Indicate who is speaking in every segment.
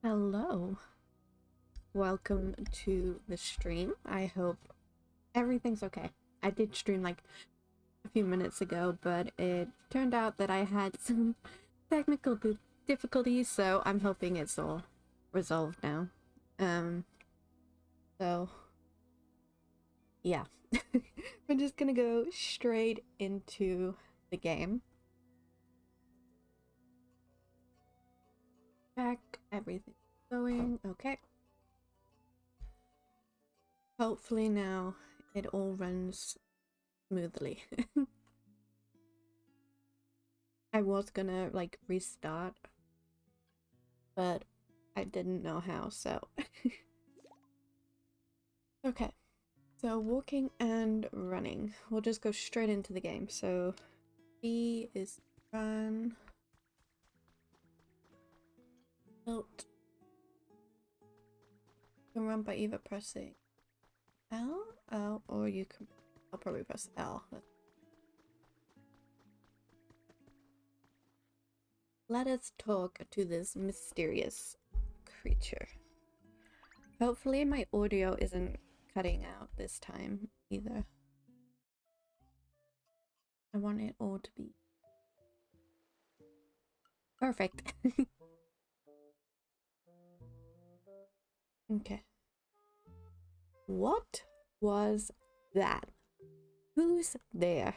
Speaker 1: Hello. Welcome to the stream. I hope everything's okay. I did stream like a few minutes ago, but it turned out that I had some technical difficulties, so I'm hoping it's all resolved now. So yeah. I'm just gonna go straight into the game. Check everything going okay. Hopefully now it all runs smoothly. I was gonna like restart, but I didn't know how, so okay. So walking and running. We'll just go straight into the game. So B is run. Tilt. You can run by either pressing L, or you can. I'll probably press L. Let us talk to this mysterious creature. Hopefully my audio isn't cutting out this time either. I want it all to be perfect. Okay. What was that? Who's there?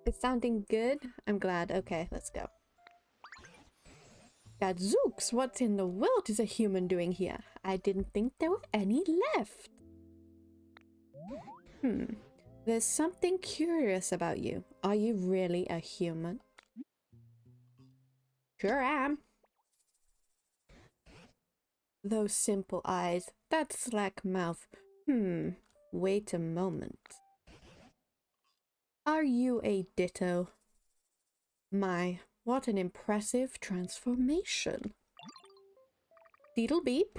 Speaker 1: It's sounding good? I'm glad. Okay, let's go. Gadzooks, what in the world is a human doing here? I didn't think there were any left. There's something curious about you. Are you really a human? Sure am. Those simple eyes, that slack mouth. Wait a moment. Are you a ditto? My, what an impressive transformation. Beetle beep.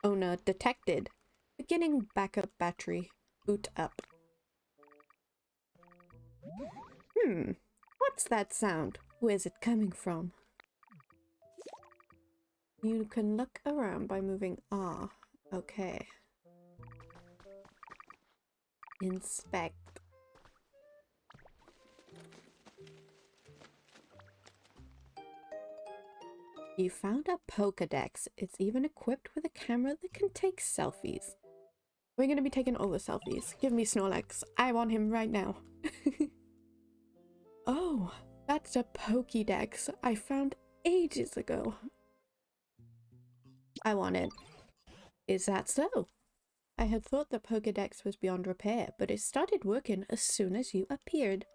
Speaker 1: Owner detected. Beginning backup battery. Boot up. What's that sound? Where's it coming from? You can look around by moving R. Okay. Inspect. You found a Pokedex. It's even equipped with a camera that can take selfies. We're gonna be taking all the selfies. Give me Snorlax. I want him right now. Oh, that's a Pokédex I found ages ago. I want it. Is that so? I had thought the Pokédex was beyond repair, but it started working as soon as you appeared.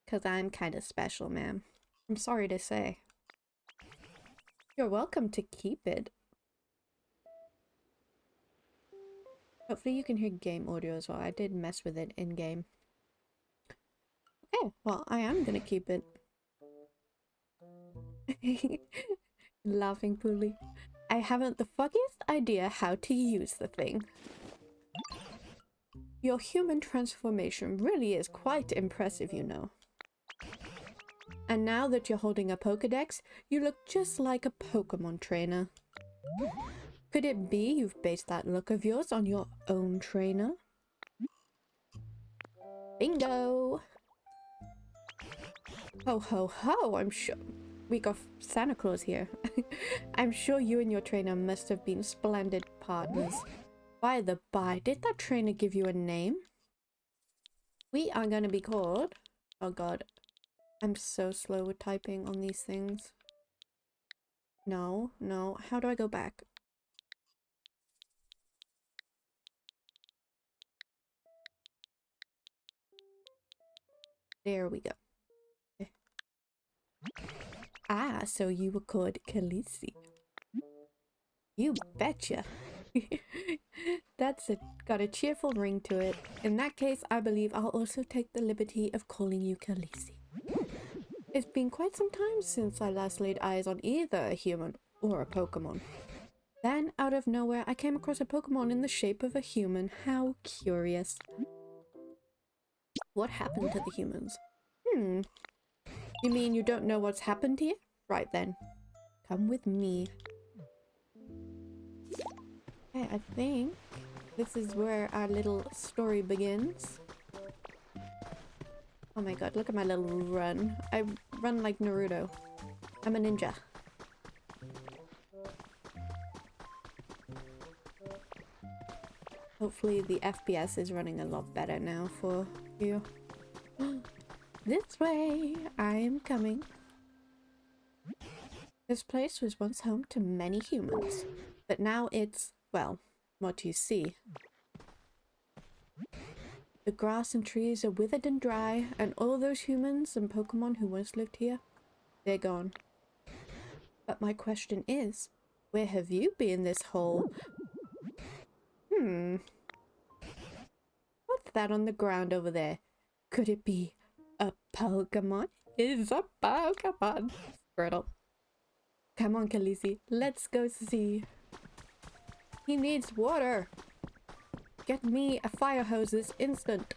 Speaker 1: 'Cause I'm kinda special, ma'am. I'm sorry to say. You're welcome to keep it. Hopefully you can hear game audio as well. I did mess with it in-game. Okay, well, I am gonna keep it. Laughing poorly. I haven't the foggiest idea how to use the thing. Your human transformation really is quite impressive, you know. And now that you're holding a Pokédex, you look just like a Pokemon trainer. Could it be you've based that look of yours on your own trainer? Bingo! Ho ho ho, I'm sure we got Santa Claus here. I'm sure you and your trainer must have been splendid partners. By the by, did that trainer give you a name? We are gonna be called... Oh god, I'm so slow with typing on these things. No, how do I go back? There we go. Ah, so you were called Khaleesi. You betcha. That's got a cheerful ring to it. In that case, I believe I'll also take the liberty of calling you Khaleesi. It's been quite some time since I last laid eyes on either a human or a Pokemon. Then, out of nowhere, I came across a Pokemon in the shape of a human. How curious. What happened to the humans? You mean you don't know what's happened here? Right then. Come with me. Okay, I think this is where our little story begins. Oh my god, look at my little run. I run like Naruto. I'm a ninja. Hopefully the FPS is running a lot better now for you. This way! I am coming. This place was once home to many humans, but now it's, well, what you see. The grass and trees are withered and dry, and all those humans and Pokemon who once lived here, they're gone. But my question is, where have you been this whole... What's that on the ground over there? Could it be a Pokemon? It's a Pokemon! Squirtle. Come on, Khaleesi, let's go see. He needs water! Get me a fire hose this instant!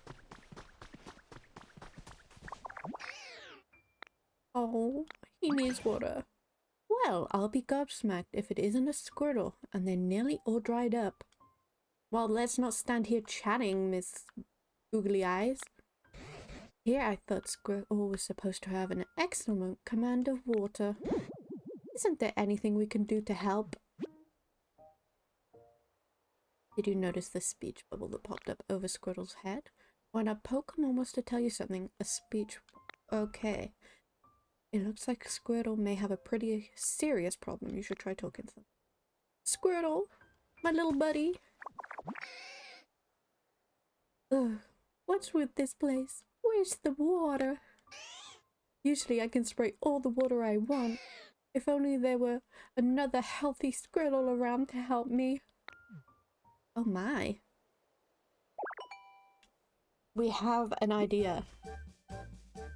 Speaker 1: Oh, he needs water. Well, I'll be gobsmacked if it isn't a Squirtle, and they're nearly all dried up. Well, let's not stand here chatting, Miss Googly Eyes. Here I thought Squirtle was supposed to have an excellent command of water. Isn't there anything we can do to help? Did you notice the speech bubble that popped up over Squirtle's head? When a Pokemon wants to tell you something, a speech... Okay. It looks like Squirtle may have a pretty serious problem. You should try talking to them. Squirtle! My little buddy! Ugh, what's with this place? Where's the water? Usually I can spray all the water I want. If only there were another healthy Squirtle around to help me. Oh my. We have an idea.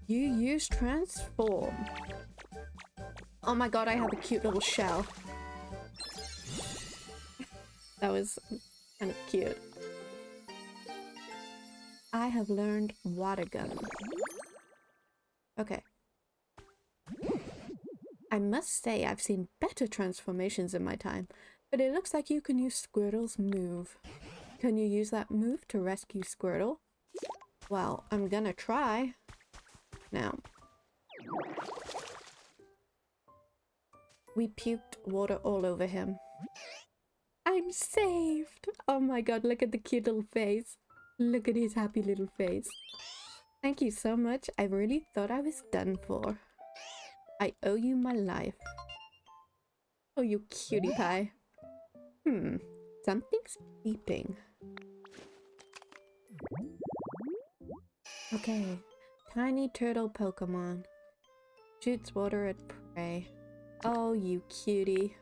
Speaker 1: You use transform. Oh my god, I have a cute little shell. That was kind of cute. I have learned water gun. Okay. I must say I've seen better transformations in my time, but it looks like you can use Squirtle's move. Can you use that move to rescue Squirtle? Well, I'm gonna try. Now. We puked water all over him. I'm saved! Oh my god, look at the cute little face. Look at his happy little face. Thank you so much. I really thought I was done for. I owe you my life. Oh, you cutie pie. Something's beeping. Okay. Tiny turtle Pokemon. Shoots water at prey. Oh, you cutie.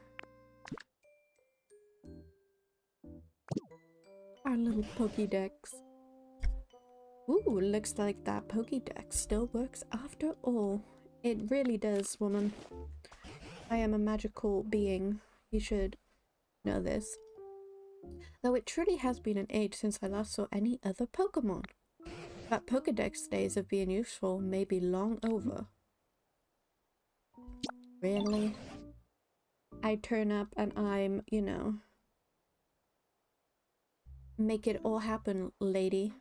Speaker 1: Our little Pokédex. Ooh, looks like that Pokédex still works after all. It really does, woman. I am a magical being. You should know this. Though it truly has been an age since I last saw any other Pokemon. But Pokédex days of being useful may be long over. Really? I turn up and I'm, you know... Make it all happen, lady.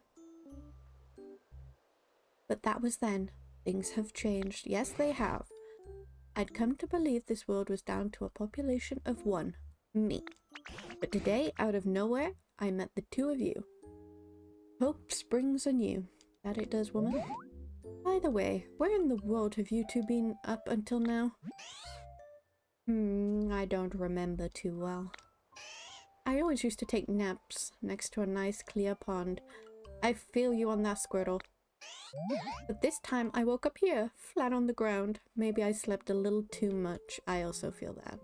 Speaker 1: But that was then. Things have changed. Yes, they have. I'd come to believe this world was down to a population of one. Me. But today, out of nowhere, I met the two of you. Hope springs anew. That it does, woman. By the way, where in the world have you two been up until now? I don't remember too well. I always used to take naps next to a nice clear pond. I feel you on that, Squirtle. But this time I woke up here, flat on the ground. Maybe I slept a little too much. I also feel that.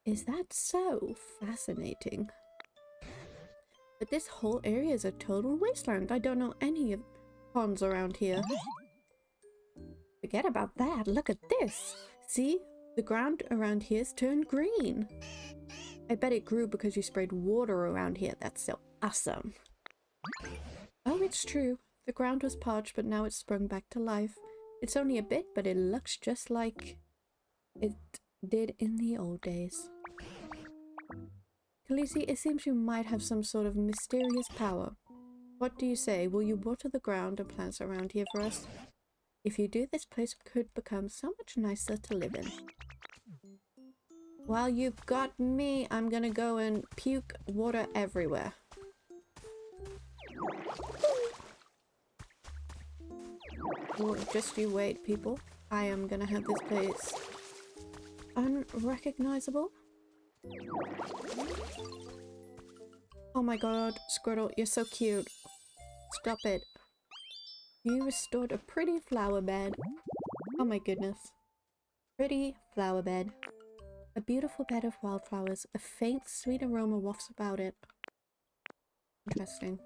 Speaker 1: Is that so? Fascinating. But this whole area is a total wasteland. I don't know any of ponds around here. Forget about that. Look at this. See? The ground around here's turned green. I bet it grew because you sprayed water around here. That's so awesome. Oh, it's true. The ground was parched, but now it's sprung back to life. It's only a bit, but it looks just like it did in the old days. Khaleesi, it seems you might have some sort of mysterious power. What do you say? Will you water the ground and plants around here for us? If you do, this place could become so much nicer to live in. While you've got me, I'm gonna go and puke water everywhere. Well, just you wait, people. I am gonna have this place unrecognizable. Oh my god, Squirtle, you're so cute. Stop it. You restored a pretty flower bed. Oh my goodness. Pretty flower bed. A beautiful bed of wildflowers. A faint, sweet aroma wafts about it. Interesting.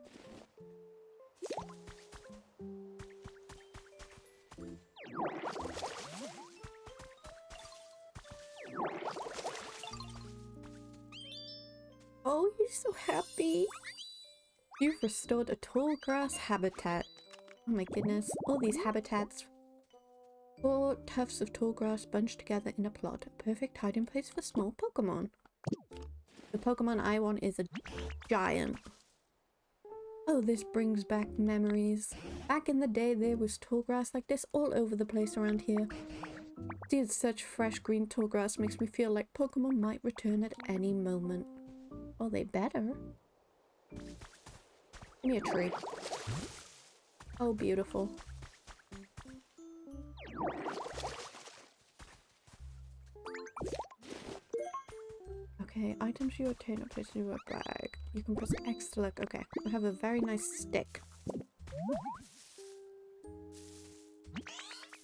Speaker 1: Oh, he's so happy. You've restored a tall grass habitat. Oh my goodness. All these habitats. 4 tufts of tall grass bunched together in a plot. A perfect hiding place for small Pokemon. The Pokemon I want is a giant. Oh, this brings back memories. Back in the day, there was tall grass like this all over the place around here. Seeing such fresh green tall grass makes me feel like Pokemon might return at any moment. Well, they better. Give me a tree. Oh, beautiful. Okay, items you obtain are placed in your bag. You can press X to look. Okay, I have a very nice stick.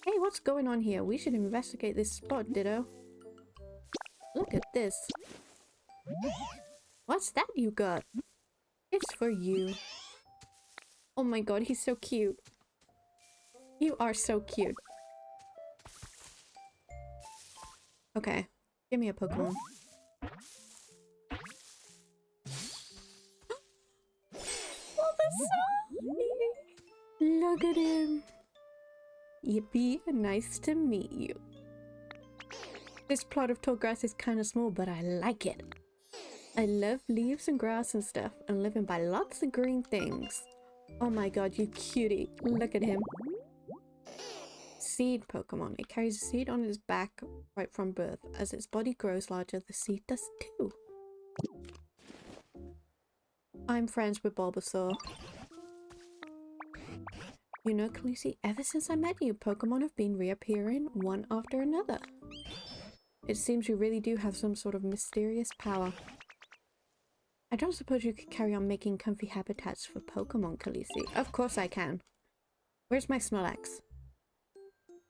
Speaker 1: Hey, what's going on here? We should investigate this spot, Ditto. Look at this. What's that you got? It's for you. Oh my god, he's so cute. You are so cute. Okay, give me a Pokemon. Look at him. Yippee, nice to meet you. This plot of tall grass is kind of small, but I like it. I love leaves and grass and stuff, and living by lots of green things. Oh my god, you cutie. Look at him. Seed Pokemon. It carries a seed on its back right from birth. As its body grows larger, the seed does too. I'm friends with Bulbasaur. You know, Khaleesi, ever since I met you, Pokemon have been reappearing one after another. It seems you really do have some sort of mysterious power. I don't suppose you could carry on making comfy habitats for Pokemon, Khaleesi. Of course I can. Where's my Snorlax?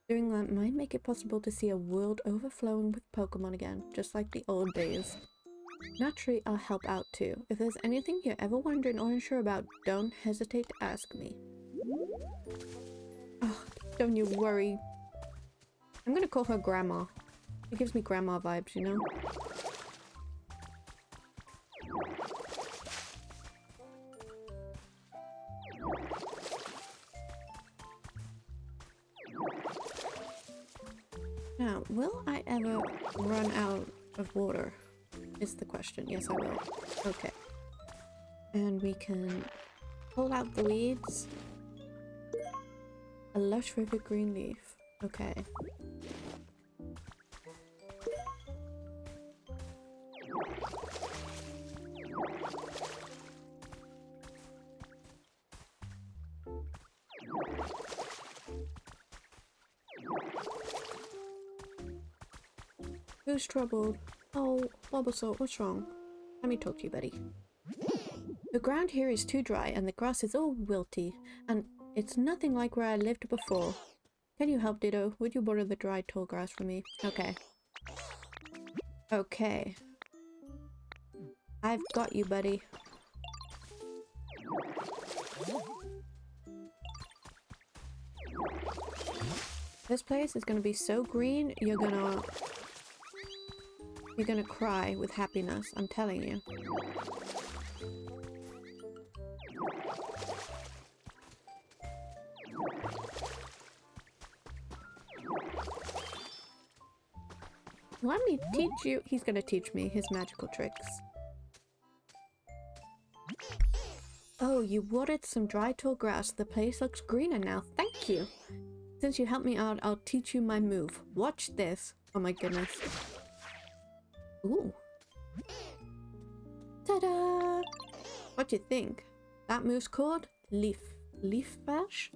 Speaker 1: Doing that might make it possible to see a world overflowing with Pokemon again, just like the old days. Naturally, I'll help out too. If there's anything you're ever wondering or unsure about, don't hesitate to ask me. Oh, don't you worry. I'm gonna call her Grandma. It gives me grandma vibes, you know? Now, will I ever run out of water? Is the question. Yes, I will. Okay. And we can pull out the weeds. A lush vivid green leaf. Okay. Who's troubled? Oh, Bulbasaur, what's wrong? Let me talk to you, buddy. The ground here is too dry and the grass is all wilty, and it's nothing like where I lived before. Can you help, Ditto? Would you water the dry tall grass for me? Okay. Okay. I've got you, buddy. This place is gonna be so green, you're gonna cry with happiness, I'm telling you. Let me teach you. He's gonna teach me his magical tricks. Oh, you watered some dry tall grass. The place looks greener now. Thank you. Since you helped me out, I'll teach you my move. Watch this. Oh my goodness. Ooh. Ta-da! What do you think? That move's called Leafish?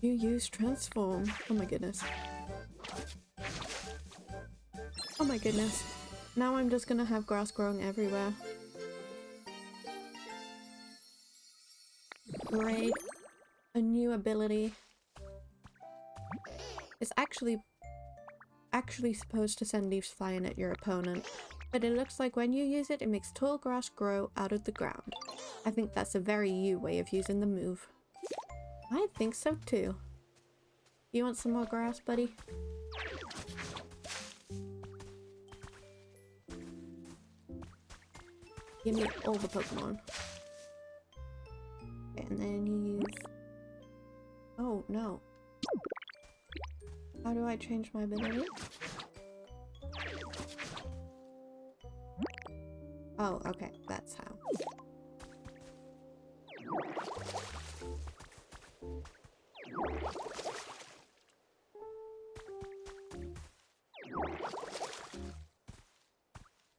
Speaker 1: You use transform. Oh my goodness. Oh my goodness. Now I'm just gonna have grass growing everywhere. Great. A new ability. It's actually supposed to send leaves flying at your opponent, but it looks like when you use it, it makes tall grass grow out of the ground. I think that's a very you way of using the move. I think so too. You want some more grass, buddy? Give me all the Pokemon. Okay, and then you use... Oh, no. How do I change my ability? Oh, okay, that's how.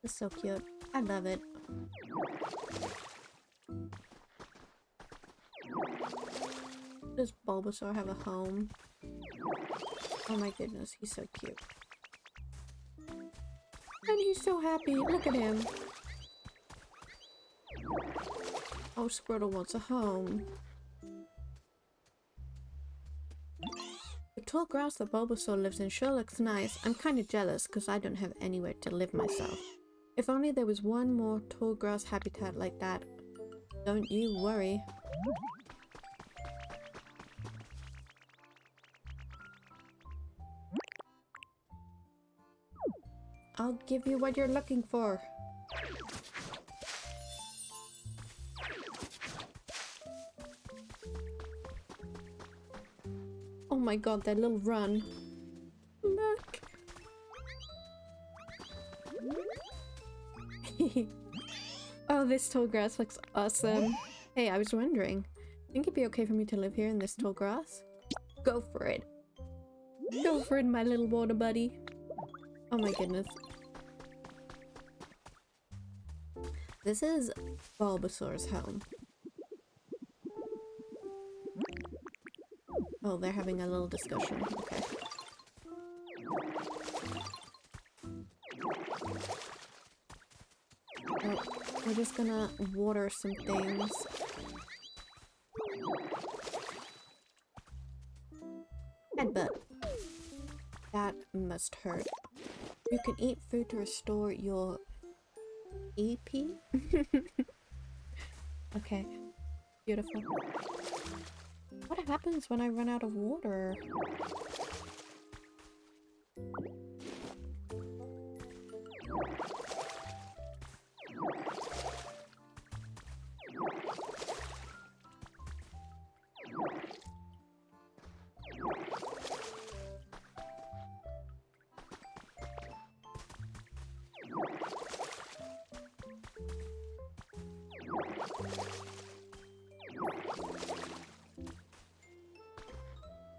Speaker 1: It's so cute. I love it. Does Bulbasaur have a home? Oh my goodness, he's so cute. And he's so happy. Look at him. Oh, Squirtle wants a home. The tall grass that Bulbasaur lives in sure looks nice. I'm kind of jealous because I don't have anywhere to live myself. If only there was one more tall grass habitat like that. Don't you worry. I'll give you what you're looking for. Oh my god, that little run. Look. Oh, this tall grass looks awesome. Hey, I was wondering, think it'd be okay for me to live here in this tall grass? Go for it. Go for it, my little water buddy. Oh my goodness. This is Bulbasaur's home. Oh, they're having a little discussion. Okay. Oh, we're just gonna water some things. Headbutt. That must hurt. You can eat food to restore your EP? Okay. Beautiful. What happens when I run out of water?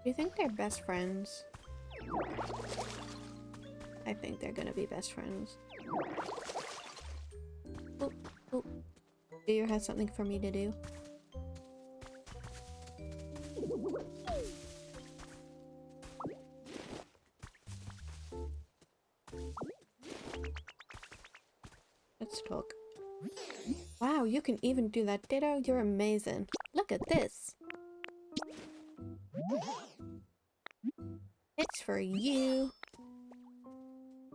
Speaker 1: Do you think they're best friends? I think they're gonna be best friends. Oh, oh. Do you have something for me to do? Let's talk. Wow, you can even do that, Ditto. You're amazing. Look at this. It's for you.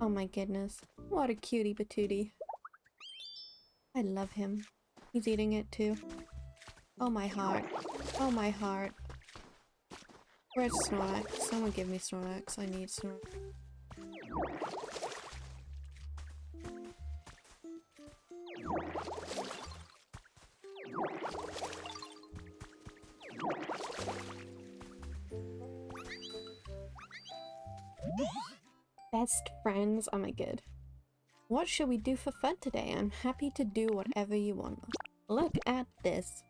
Speaker 1: Oh my goodness. What a cutie patootie. I love him. He's eating it too. Oh my heart. Oh my heart. Where's Snorlax? Someone give me Snorlax. I need Snorlax. Best friends? Oh my god. What should we do for fun today? I'm happy to do whatever you want. Look at this.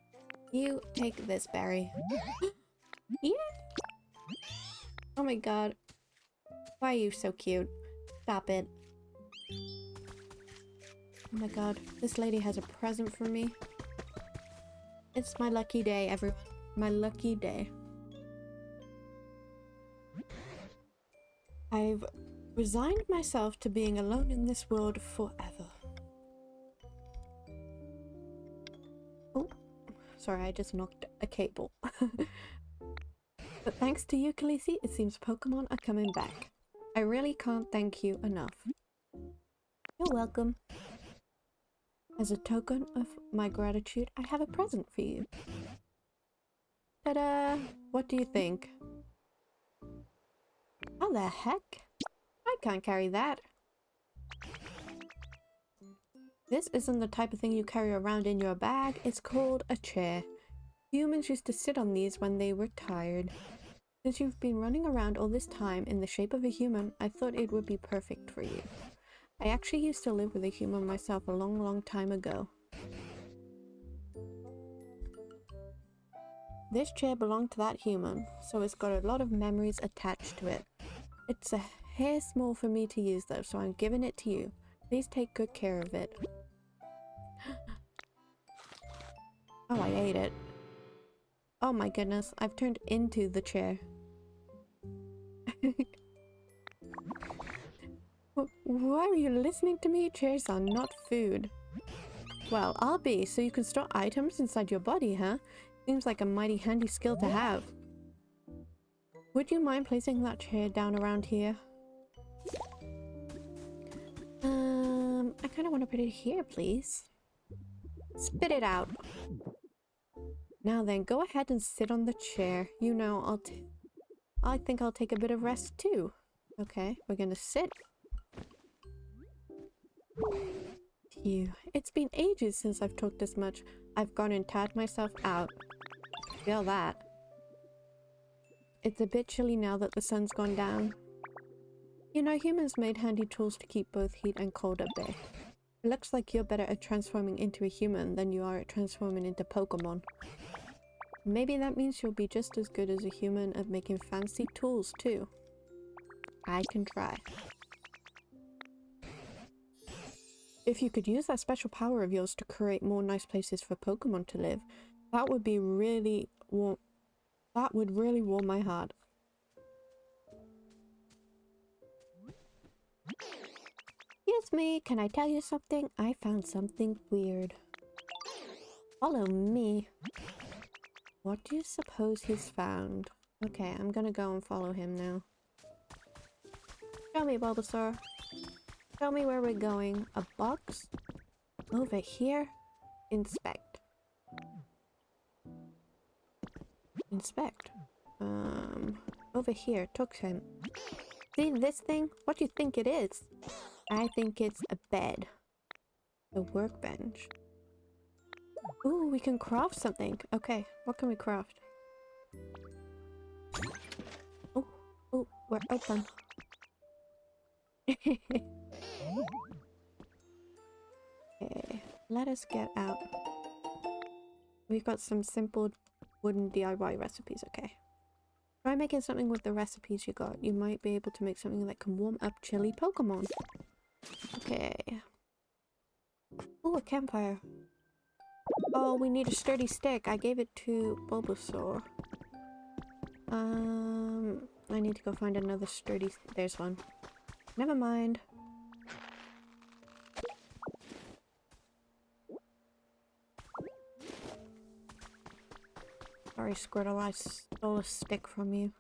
Speaker 1: You take this berry. Yeah. Oh my god. Why are you so cute? Stop it. Oh my god. This lady has a present for me. It's my lucky day, everyone. My lucky day. I've resigned myself to being alone in this world forever. Oh, sorry, I just knocked a cable. But thanks to you, Khaleesi, it seems Pokemon are coming back. I really can't thank you enough. You're welcome. As a token of my gratitude, I have a present for you. Ta-da! What do you think? How the heck? I can't carry that. This isn't the type of thing you carry around in your bag. It's called a chair. Humans used to sit on these when they were tired. Since you've been running around all this time in the shape of a human, I thought it would be perfect for you. I actually used to live with a human myself a long time ago. This chair belonged to that human, so it's got a lot of memories attached to it. It's a hair small for me to use though, so I'm giving it to you. Please take good care of it. Oh, I ate it. Oh my goodness, I've turned into the chair. Why are you listening to me? Chairs are not food. Well, I'll be, so you can store items inside your body, huh? Seems like a mighty handy skill to have. Would you mind placing that chair down around here? I kind of want to put it here, please. Spit it out. Now then, go ahead and sit on the chair. You know, I think I'll take a bit of rest too. Okay, we're gonna sit. Phew, it's been ages since I've talked this much. I've gone and tired myself out. Feel that. It's a bit chilly now that the sun's gone down. You know, humans made handy tools to keep both heat and cold at bay. It looks like you're better at transforming into a human than you are at transforming into Pokemon. Maybe that means you'll be just as good as a human at making fancy tools too. I can try. If you could use that special power of yours to create more nice places for Pokemon to live, that would be really warm. That would really warm my heart. Excuse me, can I tell you something? I found something weird. Follow me. What do you suppose he's found? Okay, I'm gonna go and follow him now. Show me, Bulbasaur. Show me where we're going. A box? Over here? Inspect. Inspect. Over here. Talk to him. See this thing? What do you think it is? I think it's a bed. A workbench. Ooh, we can craft something. Okay, what can we craft? Oh, oh, we're open. Okay, let us get out. We've got some simple wooden DIY recipes, okay. Try making something with the recipes you got. You might be able to make something that can warm up chilly Pokemon. Okay. Ooh, a campfire. Oh, we need a sturdy stick. I gave it to Bulbasaur. I need to go find another sturdy... There's one. Never mind. Sorry, Squirtle, I stole a stick from you.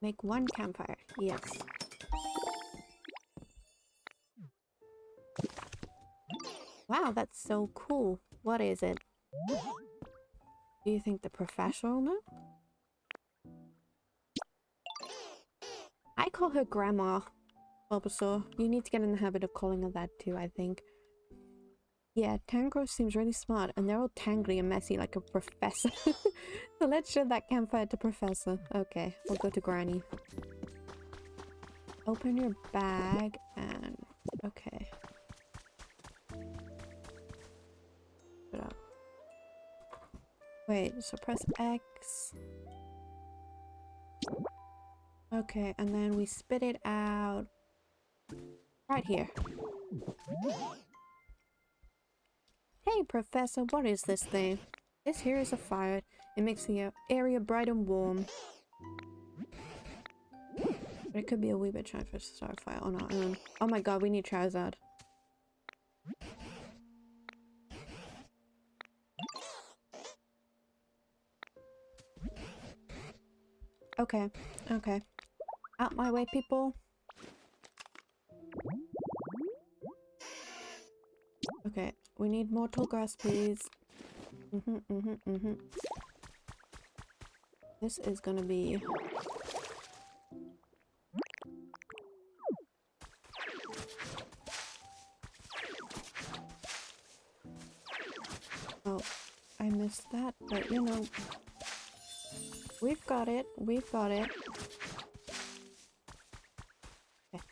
Speaker 1: Make one campfire. Yes. Wow, that's so cool. What is it? Do you think the professor will know? I call her Grandma. Bulbasaur. You need to get in the habit of calling her that too, I think. Yeah, Tangrowth seems really smart, and they're all tangly and messy like a professor. So let's show that campfire to Professor. Okay, we'll go to Granny. Open your bag and... okay. Put up. Wait, so press X. Okay, and then we spit it out right here. Hey, Professor, what is this thing? This here is a fire. It makes the area bright and warm. But it could be a wee bit trying to start a fire on our own. Oh my god, we need Charizard. Okay, okay. Out my way, people. Okay, we need more tall grass, please. This is gonna be... oh, I missed that, but you know... we've got it, we've got it. Okay.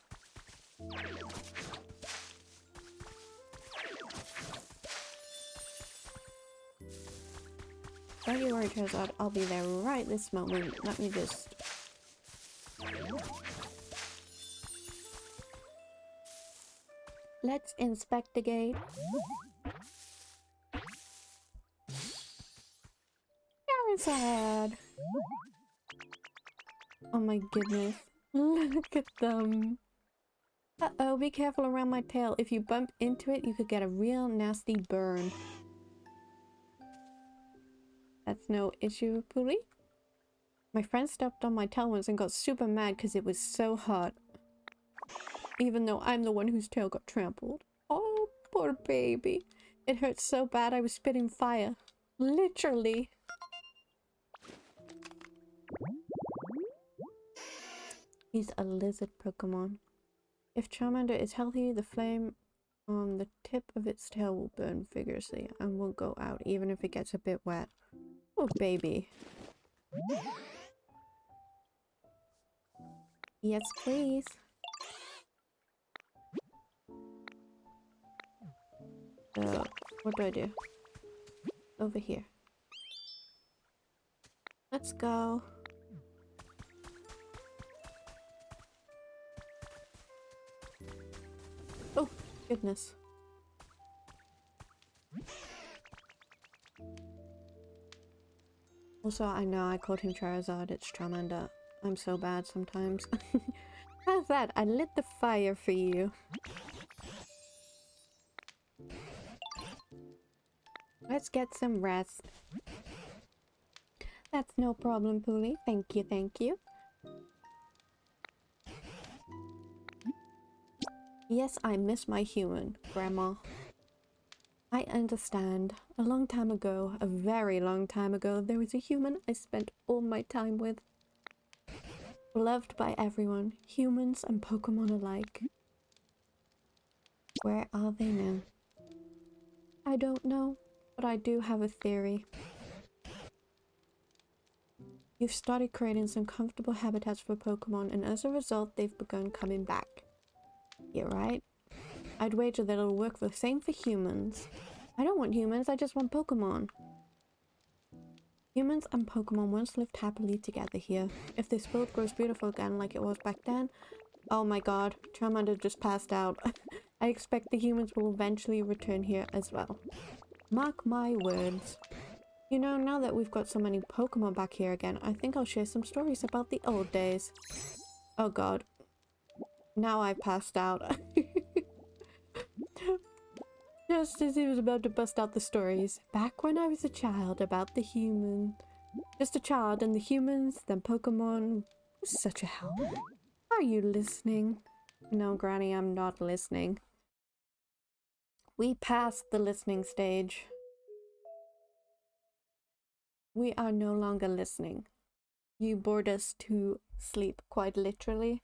Speaker 1: Don't you worry, Charizard, I'll be there right this moment. Let me just... let's inspect the gate. Charizard! Oh my goodness. Look at them. Uh-oh, be careful around my tail. If you bump into it, you could get a real nasty burn. That's no issue, Puli. My friend stepped on my tail once and got super mad because it was so hot. Even though I'm the one whose tail got trampled. Oh, poor baby. It hurt so bad I was spitting fire. Literally. He's a lizard Pokemon. If Charmander is healthy, the flame on the tip of its tail will burn vigorously and won't go out even if it gets a bit wet. Oh, baby. Yes, please. What do I do? Over here. Let's go. Oh, goodness. Also, I know I called him Charizard, it's Charmander. I'm so bad sometimes. How's that? I lit the fire for you. Let's get some rest. That's no problem, Puli. Thank you, thank you. Yes, I miss my human, Grandma. I understand. A long time ago, a very long time ago, there was a human I spent all my time with. Loved by everyone, humans and Pokemon alike. Where are they now? I don't know, but I do have a theory. You've started creating some comfortable habitats for Pokemon, and as a result, they've begun coming back. You're right. I'd wager that it'll work the same for humans. I don't want humans, I just want Pokemon. Humans and Pokemon once lived happily together here. If this world grows beautiful again like it was back then... oh my god, Charmander just passed out. I expect the humans will eventually return here as well. Mark my words. You know, now that we've got so many Pokemon back here again, I think I'll share some stories about the old days. Oh god. Now I've passed out. Just as he was about to bust out the stories. Back when I was a child about the human. Just a child and the humans, then Pokemon. It was such a hell. Are you listening? No, Granny, I'm not listening. We passed the listening stage. We are no longer listening. You bored us to sleep, quite literally.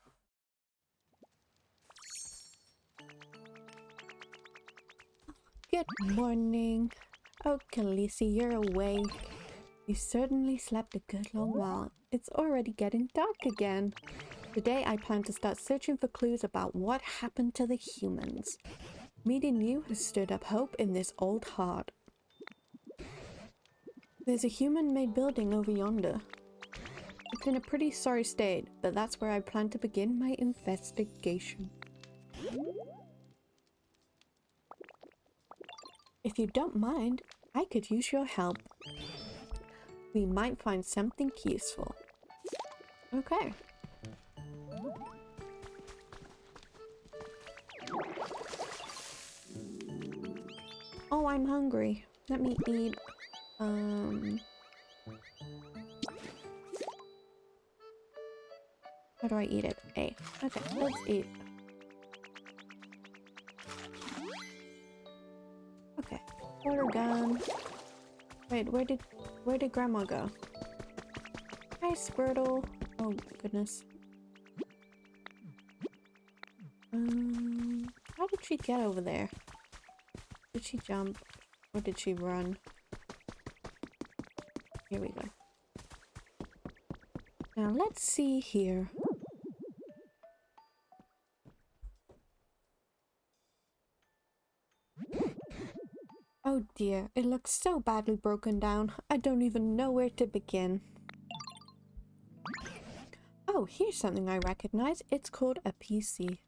Speaker 1: Good morning. Oh, Khaleesi, you're awake. You certainly slept a good long while. It's already getting dark again. Today I plan to start searching for clues about what happened to the humans. Meeting you has stirred up hope in this old heart. There's a human-made building over yonder. It's in a pretty sorry state, but that's where I plan to begin my investigation. If you don't mind, I could use your help. We might find something useful. Okay. Oh, I'm hungry. Let me eat. How do I eat it? A. Okay, let's eat. Okay. Water gun. Wait, where did Grandma go? Hi, Squirtle. Oh goodness. How did she get over there? Did she jump? Or did she run? Here we go. Now let's see here. Oh dear, it looks so badly broken down. I don't even know where to begin. Oh, here's something I recognize. It's called a PC.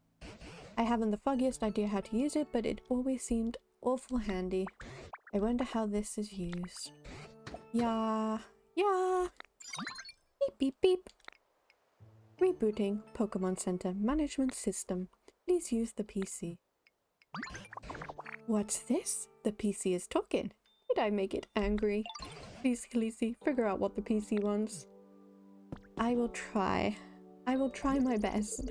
Speaker 1: I haven't the foggiest idea how to use it, but it always seemed awful handy. I wonder how this is used. Yeah. Beep beep beep. Rebooting Pokemon Center Management System. Please use the PC. What's this? The PC is talking. Did I make it angry? Please, Khaleesi, figure out what the PC wants. I will try. I will try my best.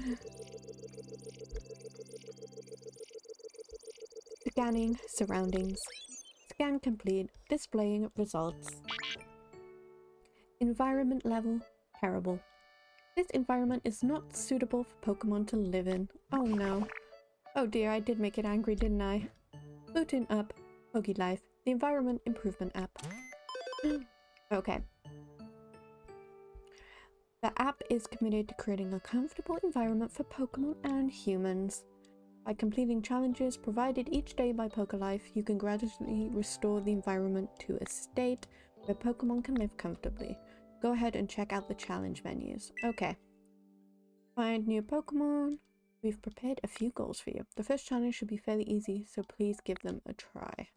Speaker 1: Scanning surroundings. Scan complete. Displaying results. Environment level. Terrible. This environment is not suitable for Pokemon to live in. Oh no. Oh dear, I did make it angry, didn't I? Booting up PokeLife, the environment improvement app. Okay. The app is committed to creating a comfortable environment for Pokemon and humans. By completing challenges provided each day by PokeLife, you can gradually restore the environment to a state where Pokemon can live comfortably. Go ahead and check out the challenge menus. Okay. Find new Pokemon. We've prepared a few goals for you. The first challenge should be fairly easy, so please give them a try.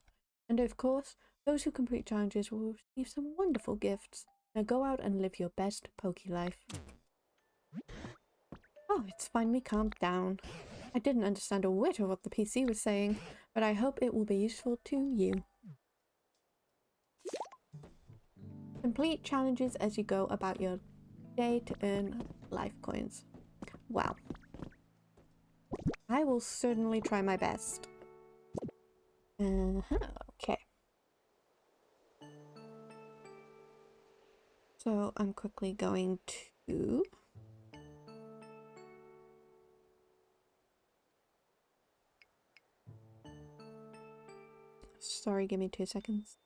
Speaker 1: And of course, those who complete challenges will receive some wonderful gifts. Now go out and live your best PokeLife. Oh, it's finally calmed down. I didn't understand a whit of what the PC was saying, but I hope it will be useful to you. Complete challenges as you go about your day to earn life coins. Wow. I will certainly try my best. Okay. So I'm quickly going to... Sorry, give me 2 seconds.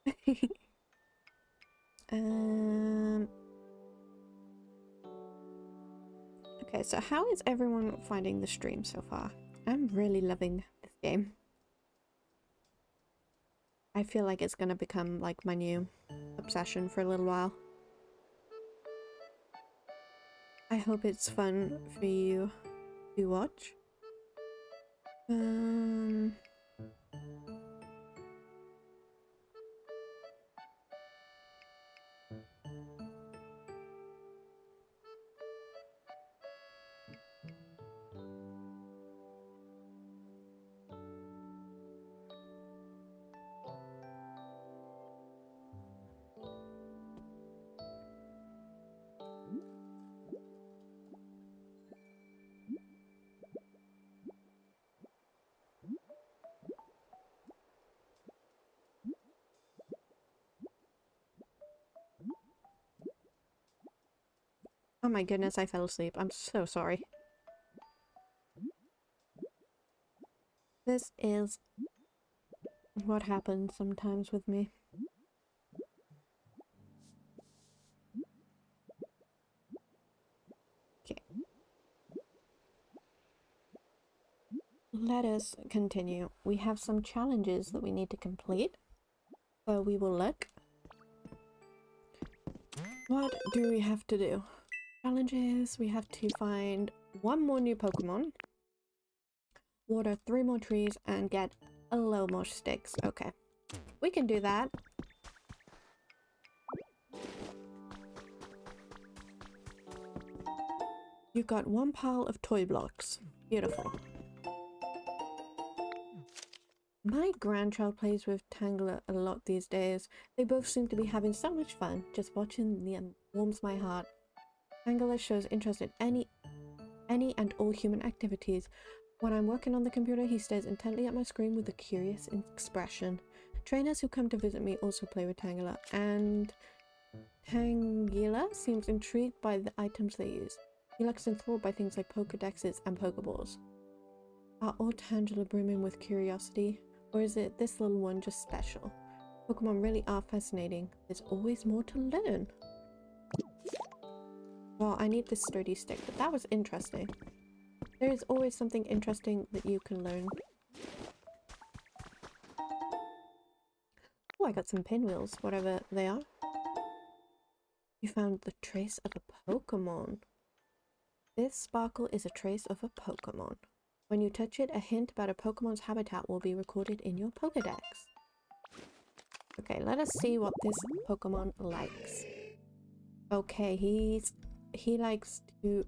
Speaker 1: Okay, so how is everyone finding the stream so far? I'm really loving this game. I feel like it's gonna become like my new obsession for a little while. I hope it's fun for you to watch. Oh my goodness, I fell asleep. I'm so sorry. This is what happens sometimes with me. Okay. Let us continue. We have some challenges that we need to complete. So we will look. What do we have to do? Challenges. We have to find 1 more new Pokemon. Water 3 more trees and get a load more sticks. Okay. We can do that. You've got 1 pile of toy blocks. Beautiful. My grandchild plays with Tangela a lot these days. They both seem to be having so much fun. Just watching them warms my heart. Tangela shows interest in any and all human activities. When I'm working on the computer, he stares intently at my screen with a curious expression. Trainers who come to visit me also play with Tangela, and Tangela seems intrigued by the items they use. He looks enthralled by things like Pokedexes and Pokeballs. Are all Tangela brimming with curiosity, or is it this little one just special? Pokemon really are fascinating. There's always more to learn. Well, I need this sturdy stick, but that was interesting. There is always something interesting that you can learn. Oh, I got some pinwheels, whatever they are. You found the trace of a Pokemon. This sparkle is a trace of a Pokemon. When you touch it, a hint about a Pokemon's habitat will be recorded in your Pokedex. Okay, let us see what this Pokemon likes. Okay, he likes to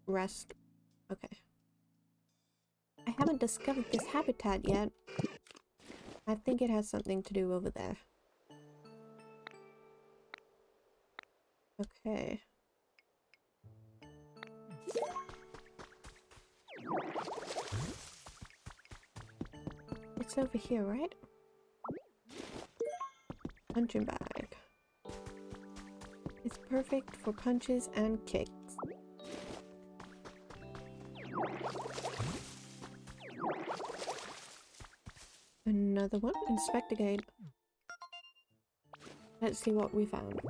Speaker 1: rest. Okay. I haven't discovered this habitat yet. I think it has something to do over there. Okay. It's over here, right? Punching bag. It's perfect for punches and kicks. Another one. Investigate. Let's see what we found.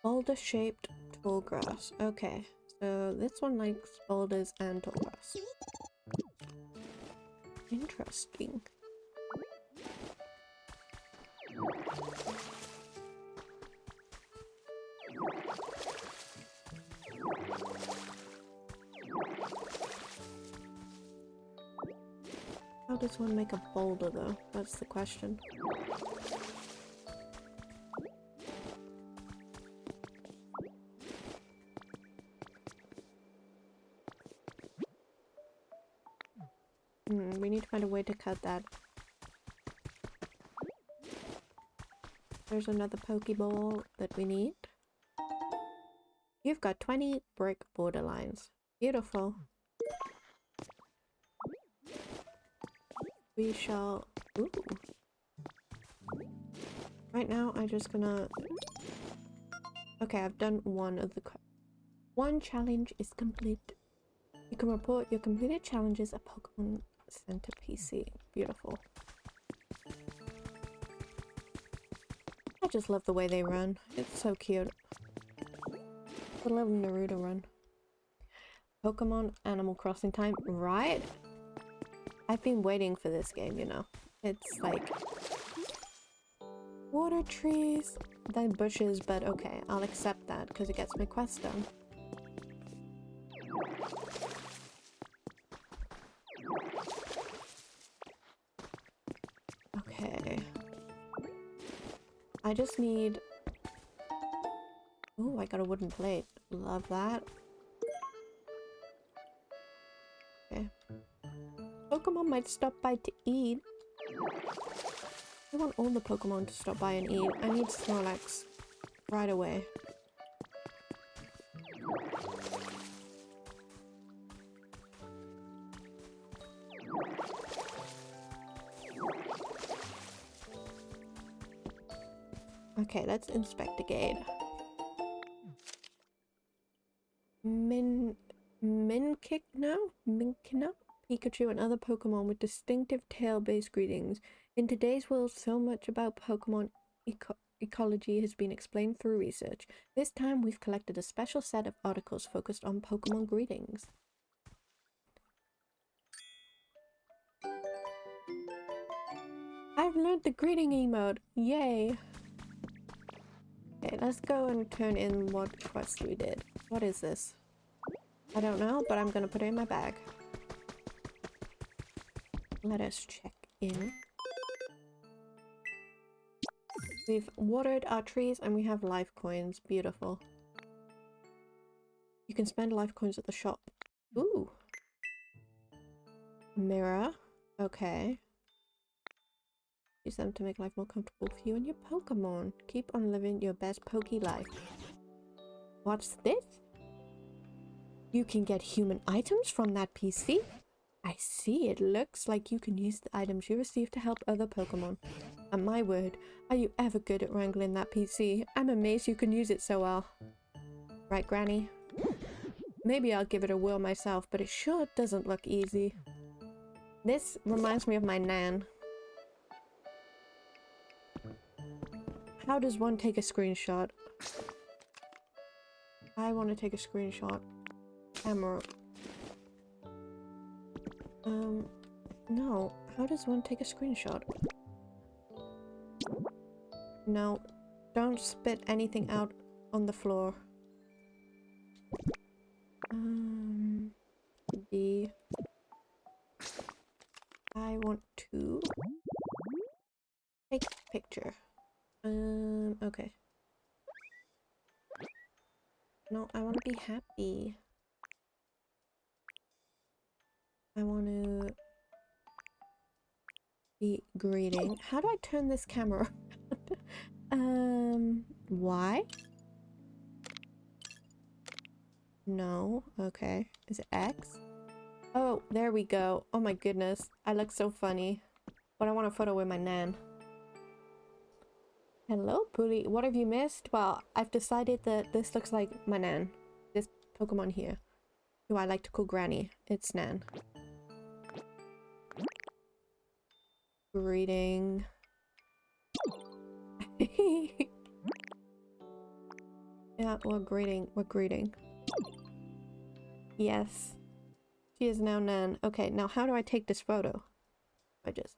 Speaker 1: Boulder-shaped tall grass. Okay, so this one likes boulders and tall grass. Interesting. How does one make a boulder though? That's the question. We need to find a way to cut that. There's another Pokeball that we need. You've got 20 brick borderlines. Beautiful. We shall... Ooh. Right now, I'm just gonna... Okay, I've done one of the... One challenge is complete. You can report your completed challenges at Pokemon Center PC. Beautiful. I just love the way they run. It's so cute. I love Naruto run. Pokemon Animal Crossing time, right? I've been waiting for this game, you know. It's like water trees, then bushes, but okay, I'll accept that because it gets my quest done. Okay. I just need... Oh, I got a wooden plate. Love that. Okay. Pokemon might stop by to eat. I want all the Pokemon to stop by and eat. I need Snorlax right away. Okay, let's investigate. Minkip now? Minkina? Pikachu, and other Pokemon with distinctive tail-based greetings. In today's world, so much about Pokemon ecology has been explained through research. This time, we've collected a special set of articles focused on Pokemon greetings. I've learned the greeting emote! Yay! Okay, let's go and turn in what quest we did. What is this? I don't know, but I'm gonna put it in my bag. Let us check in. We've watered our trees and we have life coins. Beautiful. You can spend life coins at the shop. Ooh. Mirror. Okay. Use them to make life more comfortable for you and your Pokemon. Keep on living your best Poké life. What's this? You can get human items from that PC? I see. It looks like you can use the items you receive to help other Pokemon. And my word, are you ever good at wrangling that PC? I'm amazed you can use it so well. Right, Granny? Maybe I'll give it a whirl myself, but it sure doesn't look easy. This reminds me of my Nan. How does one take a screenshot? I want to take a screenshot. Camera. No. How does one take a screenshot? No. Don't spit anything out on the floor. B. I want to take a picture. Okay. No, I want to be happy. I want to be greeting. How do I turn this camera? Y? No. Okay. Is it X? Oh, there we go. Oh my goodness. I look so funny. But I want a photo with my Nan. Hello, Puli. What have you missed? Well, I've decided that this looks like my Nan. This Pokemon here. Who I like to call Granny. It's Nan. Greeting. Yeah, we're greeting. We're greeting. Yes. She is now Nan. Okay, now how do I take this photo? I just...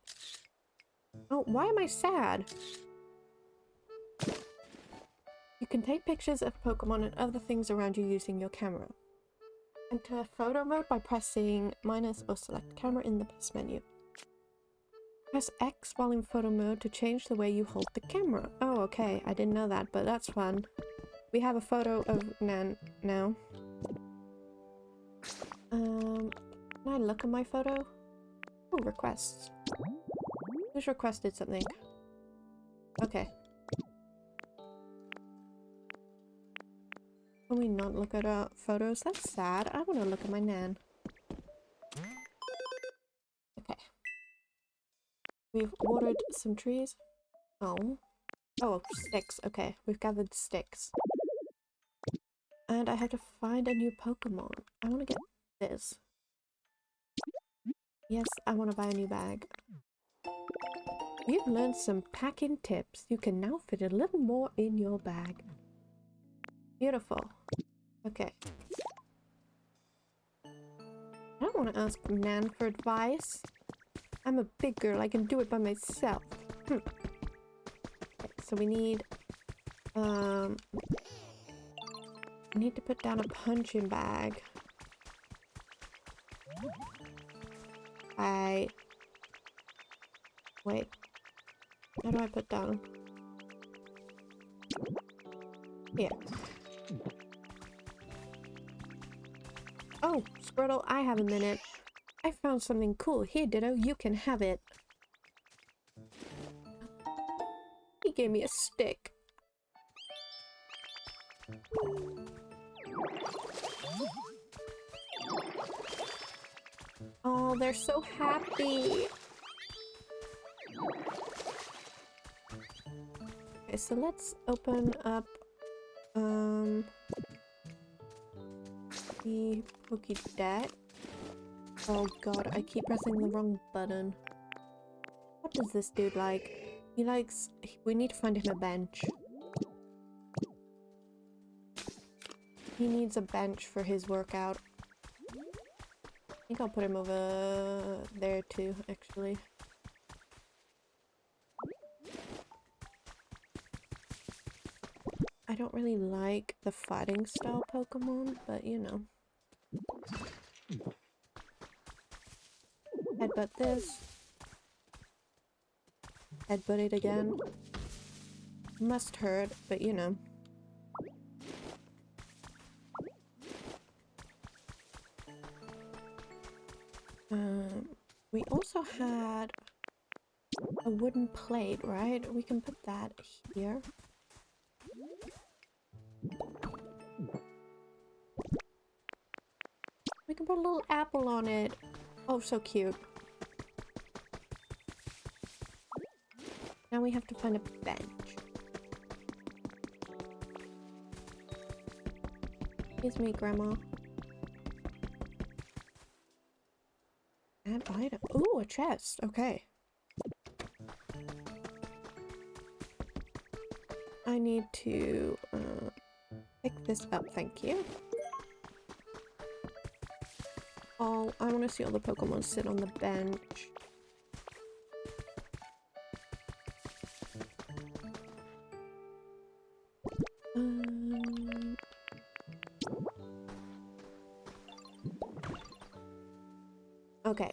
Speaker 1: Oh, why am I sad? You can take pictures of Pokemon and other things around you using your camera. Enter photo mode by pressing minus or select camera in the plus menu. Press X while in photo mode to change the way you hold the camera. Oh, okay. I didn't know that, but that's fun. We have a photo of Nan now. Can I look at my photo? Oh, requests. Who's requested something? Okay. Can we not look at our photos? That's sad. I want to look at my Nan. Okay. We've watered some trees. Oh. Oh, sticks. Okay, we've gathered sticks. And I have to find a new Pokemon. I want to get this. Yes, I want to buy a new bag. You've learned some packing tips. You can now fit a little more in your bag. Beautiful. Okay. I don't want to ask Nan for advice. I'm a big girl. I can do it by myself. Okay, so we need... I need to put down a punching bag. Wait. How do I put down? Here. Oh, Squirtle, I have a minute. I found something cool. Here, Ditto, you can have it. He gave me a stick. Oh, they're so happy. Okay, so let's open up the Pokédex. Oh god, I keep pressing the wrong button. What does this dude like? He likes... We need to find him a bench. He needs a bench for his workout. I think I'll put him over there too, actually. I don't really like the fighting style Pokemon, but you know. Headbutt this. Headbutt it again. Must hurt, but you know. We also had a wooden plate, right? We can put that here. We can put a little apple on it. Oh, so cute. Now we have to find a bench. Excuse me, Grandma. Add item. Ooh, a chest. Okay. I need to pick this up, thank you. Oh, I want to see all the Pokemon sit on the bench. Okay,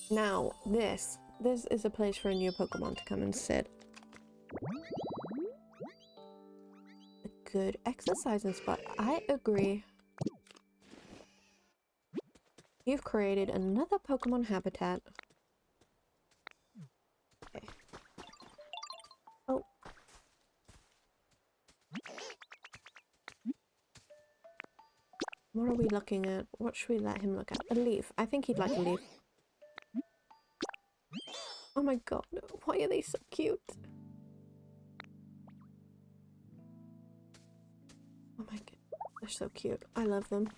Speaker 1: now this is a place for a new Pokemon to come and sit. A good exercising spot. I agree. You've created another Pokemon habitat. Okay. Oh. What are we looking at? What should we let him look at? A leaf. I think he'd like a leaf. Oh my god, why are they so cute? Oh my god, they're so cute. I love them.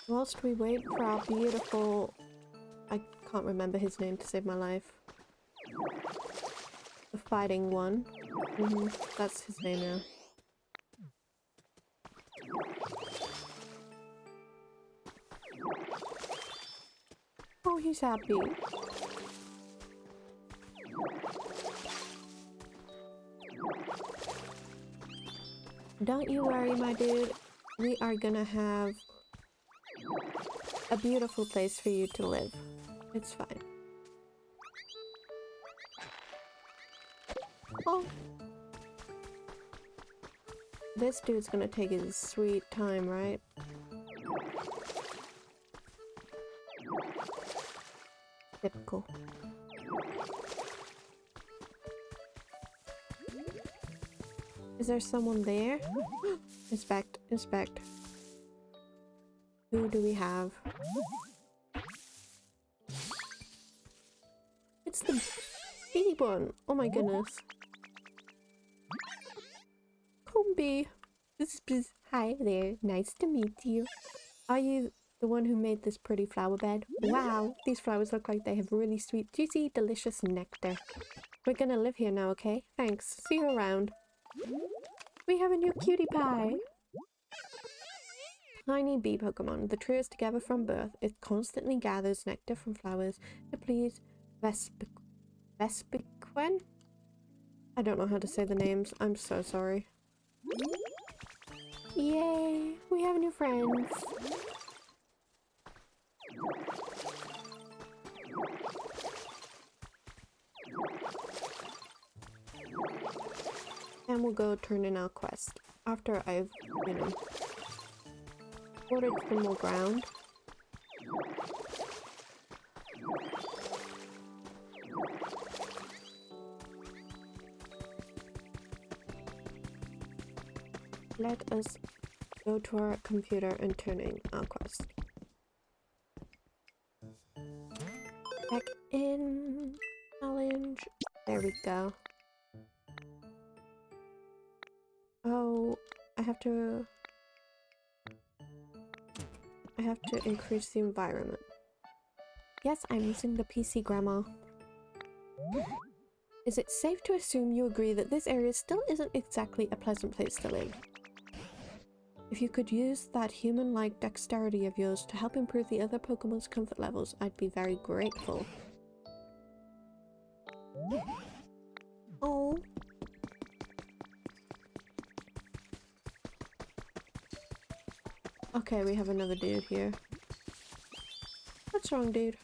Speaker 1: Whilst we wait for our beautiful... I can't remember his name to save my life. The fighting one. That's his name now. Oh, he's happy. Don't you worry, my dude. We are gonna have a beautiful place for you to live. It's fine. Oh. This dude's gonna take his sweet time, right? Typical. Is there someone there? Inspect, inspect. Who do we have? It's the bee one! Oh my goodness. Combi! Hi there, nice to meet you. Are you the one who made this pretty flower bed? Wow, these flowers look like they have really sweet, juicy, delicious nectar. We're gonna live here now, okay? Thanks. See you around. We have a new cutie pie! Tiny bee Pokemon. The trio is together from birth. It constantly gathers nectar from flowers to please Vespiquen? I don't know how to say the names. I'm so sorry. Yay! We have new friends! And we'll go turn in our quest. After I've, you know, ordered some more ground. Let us go to our computer and turn in our quest. Back in challenge. There we go. Oh, I have to I have to increase the environment. Yes, I'm using the PC grammar. Is it safe to assume you agree that this area still isn't exactly a pleasant place to live? If you could use that human-like dexterity of yours to help improve the other Pokemon's comfort levels, I'd be very grateful. Oh. Okay, we have another dude here. What's wrong, dude?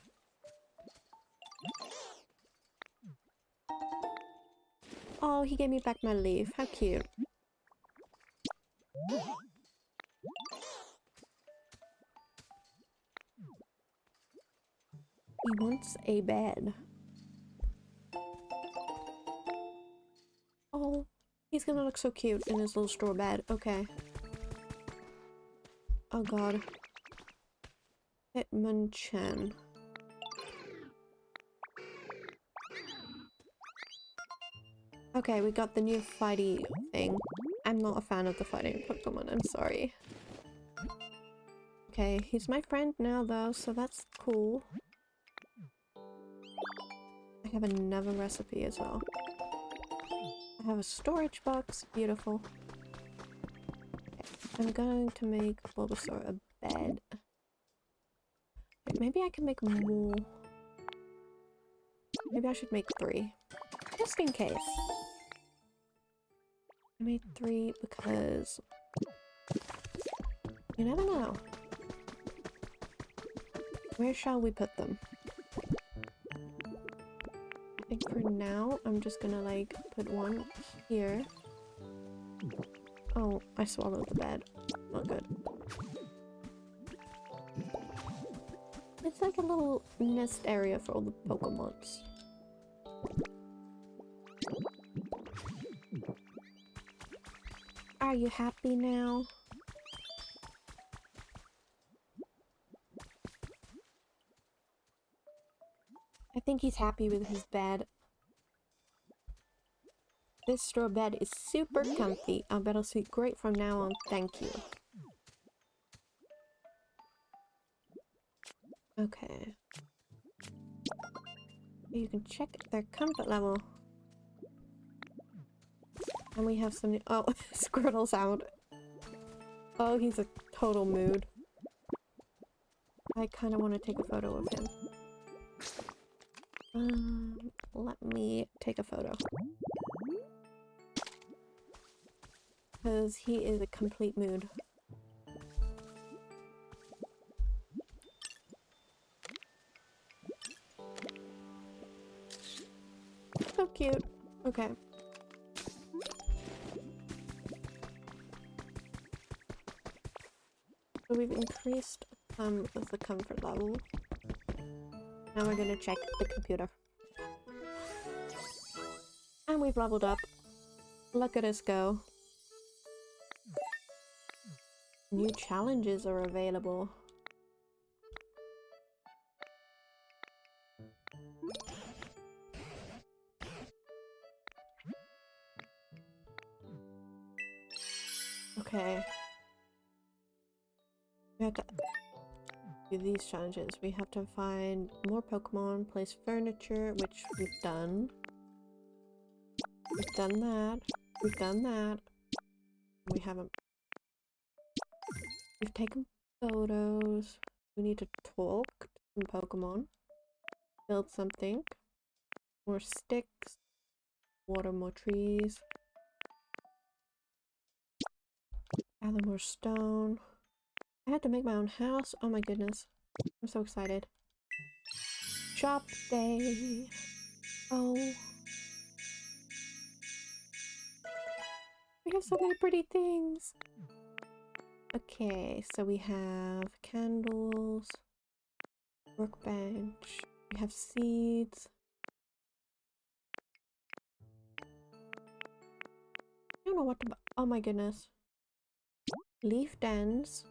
Speaker 1: Oh, he gave me back my leaf. How cute. He wants a bed. Oh, he's gonna look so cute in his little straw bed. Okay. Oh god. Hitmonchan. Okay, we got the new fighty thing. I'm not a fan of the fighting Pokemon, I'm sorry. Okay, he's my friend now though, so that's cool. I have another recipe as well. I have a storage box, beautiful. Okay, I'm going to make Bulbasaur a bed. Wait, maybe I can make more. Maybe I should make 3. Just in case. I made 3 because you never know. Where shall we put them? I think for now, I'm just gonna like put one here. Oh, I swallowed the bed. Not good. It's like a little nest area for all the Pokemons. Are you happy now? I think he's happy with his bed. This straw bed is super comfy. I bet I'll sleep great from now on. Thank you. Okay. You can check their comfort level. And we have some new— oh, Squirtle sound. Oh, he's a total mood. I kind of want to take a photo of him. Let me take a photo. Because he is a complete mood. So cute. Okay. So we've increased some of the comfort level. Now we're gonna check the computer. And we've leveled up. Look at us go. New challenges are available. Okay. We have to do these challenges. We have to find more Pokemon, place furniture, which we've done. We've done that. We've done that. We haven't. We've taken photos. We need to talk to some Pokemon. Build something. More sticks. Water more trees. Gather more stone. I had to make my own house. Oh my goodness. I'm so excited. Shop day. Oh. We have so many pretty things. Okay, so we have candles, workbench, we have seeds. I don't know what to buy. Oh my goodness. Leaf dens.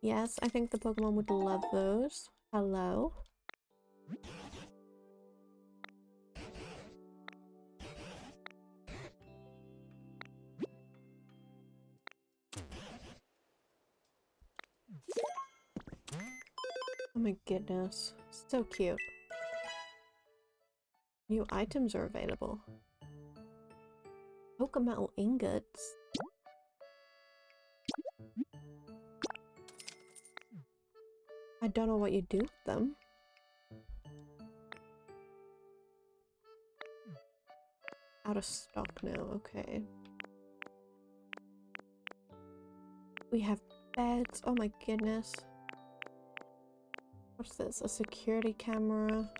Speaker 1: Yes, I think the Pokemon would love those. Hello. Oh my goodness. So cute. New items are available. Pokemon ingots. I don't know what you do with them. Out of stock now, okay. We have beds, oh my goodness. What's this? A security camera.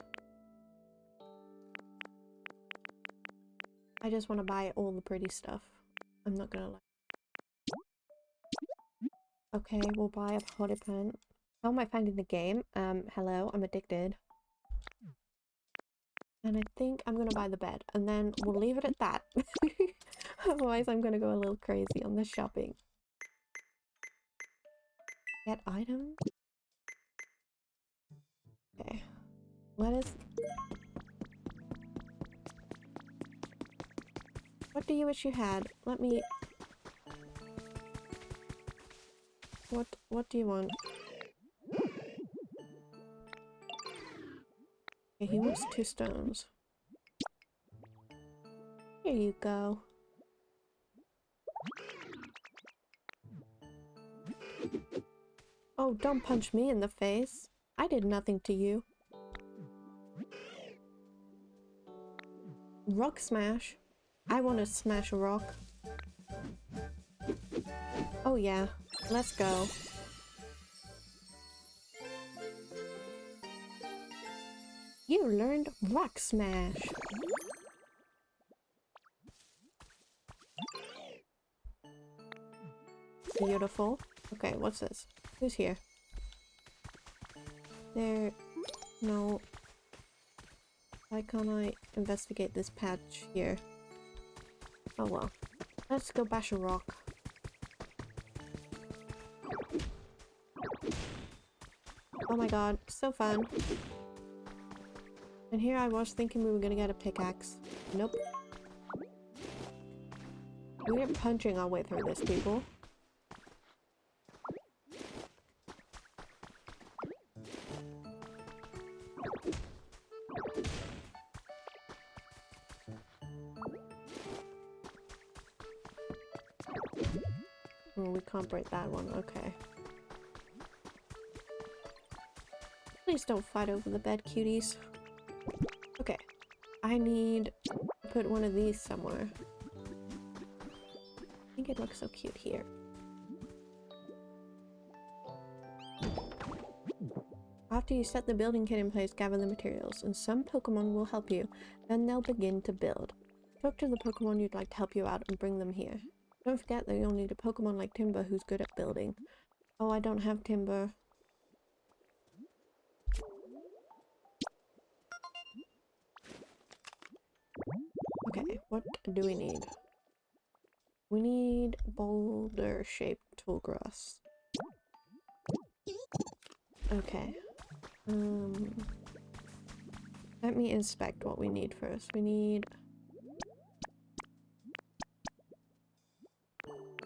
Speaker 1: I just want to buy all the pretty stuff. I'm not gonna lie. Okay, we'll buy a potty plant. How am I finding the game? Hello, I'm addicted. And I think I'm gonna buy the bed, and then we'll leave it at that. Otherwise, I'm gonna go a little crazy on the shopping. Get item? Okay. Let us... What do you wish you had? Let me... What do you want? Okay, he wants 2 stones. Here you go. Oh, don't punch me in the face. I did nothing to you. Rock smash? I want to smash a rock. Oh yeah, let's go. You learned rock smash. Beautiful. Okay, what's this? Who's here? There... No. Why can't I investigate this patch here? Oh well. Let's go bash a rock. Oh my god, so fun. And here I was thinking we were gonna get a pickaxe. Nope. We're punching our way through this, people. Oh, we can't break that one, okay. Please don't fight over the bed, cuties. Okay. I need to put one of these somewhere. I think it looks so cute here. After you set the building kit in place, gather the materials, and some Pokemon will help you. Then they'll begin to build. Talk to the Pokemon you'd like to help you out and bring them here. Don't forget that you'll need a Pokemon like Timber who's good at building. Oh, I don't have Timber. Okay, what do we need? We need boulder-shaped tall grass. Okay. Let me inspect what we need first. We need...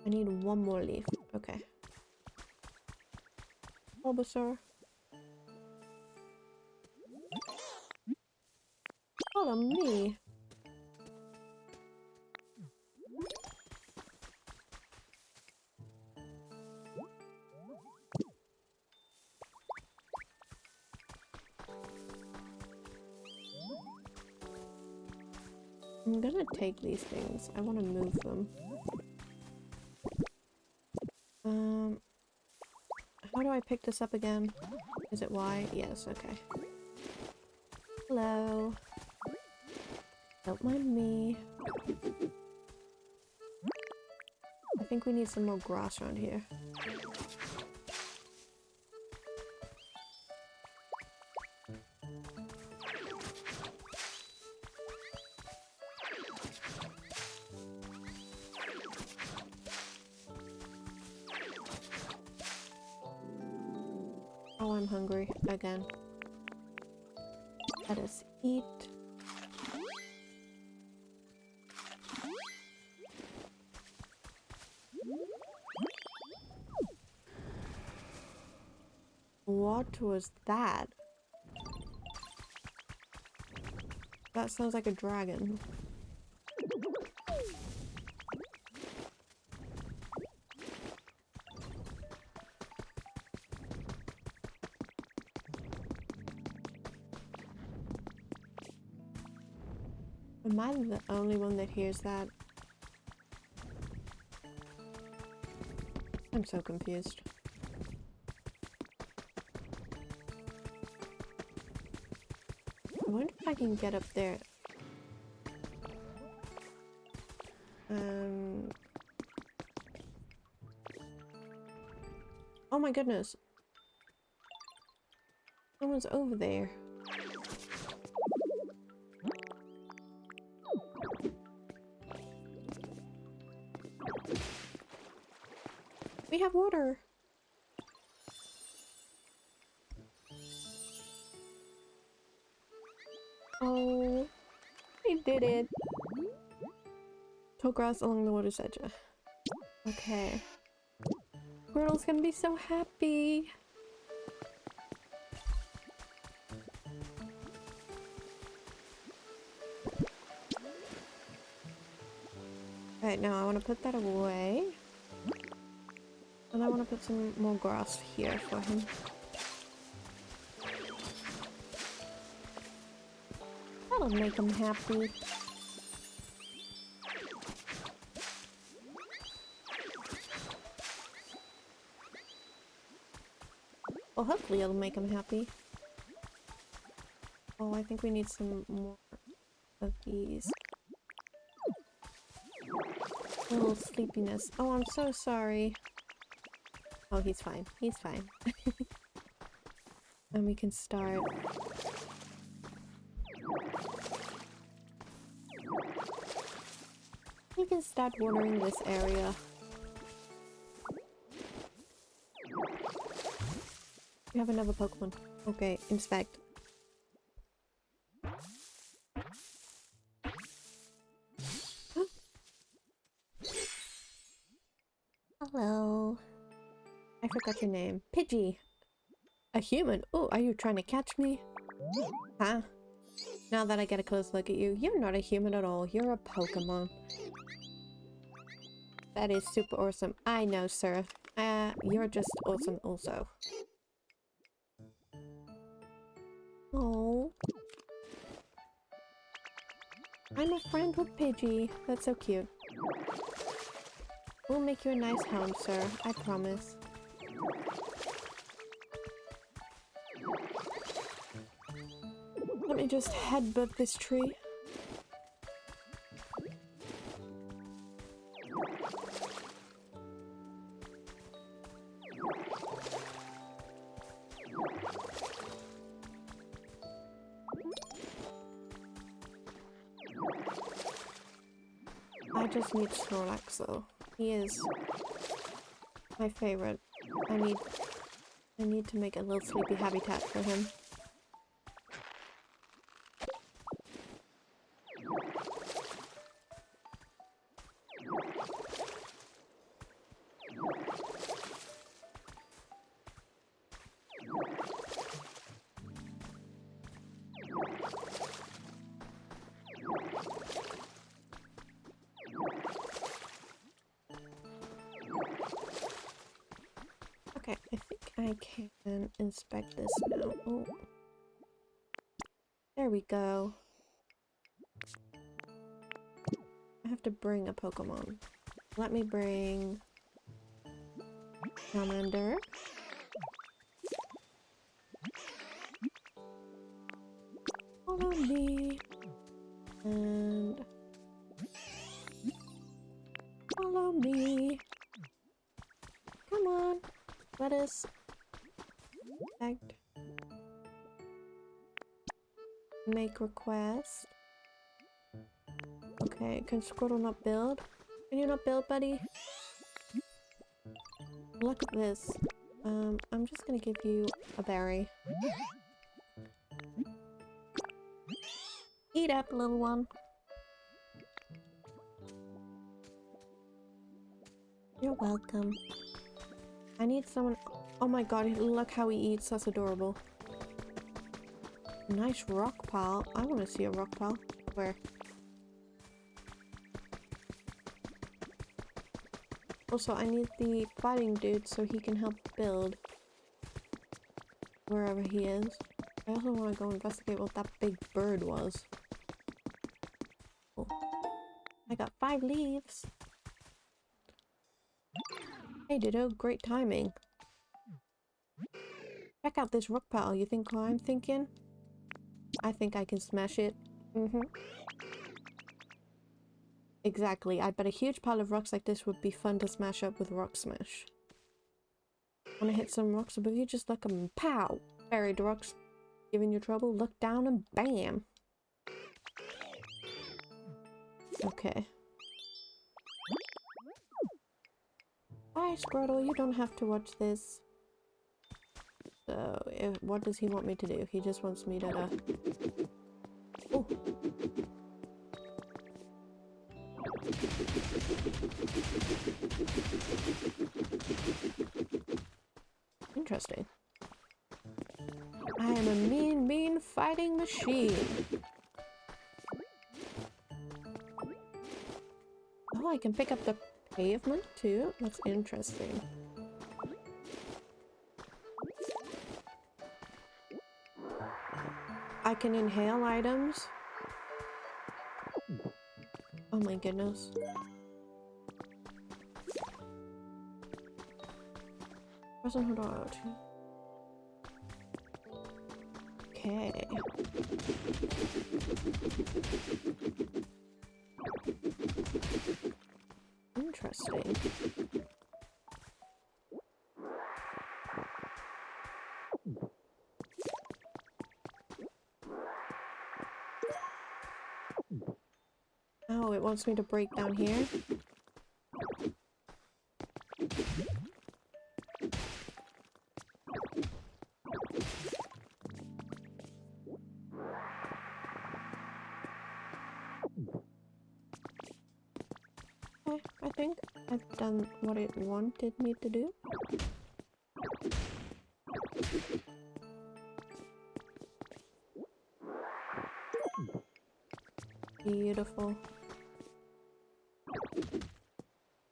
Speaker 1: I need 1 more leaf. Okay. Bulbasaur. Follow me. I'm gonna take these things. I want to move them. How do I pick this up again? Is it Y? Yes, okay. Hello. Don't mind me. I think we need some more grass around here. Oh, I'm hungry again. Let us eat. What was that? That sounds like a dragon. Am I the only one that hears that? I'm so confused. I wonder if I can get up there. Oh my goodness. Someone's over there. We have water. Oh, we did it. Tall grass along the water's edge. Okay. Squirrel's gonna be so happy. Alright, now I want to put that away. And I want to put some more grass here for him. That'll make him happy. Well, hopefully it'll make him happy. Oh, I think we need some more of these. A little sleepiness. Oh, I'm so sorry. Oh, he's fine. He's fine. And we can start. We can start watering this area. We have another Pokemon. Okay, inspect. Hello. I forgot your name. Pidgey. A human? Oh, are you trying to catch me? Huh? Now that I get a close look at you, you're not a human at all. You're a Pokemon. That is super awesome. I know, sir. You're just awesome also. Oh. I'm a friend with Pidgey. That's so cute. We'll make you a nice home, sir. I promise. Let me just headbutt this tree. I just need Snorlax though. He is my favorite. I need to make a little sleepy habitat for him. Okay, I think I can inspect this now. Oh. There we go. I have to bring a Pokemon. Let me bring Charmander. Follow me. And follow me. Come on. Let us act. Make request. Okay, can Squirtle not build? Can you not build, buddy? Look at this. I'm just gonna give you a berry. Eat up, little one. You're welcome. I need someone. Oh my god, look how he eats. That's adorable. Nice rock pile. I want to see a rock pile. Where? Also, I need the fighting dude so he can help build wherever he is. I also want to go investigate what that big bird was. Oh. I got 5 leaves. Hey Ditto, great timing. Check out this rock pile. You think what I'm thinking? I think I can smash it. Exactly. I bet a huge pile of rocks like this would be fun to smash up with Rock Smash. Wanna hit some rocks above you? Just look 'em. Pow! Buried rocks. Giving you trouble? Look down and bam! Okay. Bye, Squirtle. You don't have to watch this. So, what does he want me to do? He just wants me to, Oh! Interesting. I am a mean, mean fighting machine. Oh, I can pick up the pavement too? That's interesting. I can inhale items. Oh my goodness. Personhood out. Okay. Interesting. Oh, it wants me to break down here. Okay, I think I've done what it wanted me to do. Beautiful.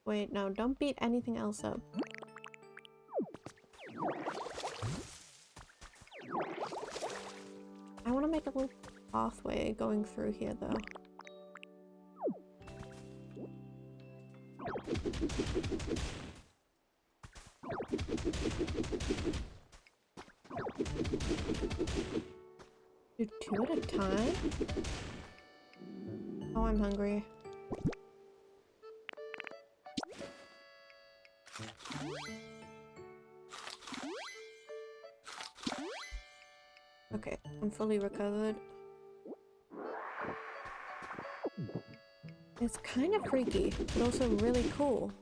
Speaker 1: Wait, no, don't beat anything else up. I want to make a little pathway going through here, though. Do 2 at a time? Oh, I'm hungry. Okay, I'm fully recovered. It's kind of freaky, but also really cool.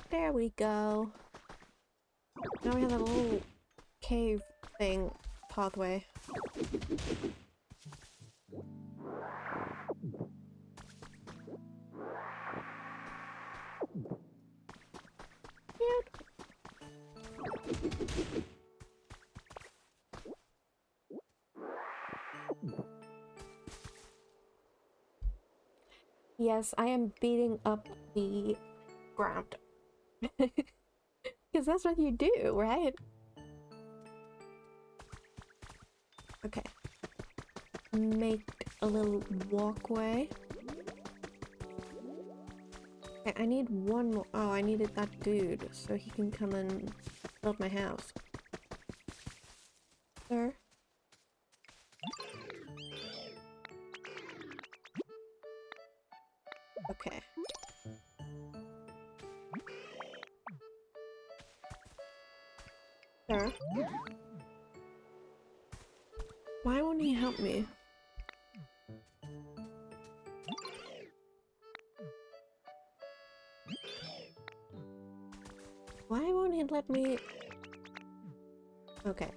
Speaker 1: There we go. Now we have a little cave thing pathway. Cute. Yes, I am beating up the ground. Because that's what you do, right? Okay. Make a little walkway. Okay, I need one more. Oh, I needed that dude so he can come and build my house. Sir? Okay. Sir? Why won't he help me? Why won't he let me? Okay.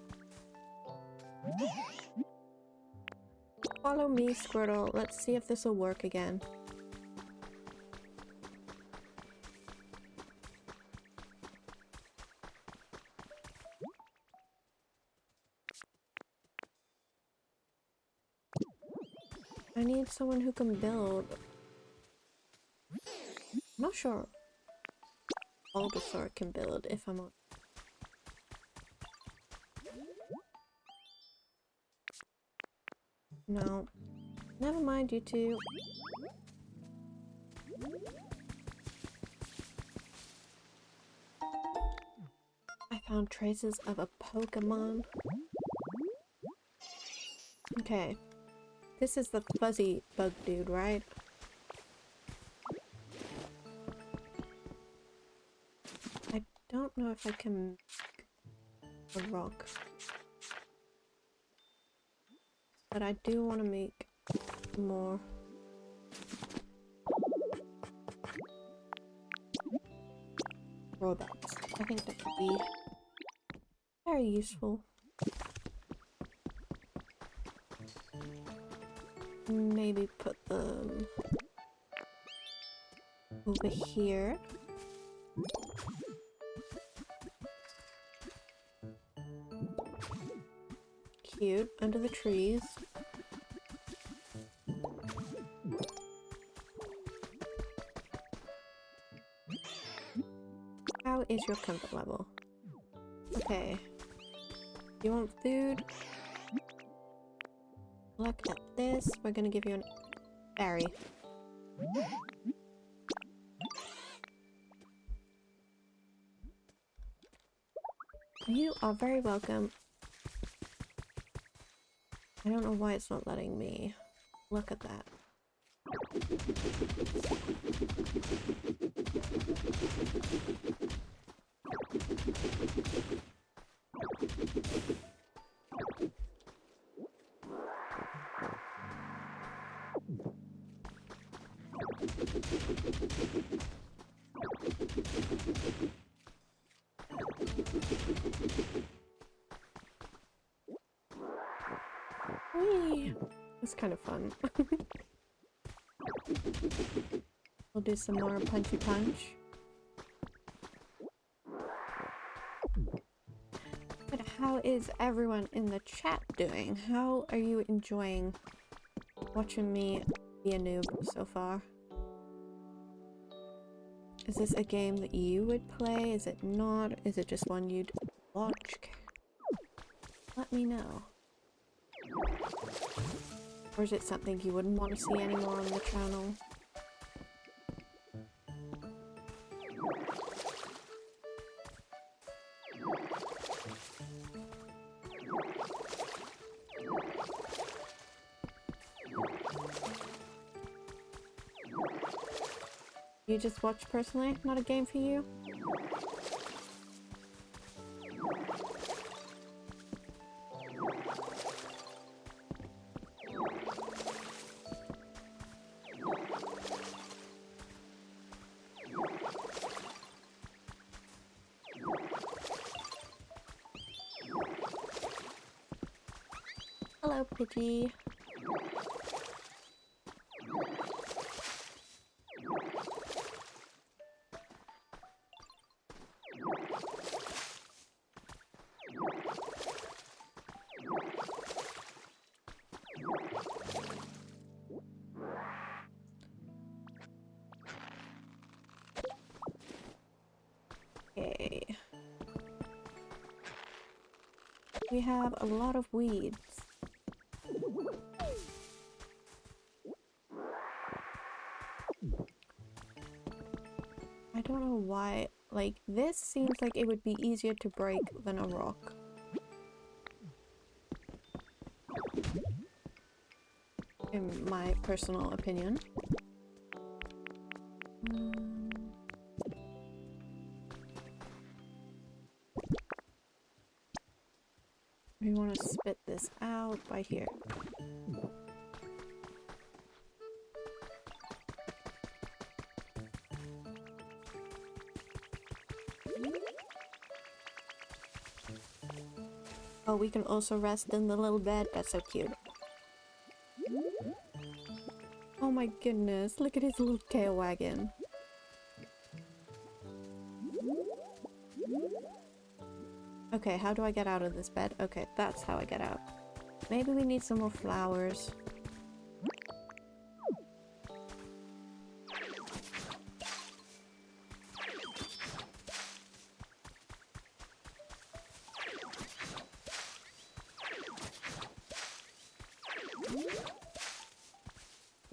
Speaker 1: Follow me, Squirtle. Let's see if this will work again. I need someone who can build. I'm not sure Bulbasaur can build if I'm on. No. Never mind, you two. I found traces of a Pokemon. Okay. This is the fuzzy bug dude, right? I don't know if I can make a rock. But I do want to make more. Robots. I think that would be very useful. Maybe put them over here. Cute, under the trees. How is your comfort level? Okay. You want food? Look at this. We're gonna give you an berry. You are very welcome. I don't know why it's not letting me. Look at that. Whee! It's kind of fun. We'll do some more punchy punch. But how is everyone in the chat doing? How are you enjoying watching me be a noob so far? Is this a game that you would play? Is it not? Is it just one you'd watch? Let me know. Or is it something you wouldn't want to see anymore on the channel? You just watch personally? Not a game for you? Hello, Pidgey. Okay. We have a lot of weeds. I don't know why, like, this seems like it would be easier to break than a rock. In my personal opinion. We want to spit this out by here. Oh, we can also rest in the little bed. That's so cute. Oh my goodness, look at his little tail wagging. Okay, how do I get out of this bed? Okay, that's how I get out. Maybe we need some more flowers.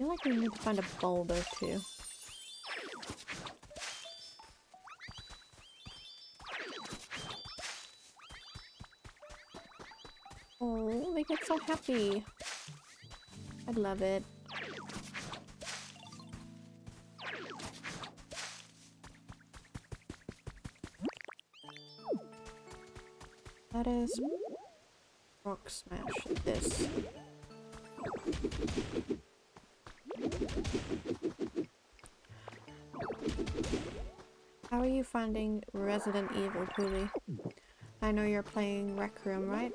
Speaker 1: I feel like we need to find a boulder too. Oh, they get so happy. I love it. That is rock smash this. How are you finding Resident Evil, Puli? I know you're playing Rec Room, right?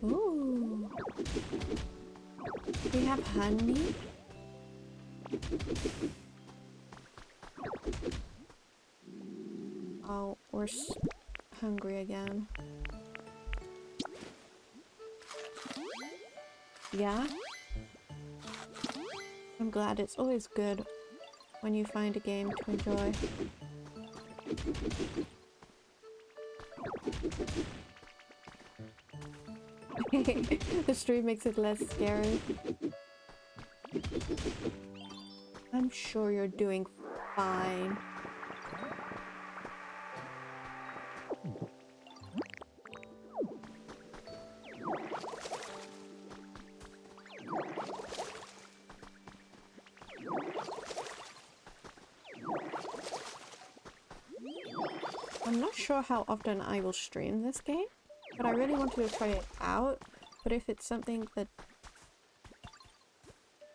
Speaker 1: Ooh. We have honey? Oh, we're hungry again. Yeah? I'm glad. It's always good when you find a game to enjoy. The stream makes it less scary. I'm sure you're doing fine. I'm not sure how often I will stream this game, but I really wanted to try it out. But if it's something that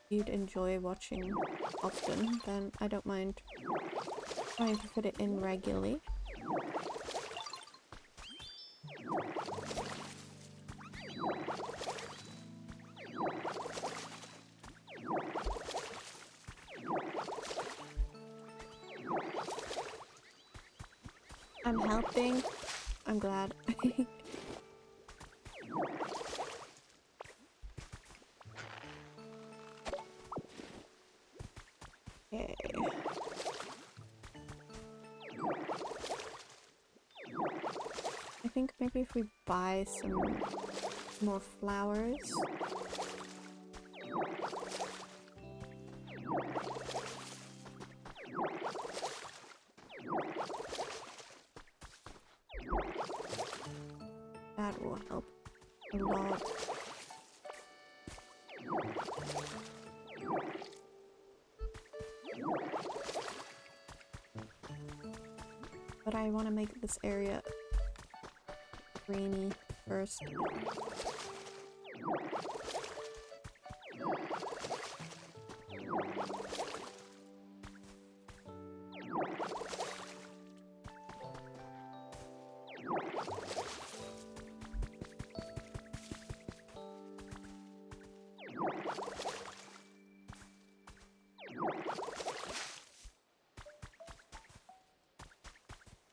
Speaker 1: you'd enjoy watching often, then I don't mind trying to fit it in regularly. I'm helping. I'm glad. Okay. I think maybe if we buy some more flowers. That will help a lot. But I want to make this area greeny first.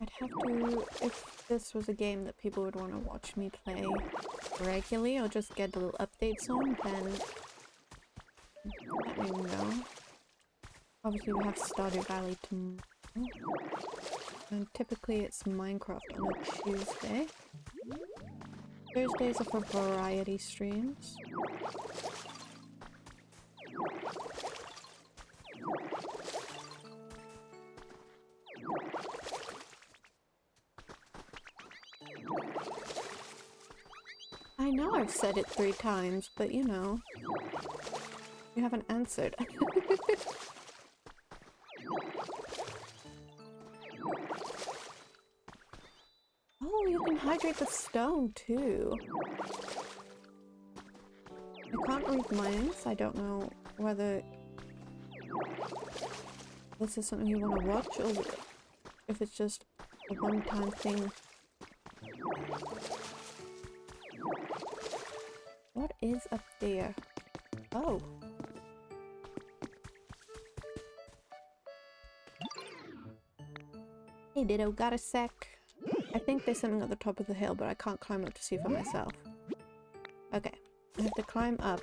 Speaker 1: I'd have to, if this was a game that people would want to watch me play regularly or just get little updates on, then let me know. Obviously we have Stardew Valley tomorrow, and typically it's Minecraft on a Tuesday. Thursdays are for variety streams. I know I've said it 3 times, but you know, you haven't answered. Oh, you can hydrate the stone too. I can't read minds. I don't know whether this is something you want to watch or if it's just a one-time thing. What is up there? Oh. Hey Ditto, got a sec? I think there's something at the top of the hill, but I can't climb up to see for myself. Okay, I have to climb up.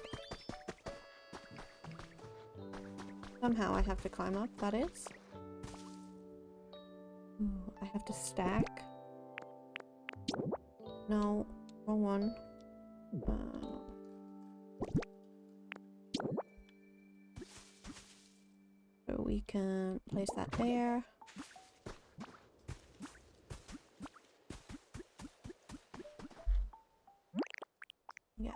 Speaker 1: Somehow I have to climb up, that is. Ooh, I have to stack. No, wrong one. So we can place that there. Yeah.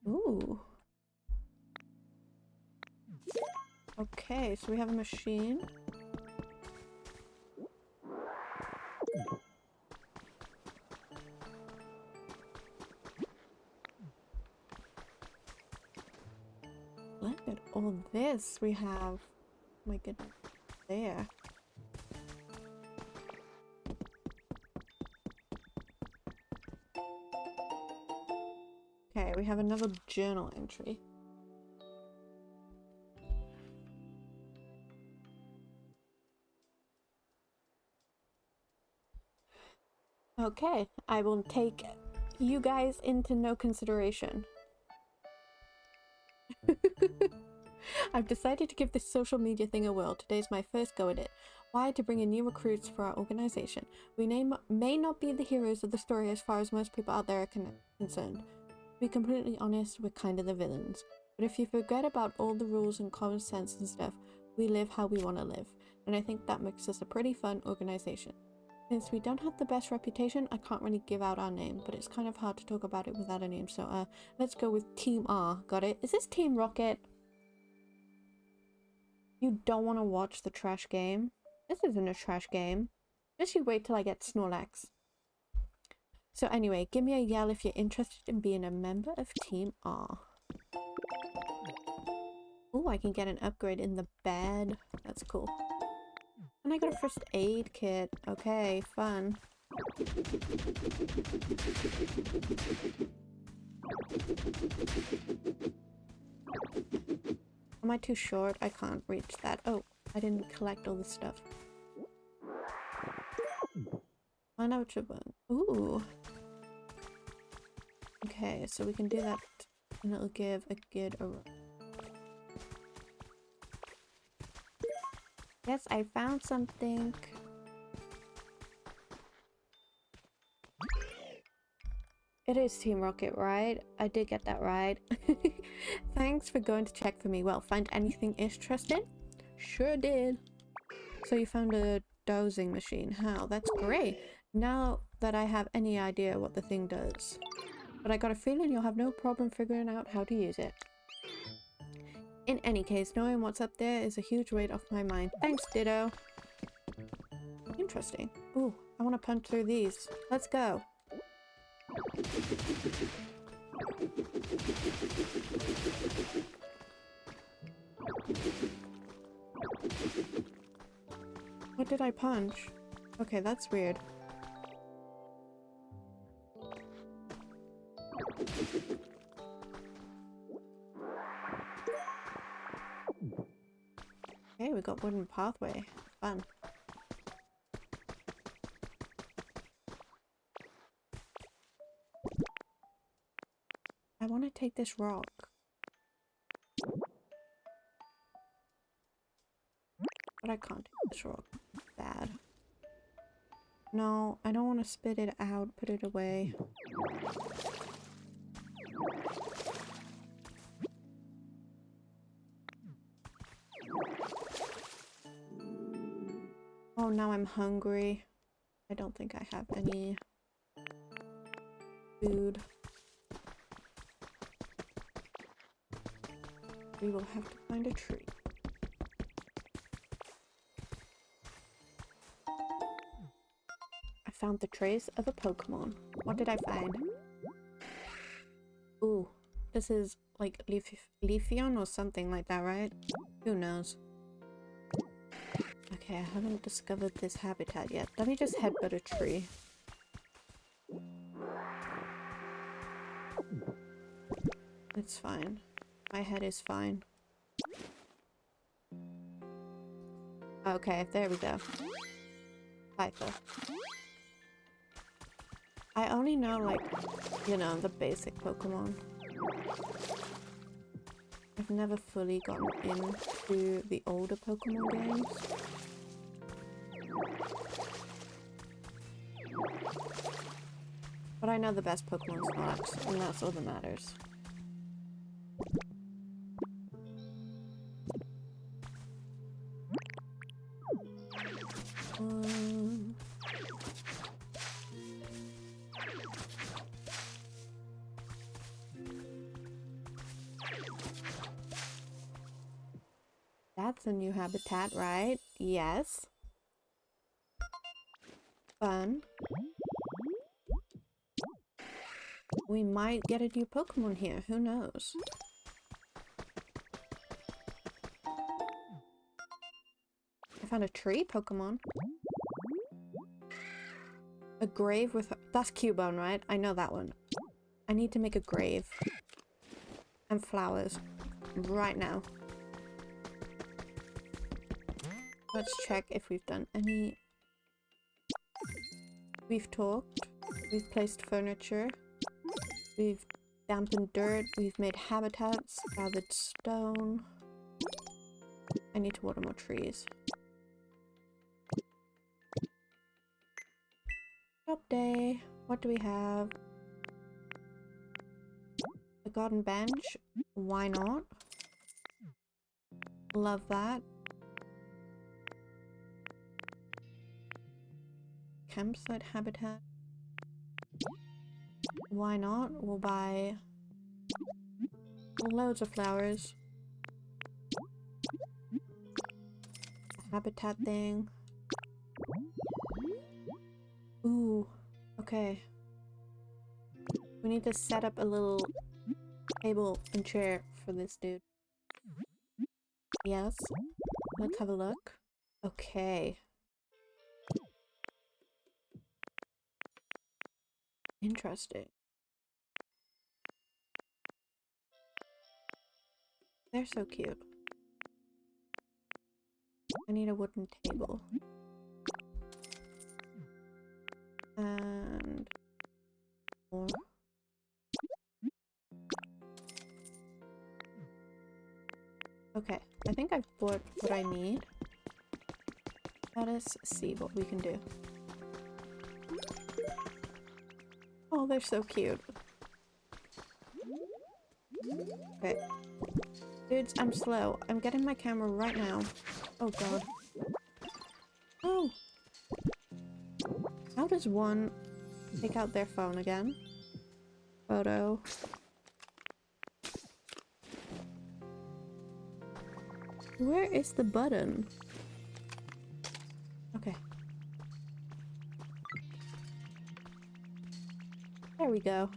Speaker 1: Ooh. Okay, so we have a machine. Look at all this we have. Oh my goodness. There. Okay, we have another journal entry. Okay, I will take you guys into no consideration. I've decided to give this social media thing a whirl. Today's my first go at it. Why? To bring in new recruits for our organization. We may not be the heroes of the story as far as most people out there are concerned. To be completely honest, we're kind of the villains. But if you forget about all the rules and common sense and stuff, we live how we want to live. And I think that makes us a pretty fun organization. Since we don't have the best reputation, I can't really give out our name, but it's kind of hard to talk about it without a name, so let's go with Team R. Got it? Is this Team Rocket? You don't want to watch the trash game? This isn't a trash game. Just you wait till I get Snorlax. So anyway, give me a yell if you're interested in being a member of Team R. Oh, I can get an upgrade in the bed. That's cool. And I got a first aid kit. Okay, fun. Am I too short? I can't reach that. Oh, I didn't collect all this stuff. Find out which one. Ooh. Okay, so we can do that and it'll give a good array. Yes, I found something. It is Team Rocket, right? I did get that right. Thanks for going to check for me. Well, find anything interesting? Sure did. So you found a dosing machine. How? That's great. Now that I have any idea what the thing does. But I got a feeling you'll have no problem figuring out how to use it. In any case, knowing what's up there is a huge weight off my mind. Thanks, Ditto. Interesting. Ooh, I want to punch through these. Let's go. What did I punch? Okay, that's weird. Okay, we got wooden pathway. Fun. I want to take this rock. But I can't take this rock. Bad. No, I don't want to spit it out, put it away. Oh, now I'm hungry. I don't think I have any food. We will have to find a tree. I found the trace of a Pokemon. What did I find? Ooh, this is like Leafeon or something like that, right? Who knows? Okay, I haven't discovered this habitat yet. Let me just headbutt a tree. It's fine. My head is fine. Okay, there we go. Python. I only know, like, you know, the basic Pokemon. I've never fully gotten into the older Pokemon games. But I know the best Pokemon spots, and that's all that matters. That's a new habitat, right? Yes. Fun. We might get a new Pokemon here, who knows? I found a tree Pokemon. A grave with... That's Cubone, right? I know that one. I need to make a grave. And flowers. Right now. Let's check if we've done any... We've talked. We've placed furniture. We've dampened dirt. We've made habitats. Gathered stone. I need to water more trees. Shop day. What do we have? A garden bench. Why not? Love that. Campsite habitat. Why not? We'll buy loads of flowers. A habitat thing. Ooh, okay. We need to set up a little table and chair for this dude. Yes. Let's have a look. Okay. Interesting. They're so cute. I need a wooden table. And more. Okay, I think I've bought what I need. Let us see what we can do. Oh, they're so cute. Okay. Dudes, I'm slow. I'm getting my camera right now. Oh god. Oh! How does one take out their phone again? Photo. Where is the button? Okay. There we go.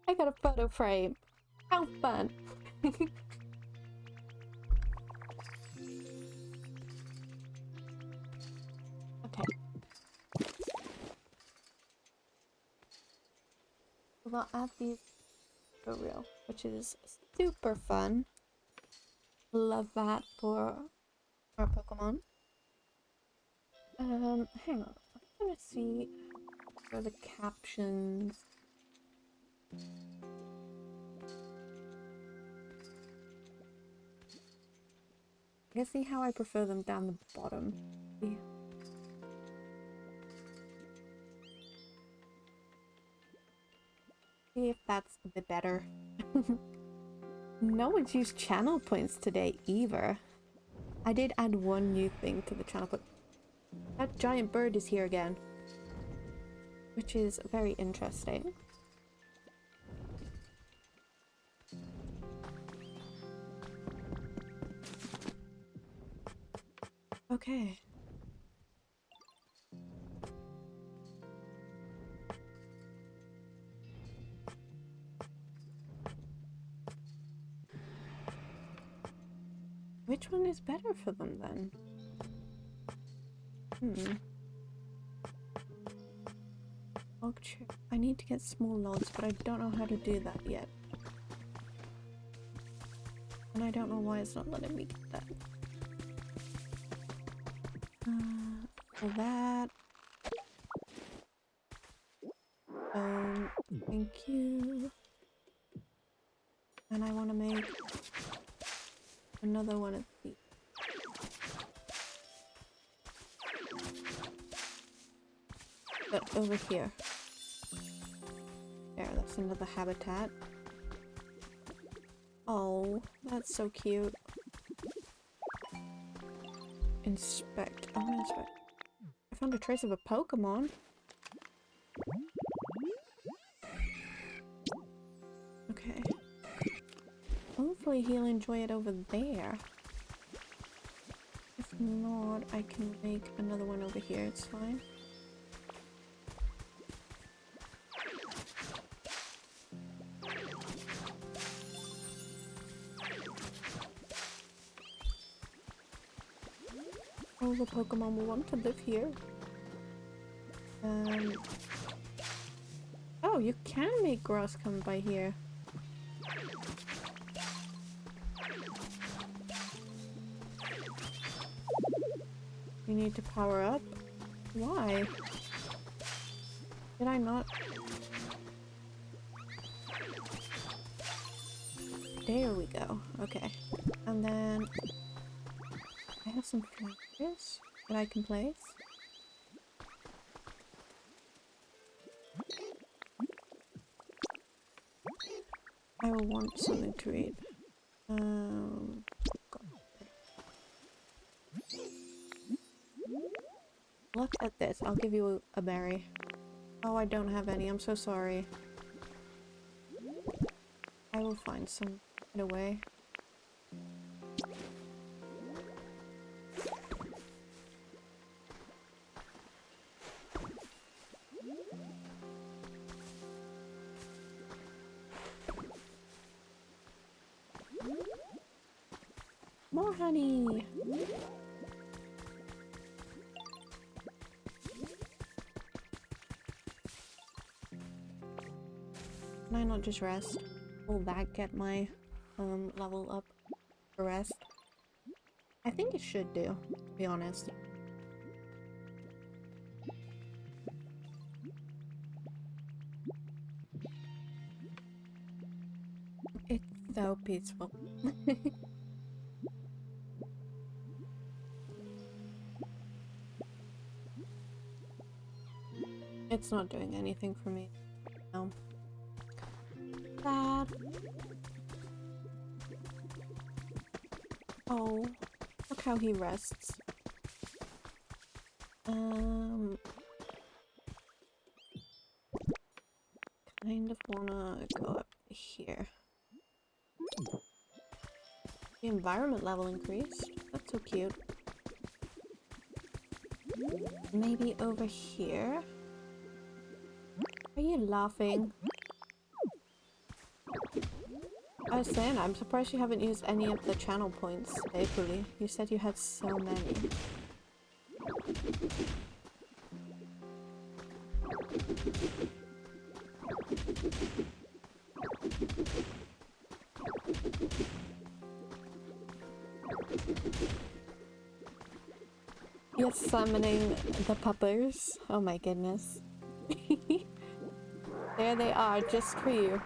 Speaker 1: I got a photo frame. How fun! Okay. We'll add these for real, which is super fun. Love that for our Pokemon. Hang on. I'm gonna see for the captions. I can see how I prefer them down the bottom. See if that's a bit better. No one's used channel points today either. I did add one new thing to the channel, but that giant bird is here again, which is very interesting. Okay. Which one is better for them then? Log chip. I need to get small logs, but I don't know how to do that yet. And I don't know why it's not letting me get that. For that. Thank you. And I want to make another one of these. But over here. There, that's another habitat. Oh, that's so cute. Inspect. I want to inspect. I found a trace of a Pokemon. Okay. Hopefully he'll enjoy it over there. If not, I can make another one over here. It's fine. All the Pokemon will want to live here. Oh, you can make grass come by here. You need to power up? Why? Did I not? There we go. Okay. And then I have some flowers that I can place. I will want something to eat. Look at this. I'll give you a berry. Oh, I don't have any. I'm so sorry. I will find some right away. More honey! Can I not just rest? Will that get my level up for rest? I think it should do, to be honest. It's so peaceful. It's not doing anything for me. No. Sad. Oh, look how he rests. Kind of wanna go up here. The environment level increased. That's so cute. Maybe over here? Are you laughing? I was saying, I'm surprised you haven't used any of the channel points, Aprily. You said you had so many. You're summoning the puppers. Oh my goodness. There they are, just for you.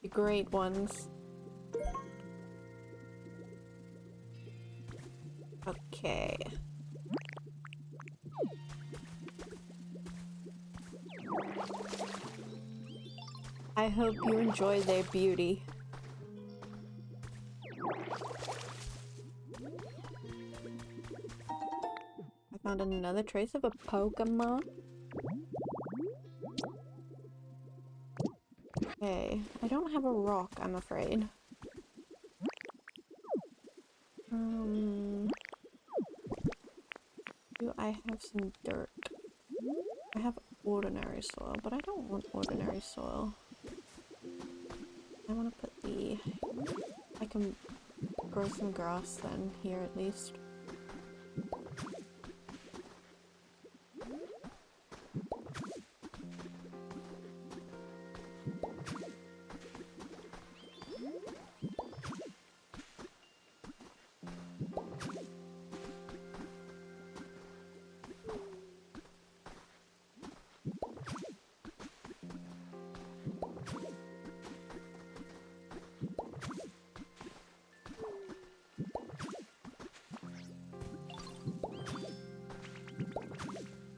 Speaker 1: The great ones. Okay. I hope you enjoy their beauty. found another trace of a Pokemon. Okay, I don't have a rock, I'm afraid. Do I have some dirt? I have ordinary soil, but I don't want ordinary soil. I want to put the... I can grow some grass then, here at least.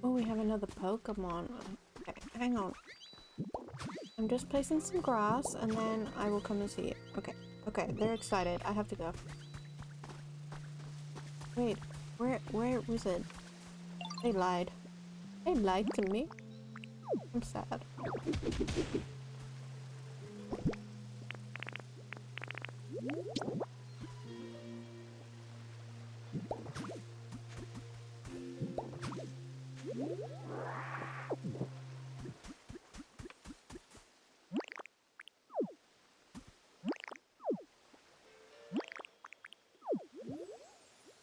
Speaker 1: Oh, we have another Pokemon. Okay, hang on. I'm just placing some grass and then I will come and see it. Okay, okay, they're excited. I have to go. Wait, where was it? They lied. They lied to me. I'm sad.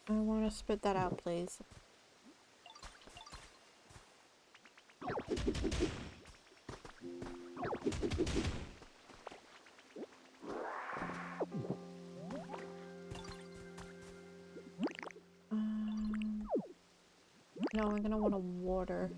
Speaker 1: I want to spit that out, please. No, I'm gonna want to water.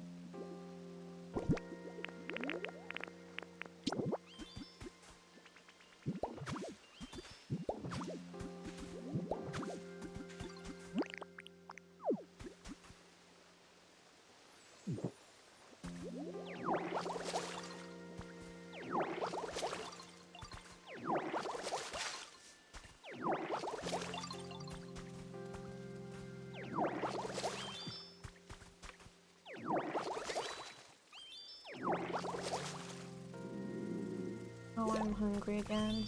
Speaker 1: Oh, I'm hungry again.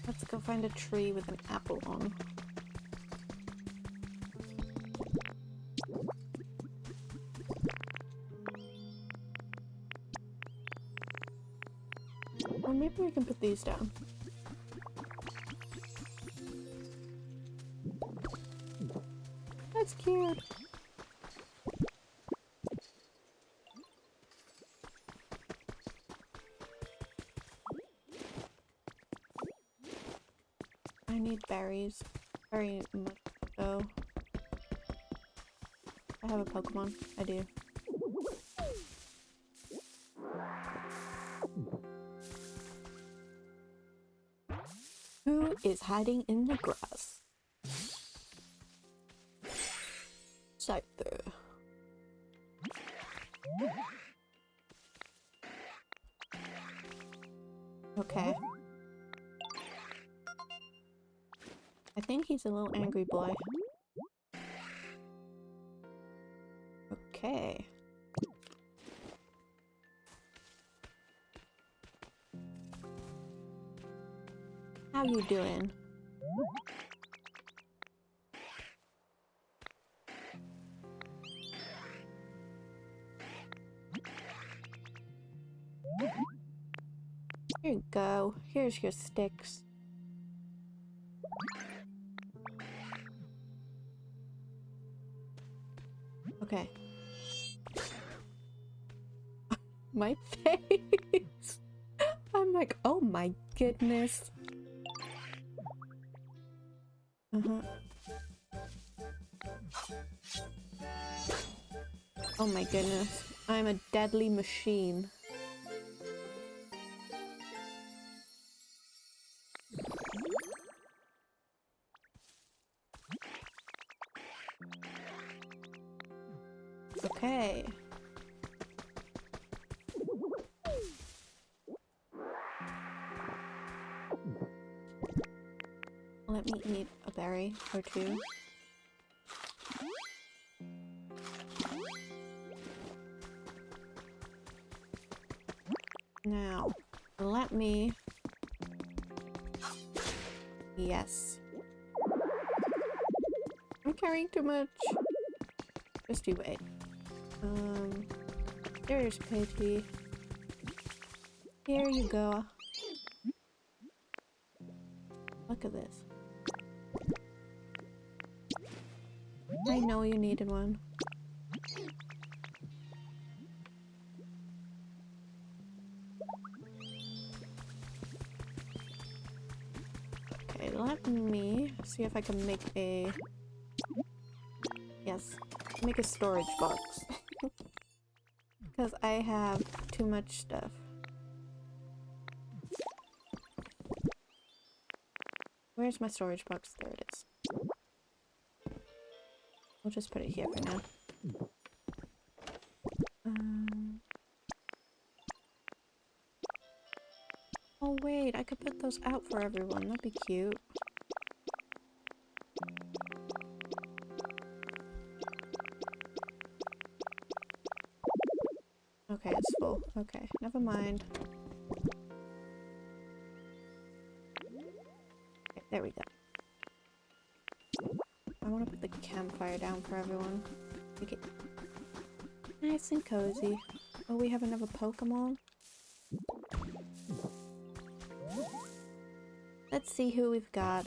Speaker 1: Let's go find a tree with an apple on. Or maybe we can put these down. That's cute. I need berries. Very much so. I have a Pokemon. I do. Who is hiding in the grass? Scyther. Okay. I think he's a little angry boy. Okay. How you doing? Here you go. Here's your sticks. Okay. My face! I'm like, oh my goodness. Oh my goodness. I'm a deadly machine. Okay. Let me eat a berry or two. me. Yes. I'm carrying too much. Just you wait. There's Pidgey. Here you go. Look at this. I know you needed one. Okay, let me see if I can make a... Yes, make a storage box. Because I have too much stuff. Where's my storage box? There it is. We'll just put it here for now. Oh wait, I could put those out for everyone. That'd be cute. Okay, it's full. Okay, never mind. Okay, there we go. I want to put the campfire down for everyone. Make it nice and cozy. Oh, we have another Pokemon? Let's see who we've got.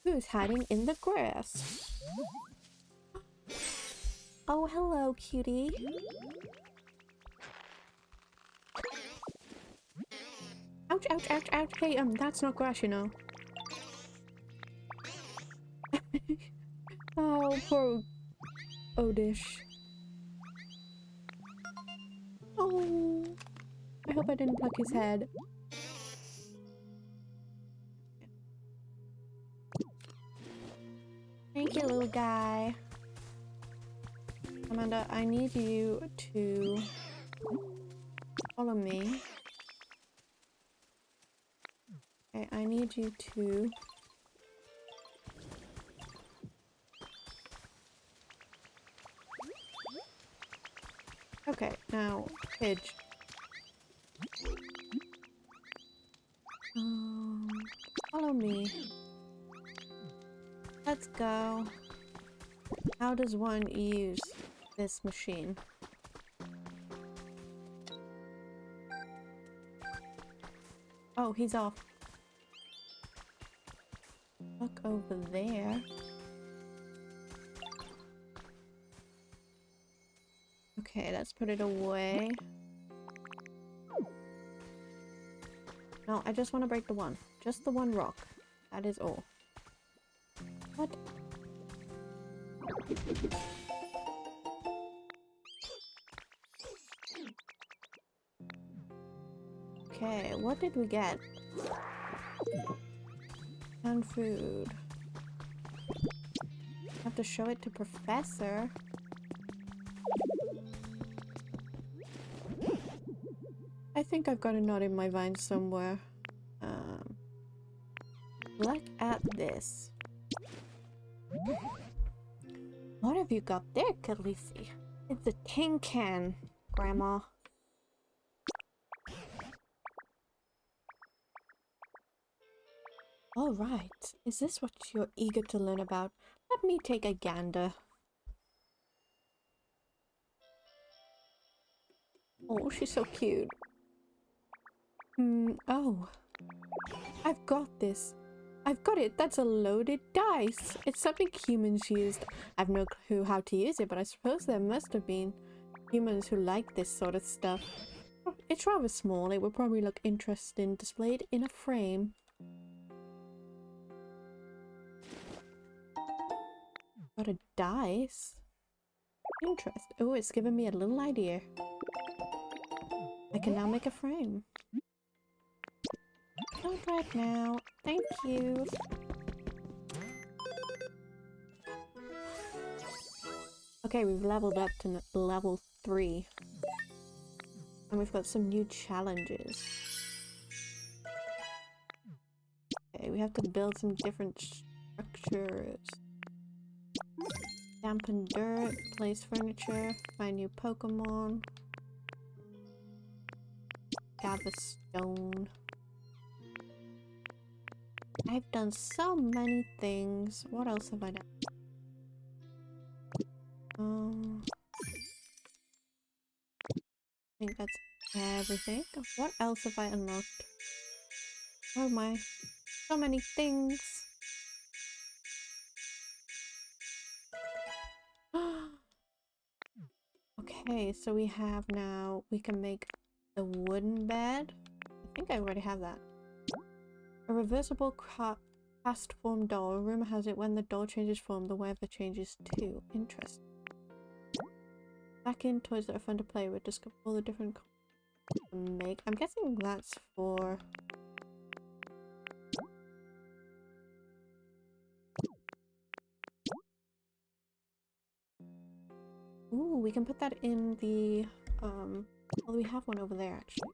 Speaker 1: Who's hiding in the grass? Oh, hello, cutie. Ouch, ouch, ouch, ouch. Hey, that's not grass, you know. Oh, poor Odish. Oh, I hope I didn't pluck his head. Thank you, little guy. Amanda, I need you to follow me. Okay, I need you to... Okay, now, Pidge. Follow me. Let's go. How does one use this machine? Oh, he's off. Look over there. Okay, let's put it away. No, I just want to break the one. Just the one rock. That is all. What? Okay, what did we get? And food. Have to show it to Professor. I think I've got a knot in my vine somewhere. Look at this. What have you got there, Khaleesi? It's a tin can, Grandma. All right. Is this what you're eager to learn about? Let me take a gander. Oh, she's so cute. Oh. I've got this. I've got it. That's a loaded dice. It's something humans used. I've no clue how to use it, but I suppose there must have been humans who like this sort of stuff. It's rather small. It would probably look interesting displayed in a frame. Got a dice? Interest. Oh, it's given me a little idea. I can now make a frame. Not right now. Thank you. Okay, we've leveled up to level 3. And we've got some new challenges. Okay, we have to build some different structures. Dampen dirt, place furniture, find new Pokemon. gather stone. I've done so many things. What else have I done? I think that's everything. What else have I unlocked? Oh my, so many things. Okay, so we have now, we can make the wooden bed. I think I already have that. A reversible cast form doll. Rumor has it when the doll changes form, the weather changes too. Interesting. Back in toys that are fun to play with. Discover all the different to make. I'm guessing that's for... Ooh, we can put that in the, well, we have one over there, actually.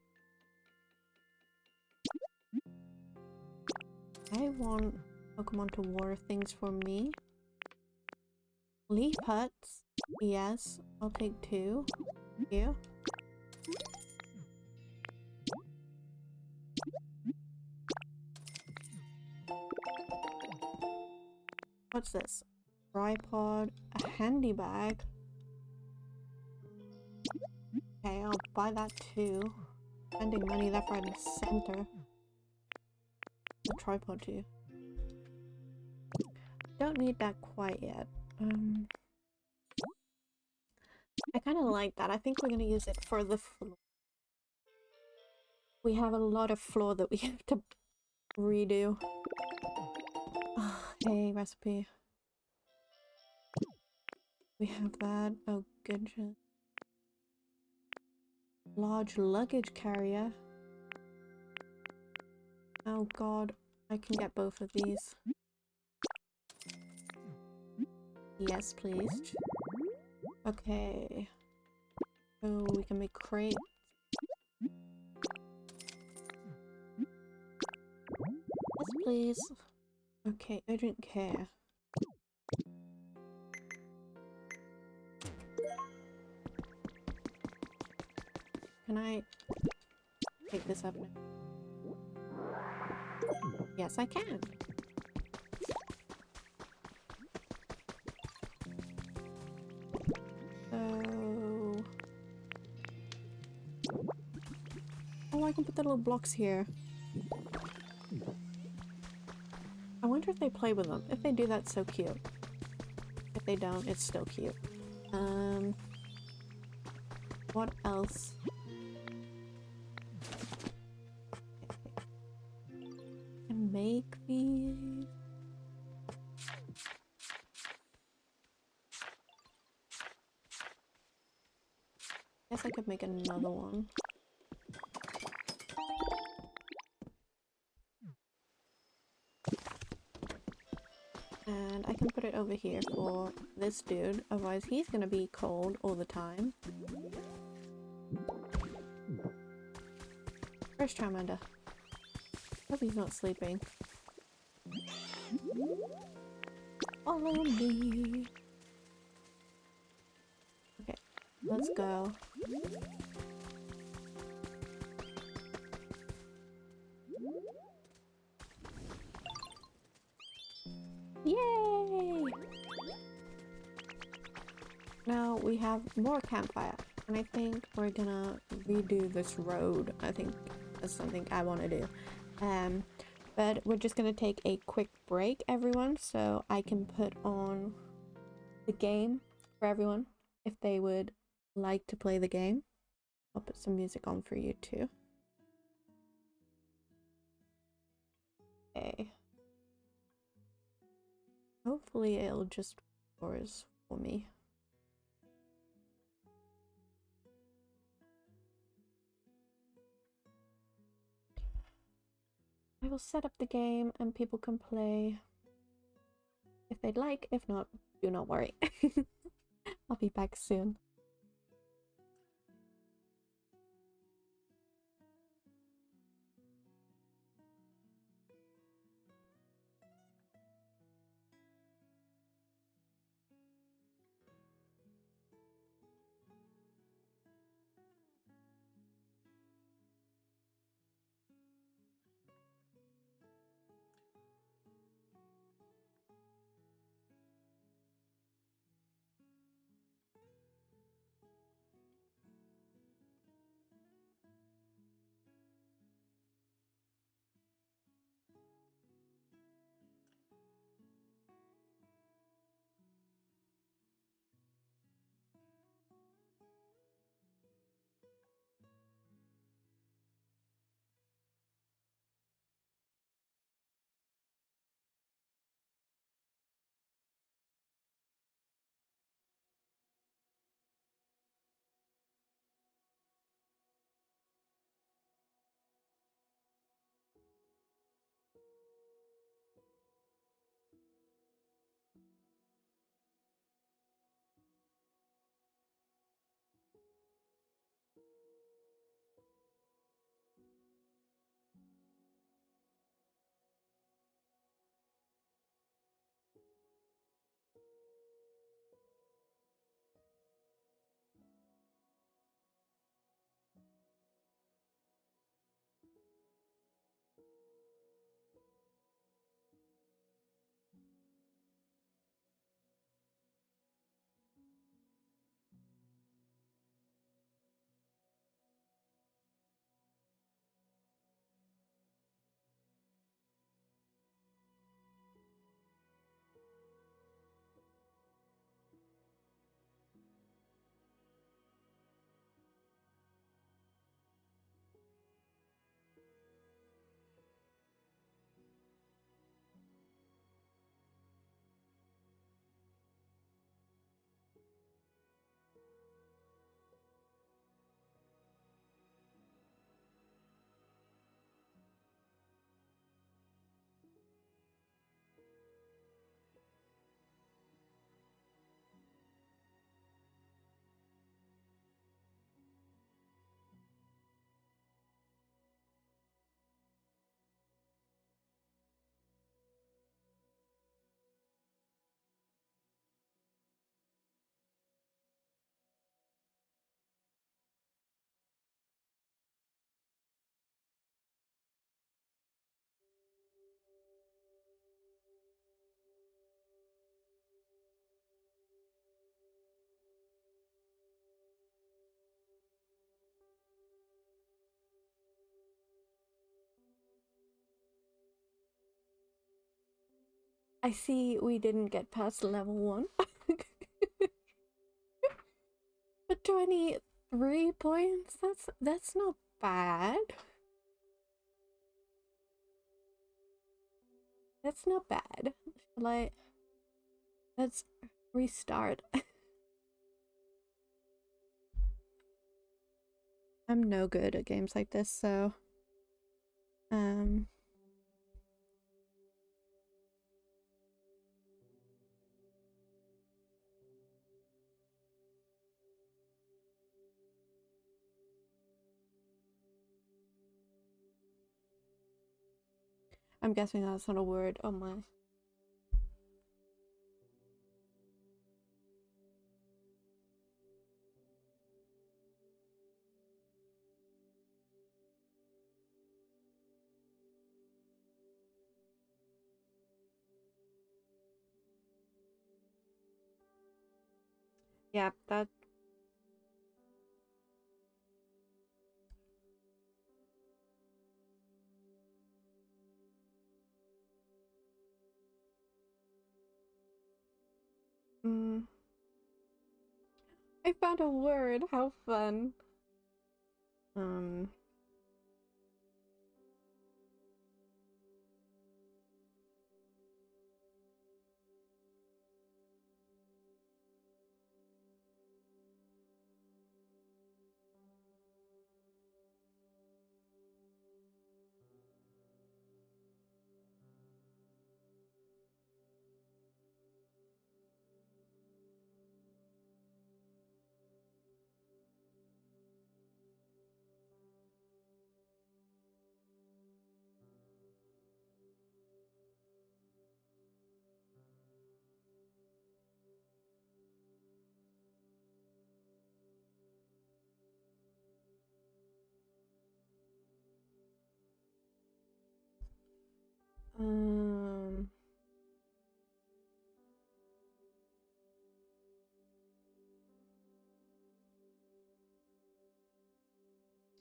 Speaker 1: I want Pokemon to water things for me. Leaf huts. Yes, I'll take 2. Here. What's this? Tripod. A handy bag. Okay, I'll buy that too. Spending money left, right, and center. The tripod too. Don't need that quite yet. I kind of like that. I think we're gonna use it for the floor. We have a lot of floor that we have to redo. Hey, recipe. We have that. Oh, goodness. Large luggage carrier. Oh god, I can get both of these. Yes, please. Okay. Oh, we can make crates. Yes, please. Okay, urgent care. Can I pick this up now? Yes, I can. Oh, I can put the little blocks here. I wonder if they play with them. If they do, that's so cute. If they don't, it's still cute. What else? Can make these. Guess I could make another one. And I can put it over here for this dude, otherwise he's gonna be cold all the time. Where's Charmander? Hope he's not sleeping. Follow me. Okay, let's go. Yay! Now we have more campfire, and I think we're gonna redo this road. I think that's something I want to do. But we're just gonna take a quick break, everyone, so I can put on the game for everyone if they would like to play the game. I'll put some music on for you too. Okay. Hopefully it'll just pause for me. I will set up the game and people can play if they'd like. If not, do not worry. I'll be back soon. I see we didn't get past level 1. But 23 points? That's not bad. That's not bad. Let's restart. I'm no good at games like this, so I'm guessing that's not a word. Oh my. Yeah, that. I found a word. How fun.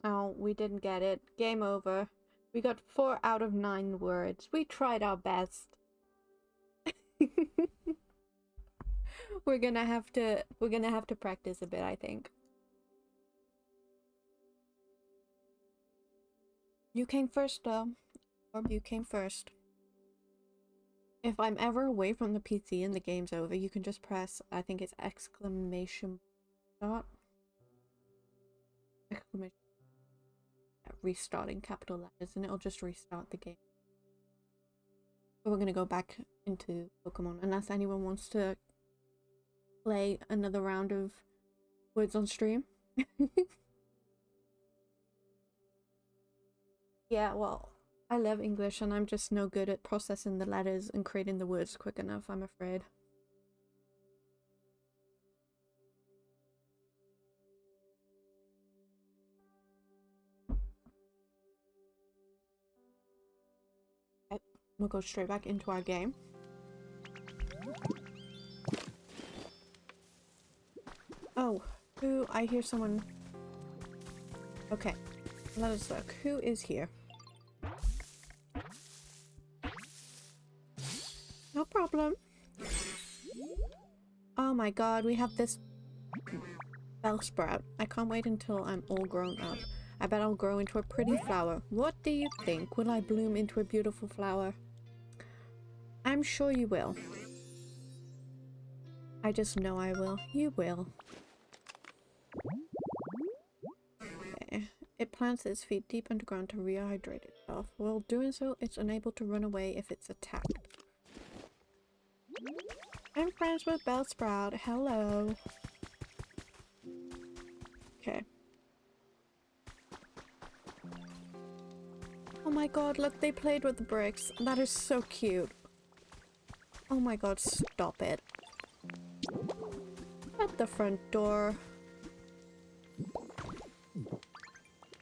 Speaker 1: Oh, we didn't get it. Game over. We got 4 out of 9 words. We tried our best. We're gonna have to practice a bit, I think. You came first though. Or you came first. If I'm ever away from the PC and the game's over, you can just press, I think it's exclamation dot. Exclamation. Restarting capital letters and it'll just restart the game. But we're gonna go back into Pokemon unless anyone wants to play another round of words on stream. Yeah, well, I love English and I'm just no good at processing the letters and creating the words quick enough, I'm afraid. Okay, we'll go straight back into our game. Oh, I hear someone. Okay, let us look. Who is here? No problem. Oh my god, we have this Bellsprout. I can't wait until I'm all grown up. I bet I'll grow into a pretty flower. What do you think? Will I bloom into a beautiful flower? I'm sure you will. I just know I will. You will. Okay. It plants its feet deep underground to rehydrate itself. While doing so, it's unable to run away if it's attacked. I'm friends with Bellsprout. Hello. Okay. Oh my god, look, they played with the bricks. That is so cute. Oh my god, stop it. At the front door.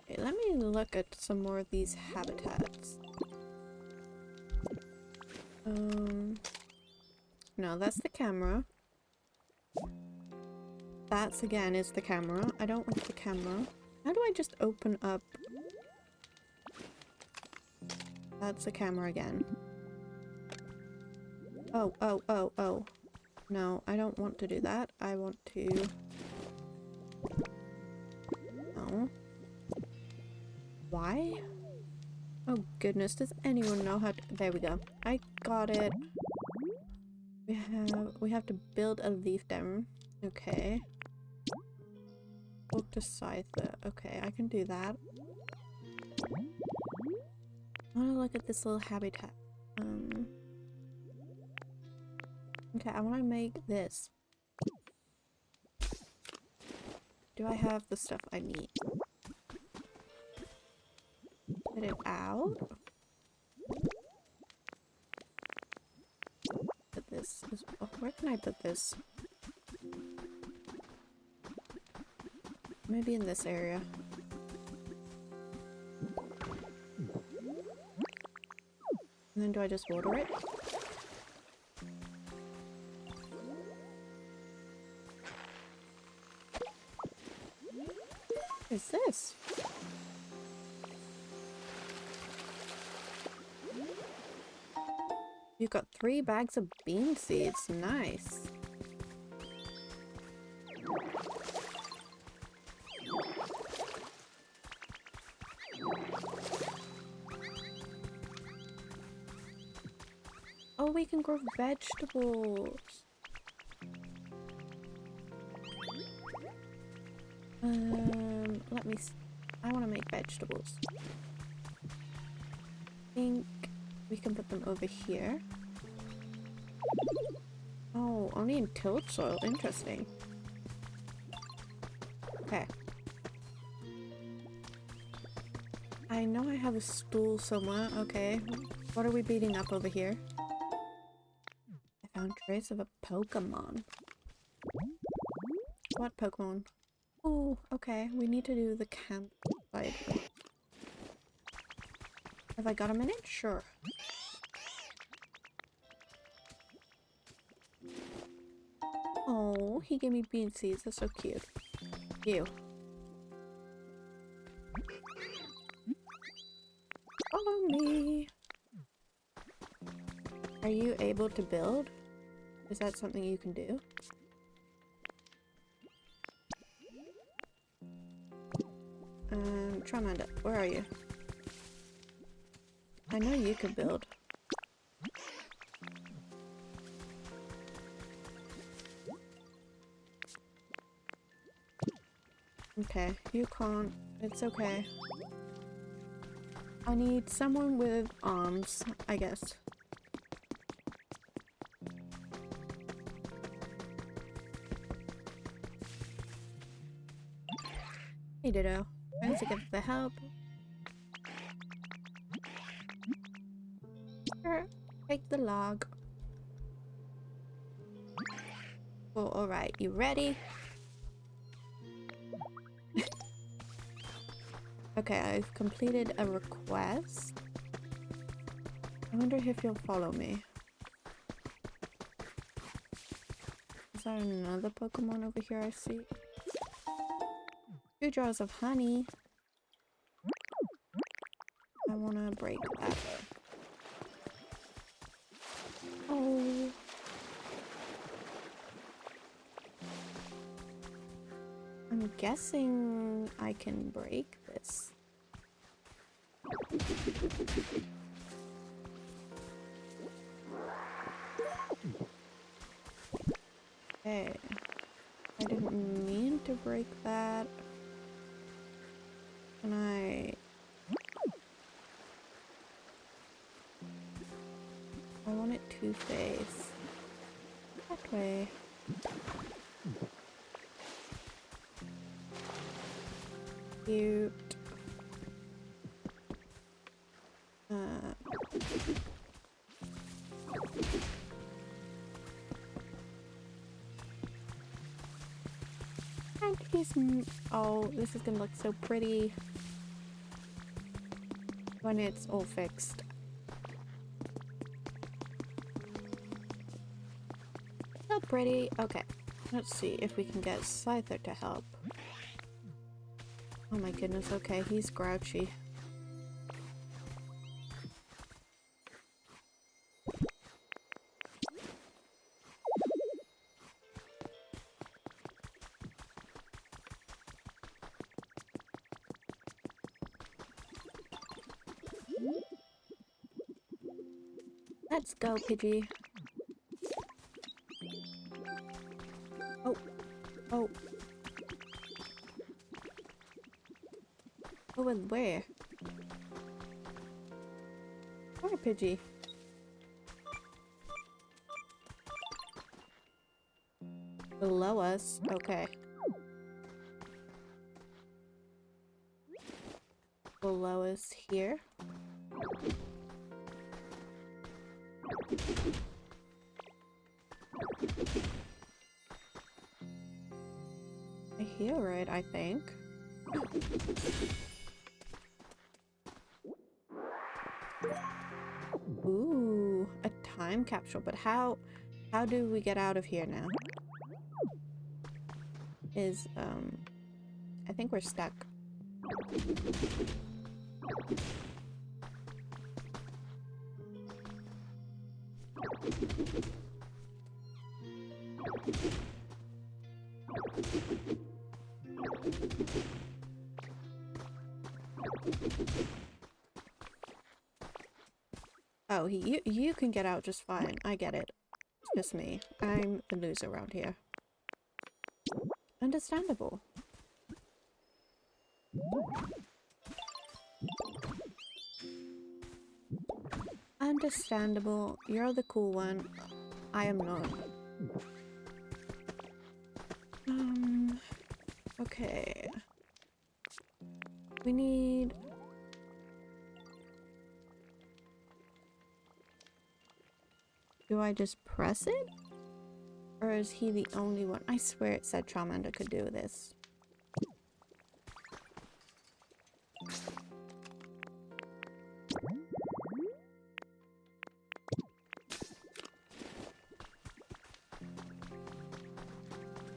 Speaker 1: Okay, let me look at some more of these habitats. No, that's the camera. That's again is the camera. I don't want the camera. How do I just open up? That's the camera again. Oh, oh, oh, oh. No, I don't want to do that. I want to... No. Why? Oh goodness, does anyone know how to... There we go. I got it. We have to build a leaf dam. Okay. Talk to Scyther. Okay, I can do that. I want to look at this little habitat. Okay, I want to make this. Do I have the stuff I need? Put it out. Put this. Oh, where can I put this? Maybe in this area. And then do I just water it? What is this? You've got 3 bags of bean seeds. Nice. Oh, we can grow vegetables. Let me see. I want to make vegetables. I think we can put them over here. Oh, only in tilled soil. Interesting. Okay. I know I have a stool somewhere. Okay. What are we beating up over here? I found trace of a Pokemon. What Pokemon? Oh, okay. We need to do the campsite. Have I got a minute? Sure. Oh, he gave me bean seeds. That's so cute. You. Follow me. Are you able to build? Is that something you can do? Charmander, where are you? I know you can build. Okay, you can't. It's okay. I need someone with arms, I guess. Hey, Ditto. Thanks to get the help. Sure, take the log. Oh, alright, you ready? Okay, I've completed a request. I wonder if you'll follow me. Is there another Pokemon over here I see? 2 jars of honey. I wanna break that. Oh. I'm guessing I can break this. Okay. I didn't mean to break that. Can I want it to face that way. Cute. And he's oh, this is gonna look so pretty when it's all fixed. So pretty. Okay, let's see if we can get Scyther to help. Oh my goodness, okay, he's grouchy. Let's go, Pidgey. Oh. Oh. Oh, and where? Poor Pidgey. Below us. Okay. Below us here. I hear it, I think. Ooh, a time capsule. But how do we get out of here now? I think we're stuck. Oh, you can get out just fine. I get it. It's just me. I'm the loser around here. Understandable. Understandable. You're the cool one. I am not. Okay. We need... Do I just press it? Or is he the only one? I swear it said Charmander could do this.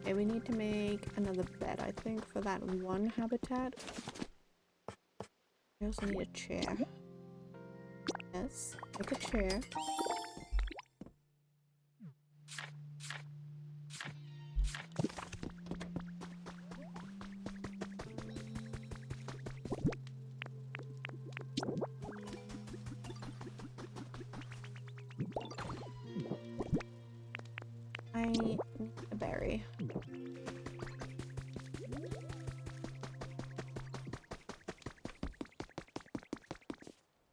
Speaker 1: Okay, we need to make another bed, I think, for that one habitat. I also need a chair. Yes, make a chair. I need a berry.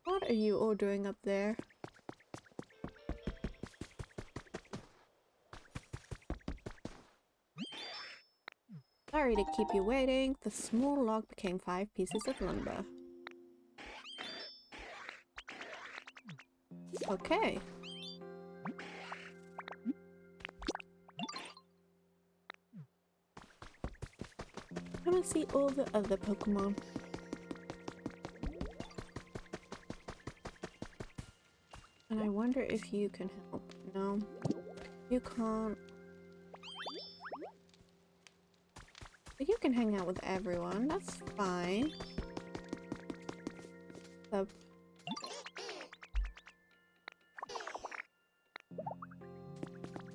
Speaker 1: What are you all doing up there? Sorry to keep you waiting. The small log became 5 pieces of lumber. Okay. Come and see all the other Pokemon. And I wonder if you can help. No, you can't. But you can hang out with everyone. That's fine. The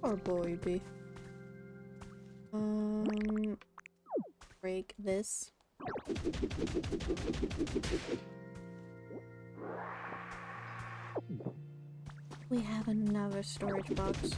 Speaker 1: poor baby. Break this. We have another storage box.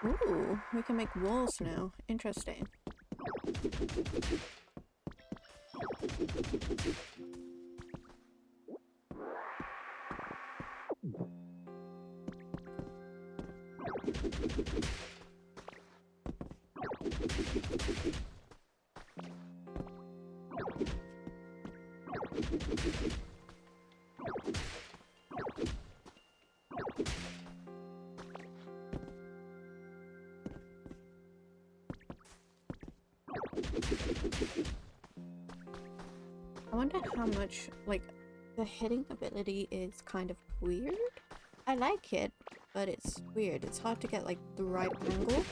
Speaker 1: Ooh, we can make walls now. Interesting. I wonder how much, like, the hitting ability is kind of weird. I like it, but it's weird. It's hard to get like the right angle.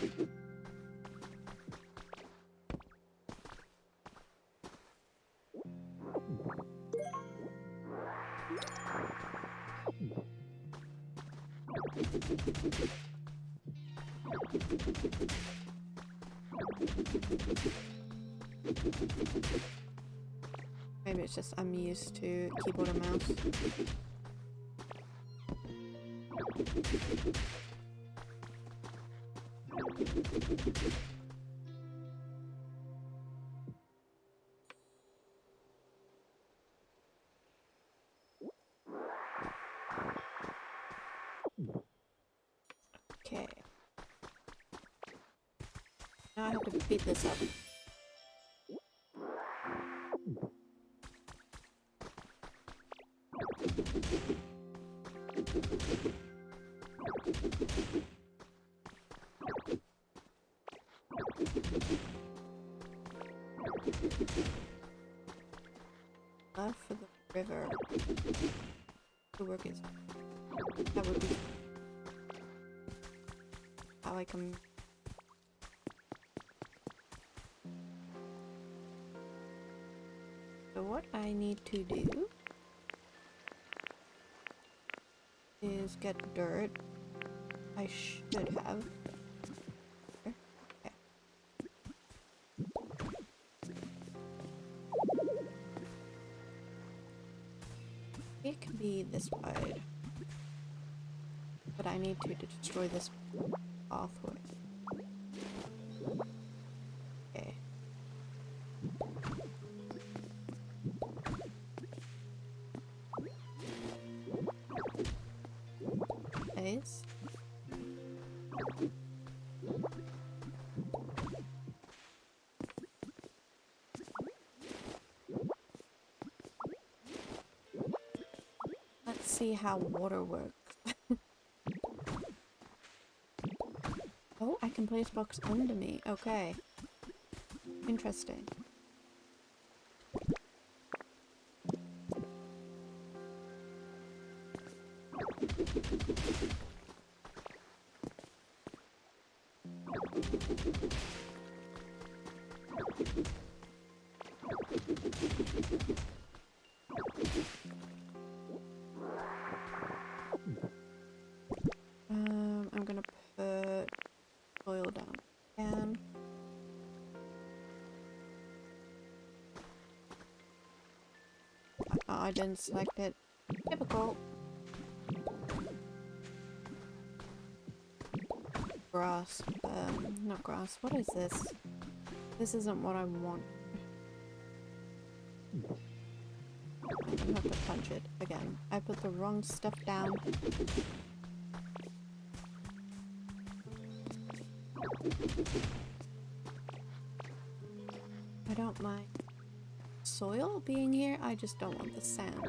Speaker 1: Maybe it's just I'm used to keyboard and mouse. Okay. Now I have to beat this up. Left for the river. The work is. That would be how I can. So what I need to do is get dirt. I should have. Okay. It can be this wide, but I need to destroy this pathway. Okay. Nice. Let's see how water works. Oh, I can place blocks under me. Okay. Interesting. I'm gonna put oil down again. Oh, I didn't select it. Typical. Grass. Not grass. What is this? This isn't what I want. I'm gonna have to punch it again. I put the wrong stuff down. I don't mind soil being here, I just don't want the sand.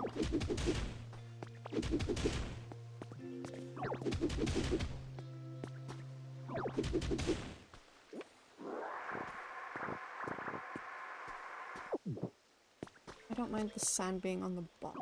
Speaker 1: I don't mind the sand being on the bottom.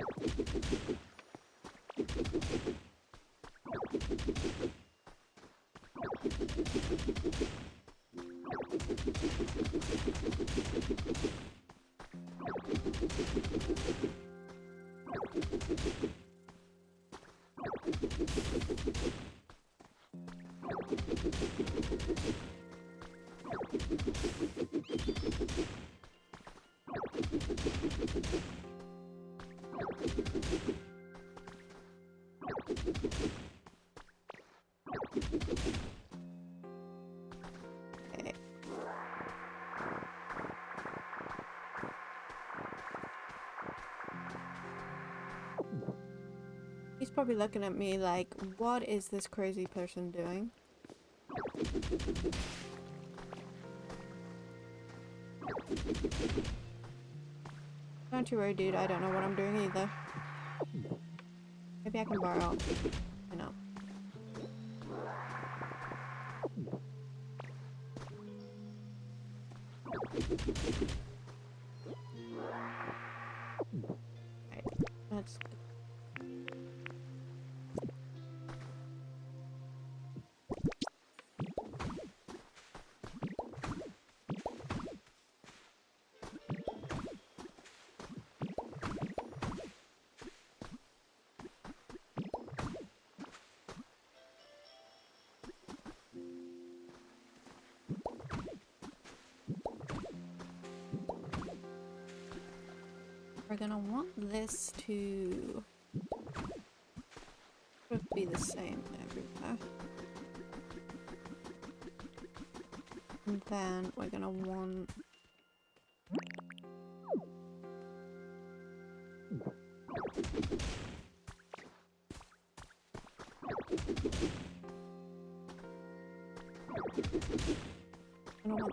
Speaker 1: Okay. He's probably looking at me like, what is this crazy person doing? Don't you worry, dude. I don't know what I'm doing either. Maybe I can borrow. I know. Right. Let's... we're gonna want this to be the same everywhere. And then we're gonna want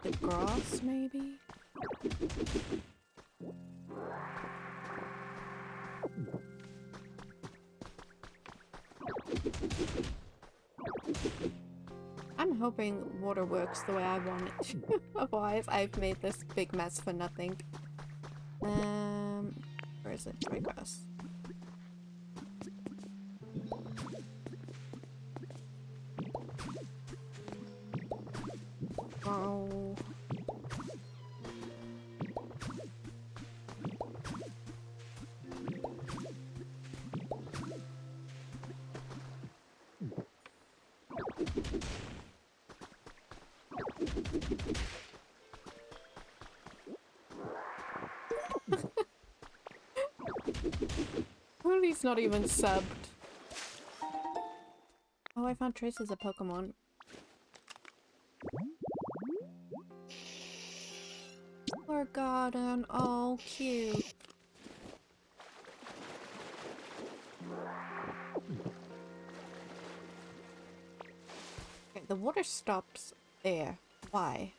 Speaker 1: the grass, maybe? I'm hoping water works the way I want it to. Otherwise, I've made this big mess for nothing. Where is it? Dry grass. Oh. Holy's not even subbed. Oh, I found traces of Pokemon. Our garden, oh cute. Okay, the water stops there. Why?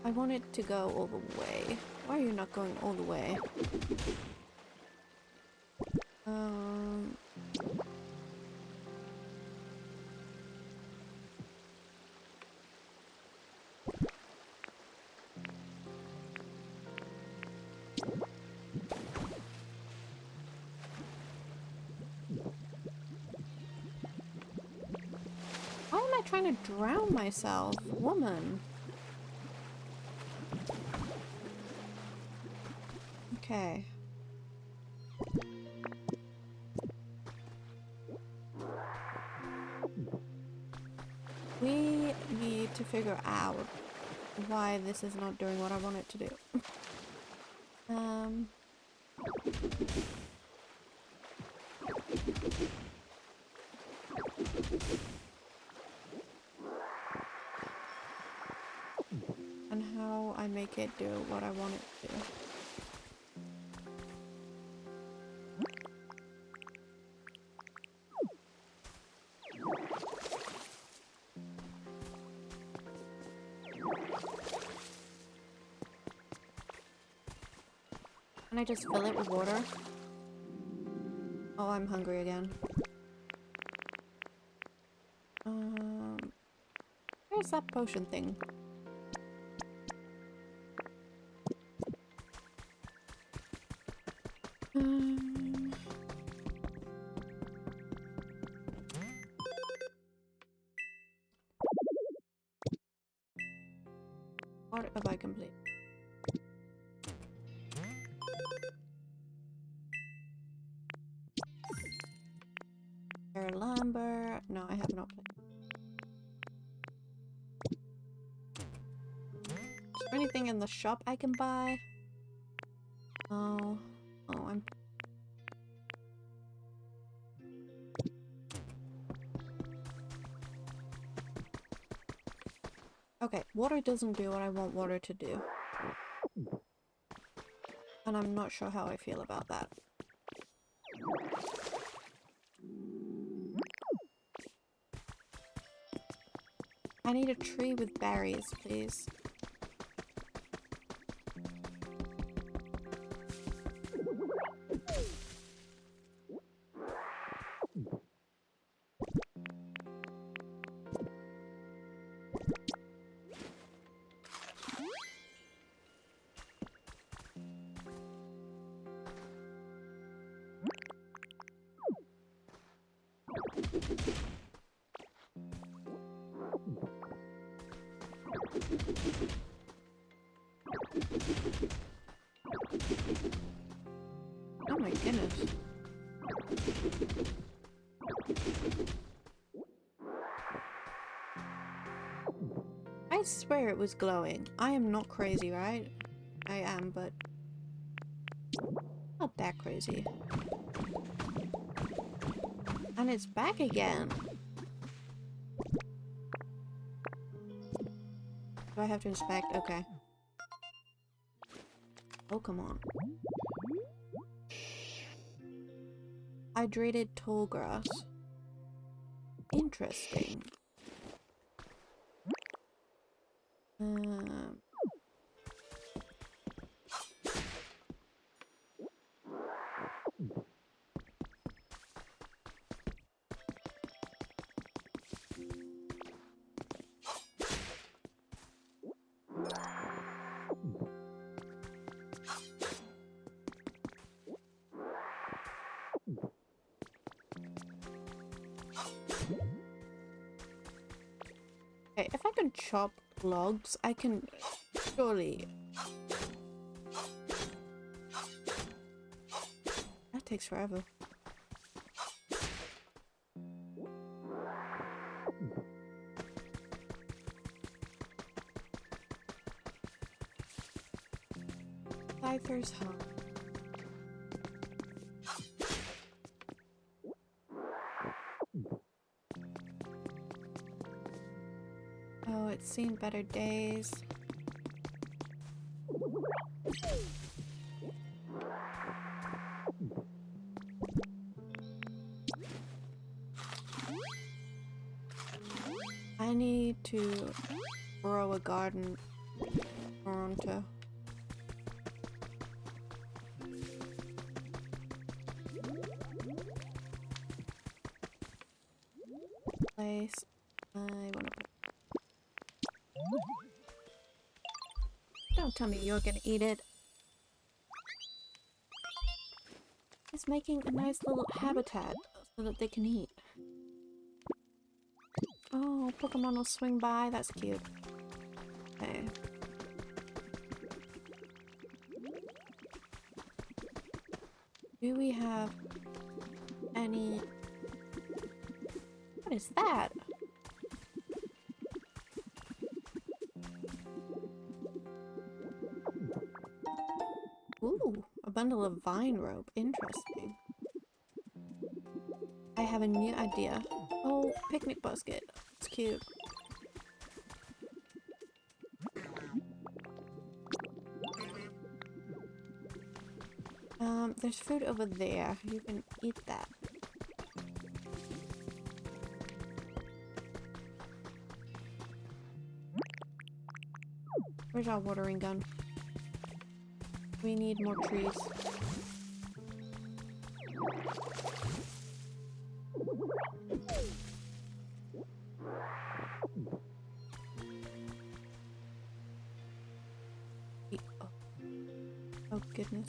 Speaker 1: I want it to go all the way. Why are you not going all the way? Why am I trying to drown myself? Woman. Okay. We need to figure out why this is not doing what I want it to do. And how I make it do what I want it to do. Can I just fill it with water? Oh, I'm hungry again. Where's that potion thing? What have I completed? Lumber. No, I have not played. Is there anything in the shop I can buy? Oh. Oh, I'm... Okay, water doesn't do what I want water to do. And I'm not sure how I feel about that. I need a tree with berries, please. Oh my goodness. swear it was glowing. I am not crazy, right? I am, but not that crazy. And it's back again. Do I have to inspect? Okay. Oh, come on. Hydrated tall grass. Interesting. Okay, if I can chop logs, I can surely. That takes forever. Cypher's home. Oh, it's seen better days. I need to grow a garden onto. Place. I wanna put. Don't tell me you're gonna eat it. It's making a nice little habitat so that they can eat. Oh, Pokemon will swing by. That's cute. Okay. Do we have any... What is that? Ooh, a bundle of vine rope. Interesting. I have a new idea. Oh, picnic basket. It's cute. There's food over there. You can eat that. Where's our watering gun? We need more trees. Oh goodness.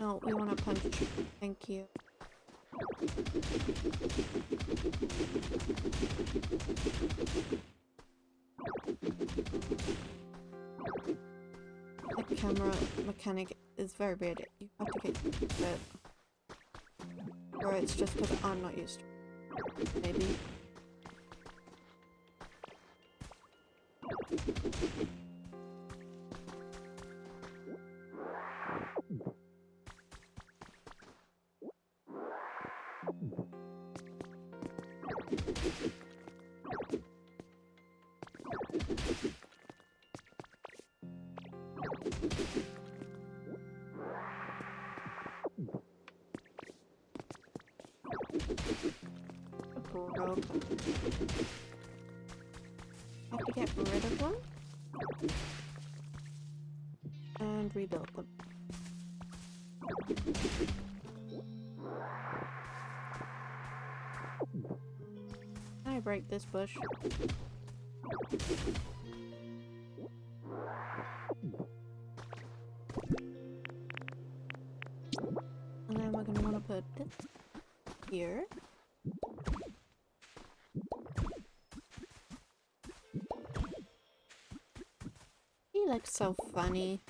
Speaker 1: No, we want to punch. Thank you. The camera mechanic is very weird. You have to get used to it. Or it's just because I'm not used to it. Maybe. Broke. Have to get rid of one and rebuild them. Can I break this bush? And then we're gonna want to put this here. He looks so funny.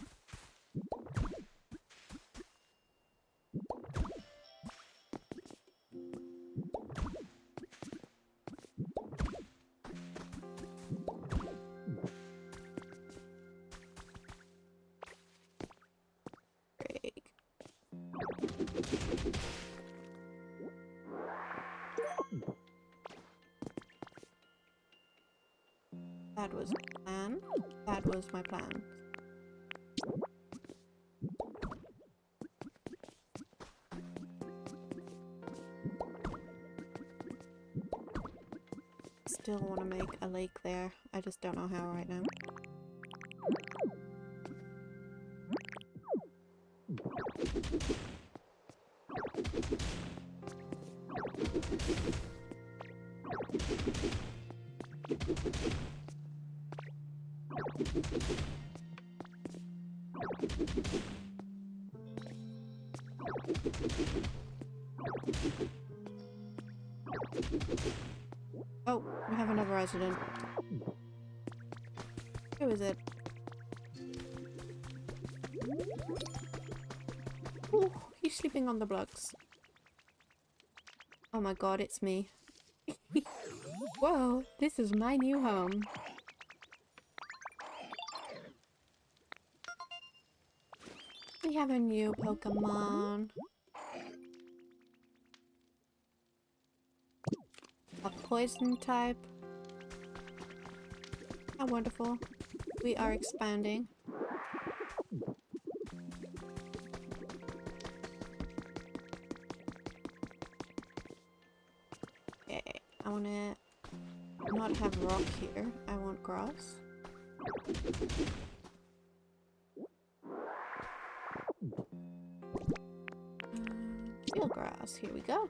Speaker 1: was my plan. Still want to make a lake there. I just don't know how right now. Oh, we have another resident. Who is it? Oh, he's sleeping on the blocks. Oh my god, it's me. Whoa, this is my new home. We have a new Pokemon. A poison type. How wonderful. We are expanding. Okay, I wanna not have rock here. I want grass. Field grass, here we go.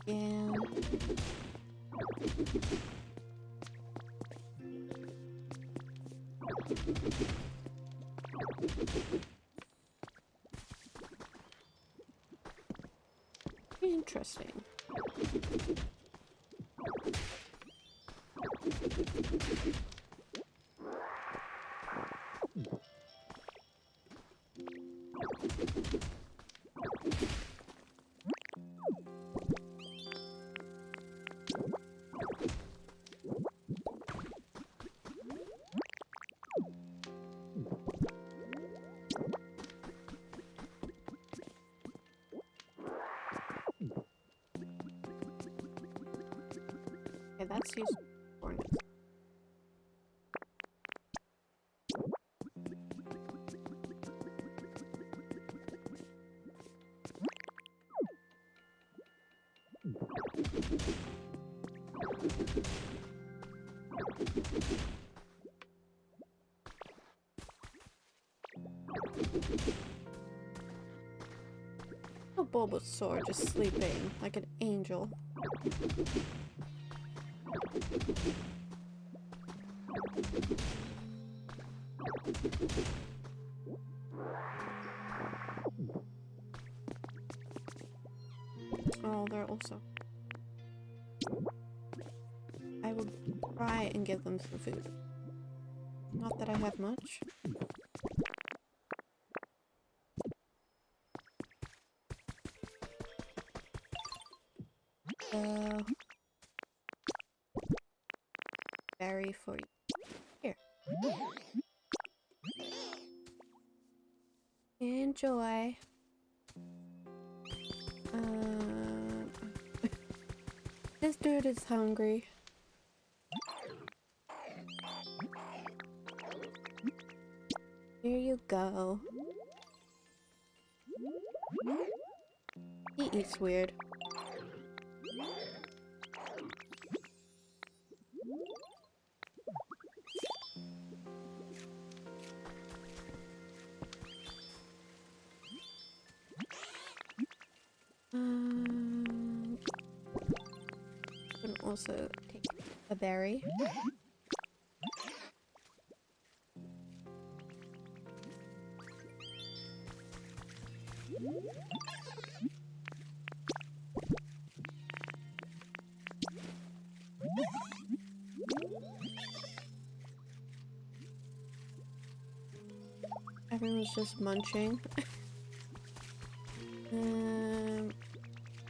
Speaker 1: Yeah. Interesting. Okay, that's used for it. Oh, Bulbasaur just sleeping like an angel. Oh, they're also... I will try and give them some food. Not that I have much. Berry for you. Here. Enjoy. This dude is hungry. Here you go. He eats weird. Can also take a berry. Everyone's just munching.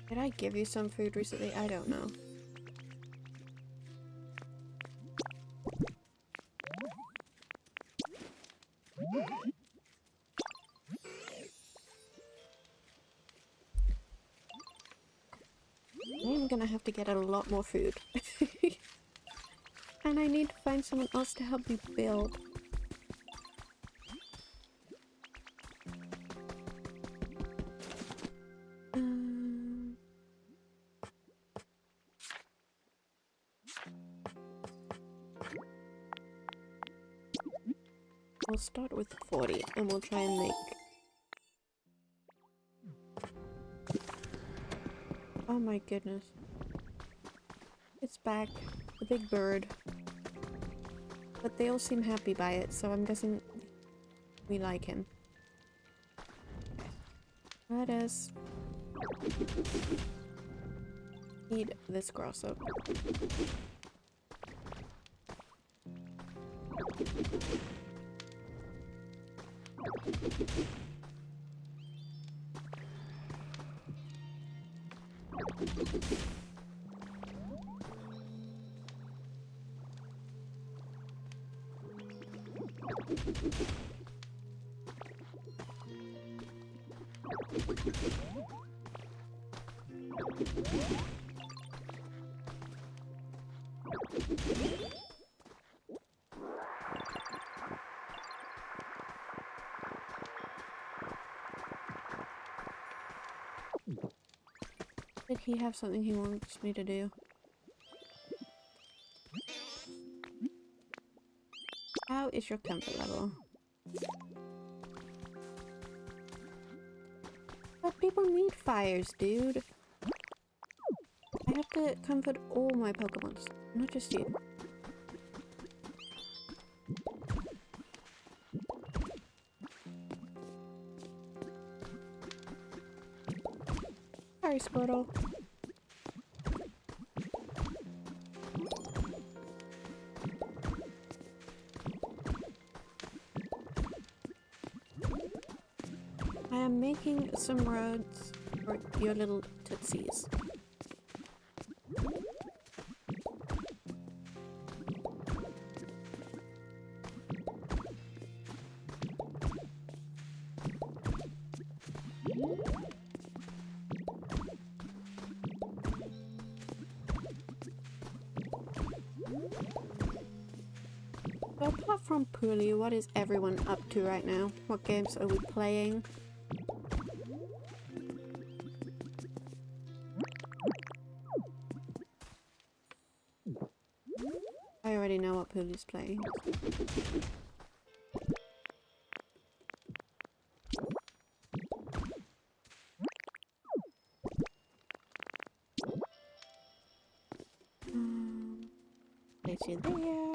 Speaker 1: Did I give you some food recently? I don't know. I'm gonna have to get a lot more food. And I need to find someone else to help me build. We'll start with 40 and we'll try and make... Oh my goodness. It's back. The big bird. But they all seem happy by it, so I'm guessing we like him. Let us eat this grass up. Did he have something he wants me to do? How is your comfort level? But people need fires, dude. I have to comfort all my Pokemons, not just you. Sorry, Squirtle. I am making some roads for your little tootsies. So apart from Pooley, what is everyone up to right now? What games are we playing? I already know what Pooley's playing. Place you there.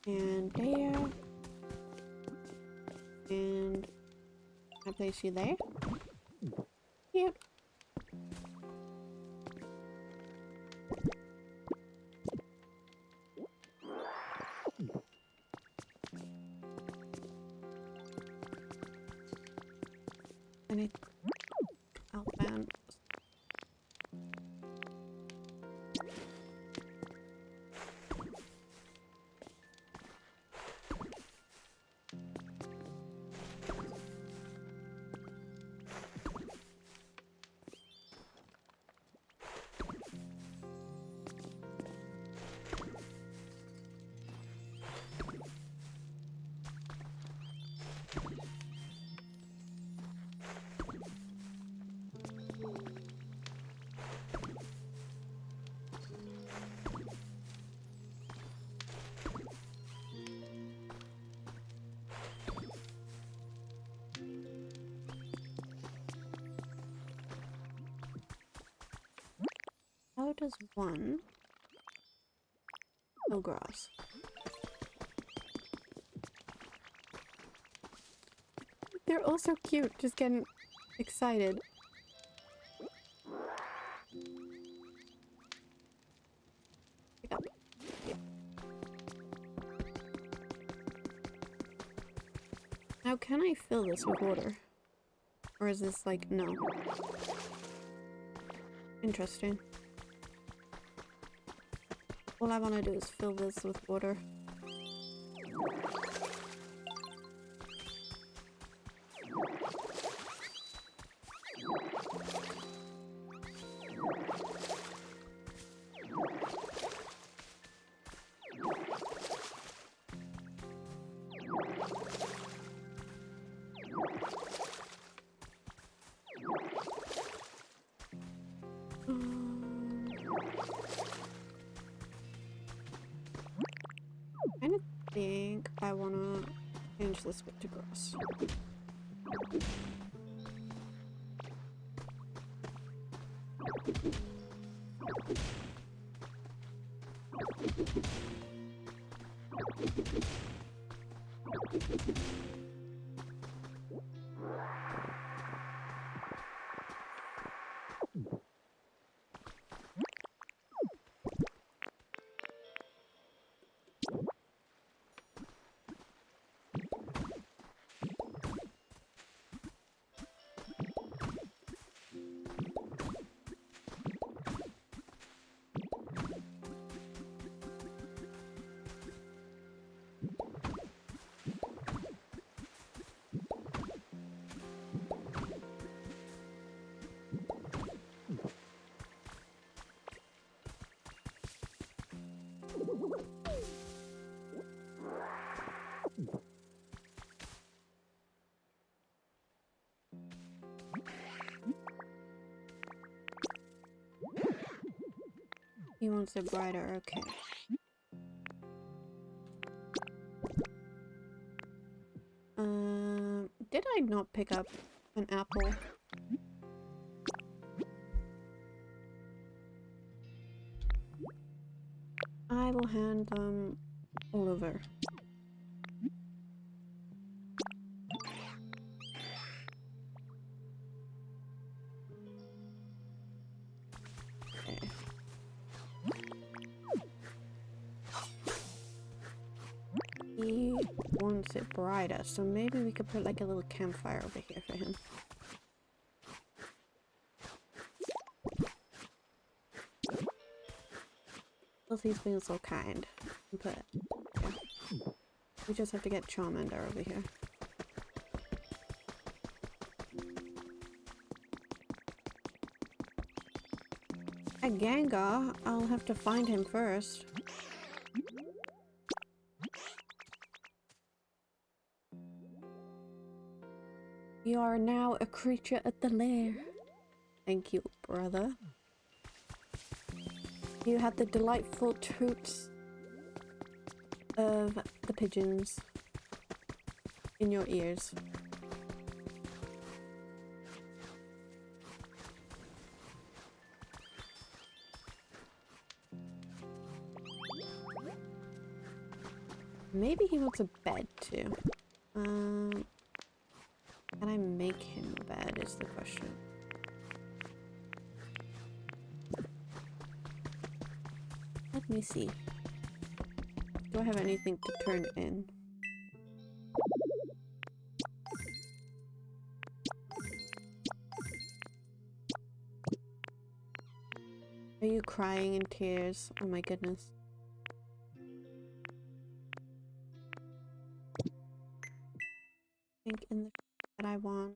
Speaker 1: And there. And I place you there. Yep. And it outbound. How does one kill grass? They're all so cute, just getting excited. Pick up. Yeah. Now, can I fill this with water? Or is this like, no? Interesting. All I want to do is fill this with water. I kind of think I want to change this bit to grass. He wants it brighter, okay. Did I not pick up an apple? I will hand them all over. Okay. He wants it brighter, so maybe we could put like a little campfire over here for him. Well, he's been so kind. But yeah. We just have to get Charmander over here. A Gengar? I'll have to find him first. You are now a creature at the lair. Thank you, brother. You had the delightful toots of the pigeons in your ears. Maybe he wants a bed too. Can I make him a bed is the question. Let me see. Do I have anything to turn in? Are you crying in tears? Oh my goodness. I think in the that I want.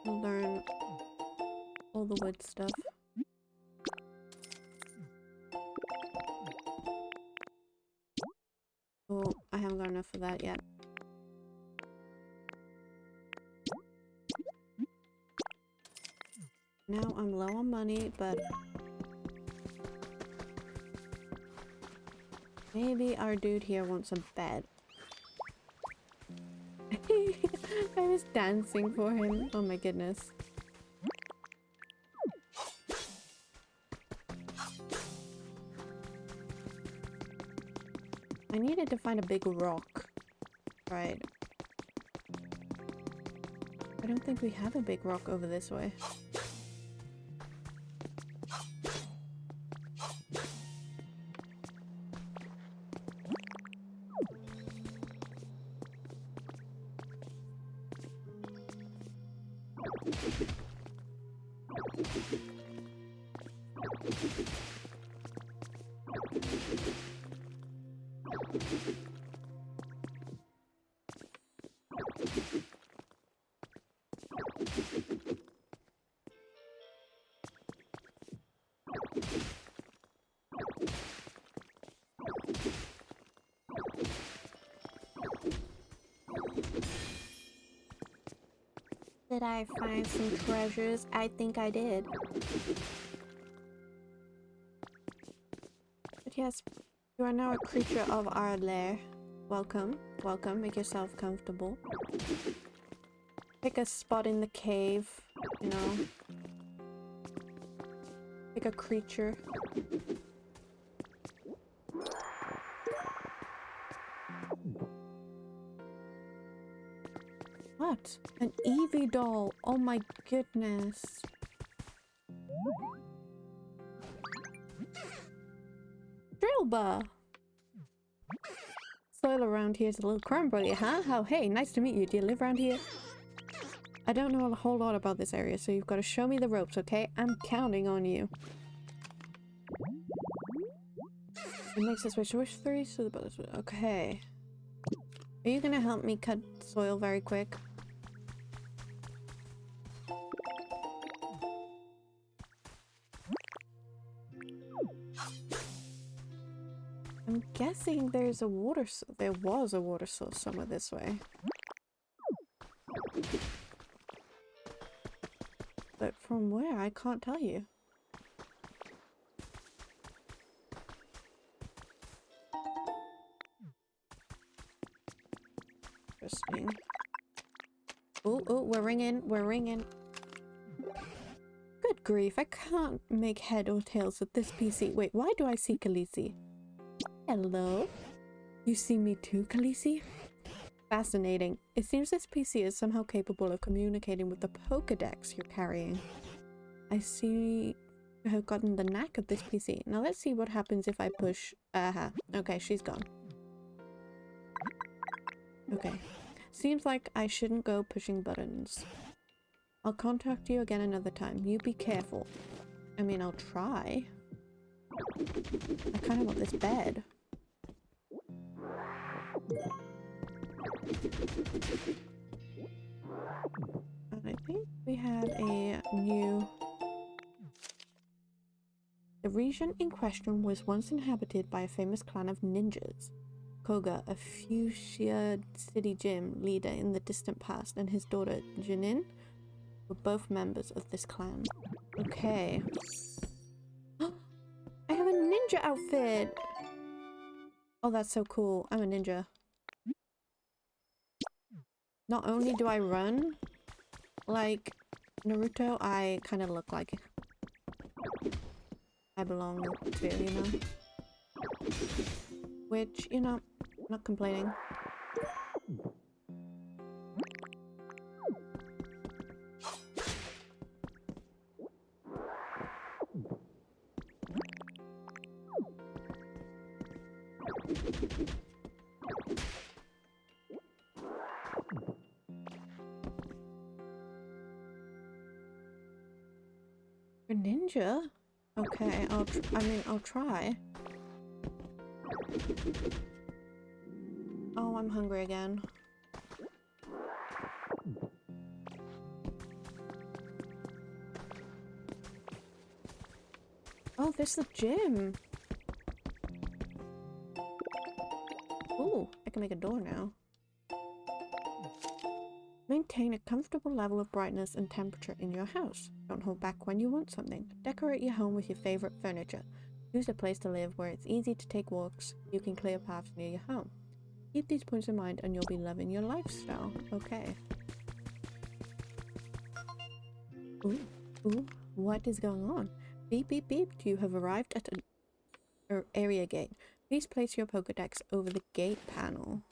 Speaker 1: Learn all the wood stuff. Oh, I haven't got enough of that yet. Now I'm low on money, but maybe our dude here wants a bed. I was dancing for him. Oh my goodness. I needed to find a big rock. Right. I don't think we have a big rock over this way. Did I find some treasures? I think I did. But yes, you are now a creature of our lair. Welcome, welcome, make yourself comfortable. Pick a spot in the cave, you know. Pick a creature. What? An Eevee doll. Oh my goodness. Drillbar. Soil around here is a little crumbly, huh? Oh, hey, nice to meet you. Do you live around here? I don't know a whole lot about this area, so you've got to show me the ropes, okay? I'm counting on you. It makes us wish 3, so the okay. Are you gonna help me cut soil very quick? I'm guessing there's a water there was a water source somewhere this way. But from where, I can't tell you. Interesting. Oh, oh, we're ringing. Good grief, I can't make head or tails with this PC. Wait, why do I see Khaleesi? Hello? You see me too, Khaleesi? Fascinating. It seems this PC is somehow capable of communicating with the Pokedex you're carrying. I see you have gotten the knack of this PC. Now let's see what happens if I push... Okay, she's gone. Okay. Seems like I shouldn't go pushing buttons. I'll contact you again another time. You be careful. I mean, I'll try. I kind of want this bed. And I think we have a new... The region in question was once inhabited by a famous clan of ninjas. Koga, a fuchsia city gym leader in the distant past, and his daughter Jinin were both members of this clan. Okay. I have a ninja outfit! Oh, that's so cool. I'm a ninja. Not only do I run like Naruto, I kind of look like I belong to, you know? Which, you know, not complaining. A ninja? Okay, I'll try. Oh, I'm hungry again. Oh, there's the gym. Ooh, I can make a door now. Maintain a comfortable level of brightness and temperature in your house. Don't hold back when you want something. Decorate your home with your favorite furniture. Choose a place to live where it's easy to take walks. You can clear paths near your home. Keep these points in mind and you'll be loving your lifestyle. Okay. Ooh, ooh, what is going on? Beep, beep, beep. You have arrived at an area gate. Please place your Pokedex over the gate panel.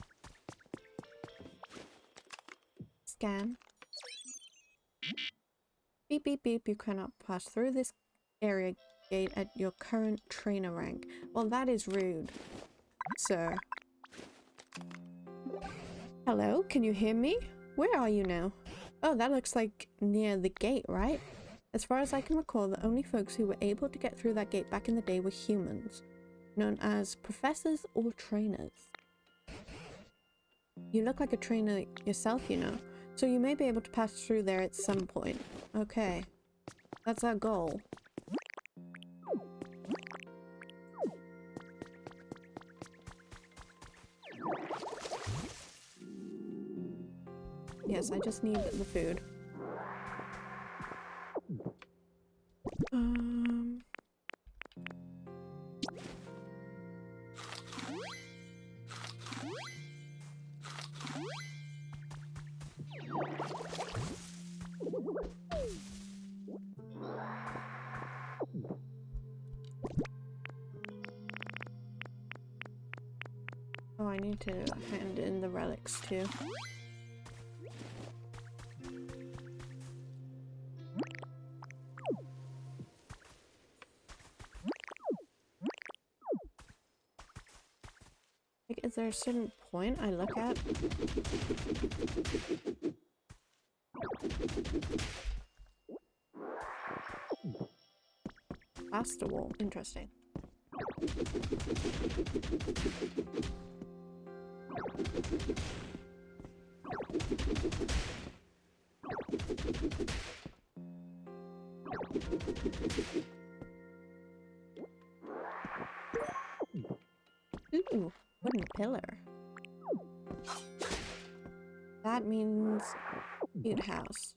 Speaker 1: Scan. Beep beep beep, you cannot pass through this area gate at your current trainer rank. Well, that is rude, sir. Hello, can you hear me? Where are you now? Oh, that looks like near the gate, right? As far as I can recall, the only folks who were able to get through that gate back in the day were humans, known as professors or trainers. You look like a trainer yourself, you know, so you may be able to pass through there at some point. Okay, that's our goal. Yes, I just need the food. Oh, I need to hand in the relics too. Like, is there a certain point I look at? Past the wall. Interesting. Ooh, wooden pillar. That means cute house.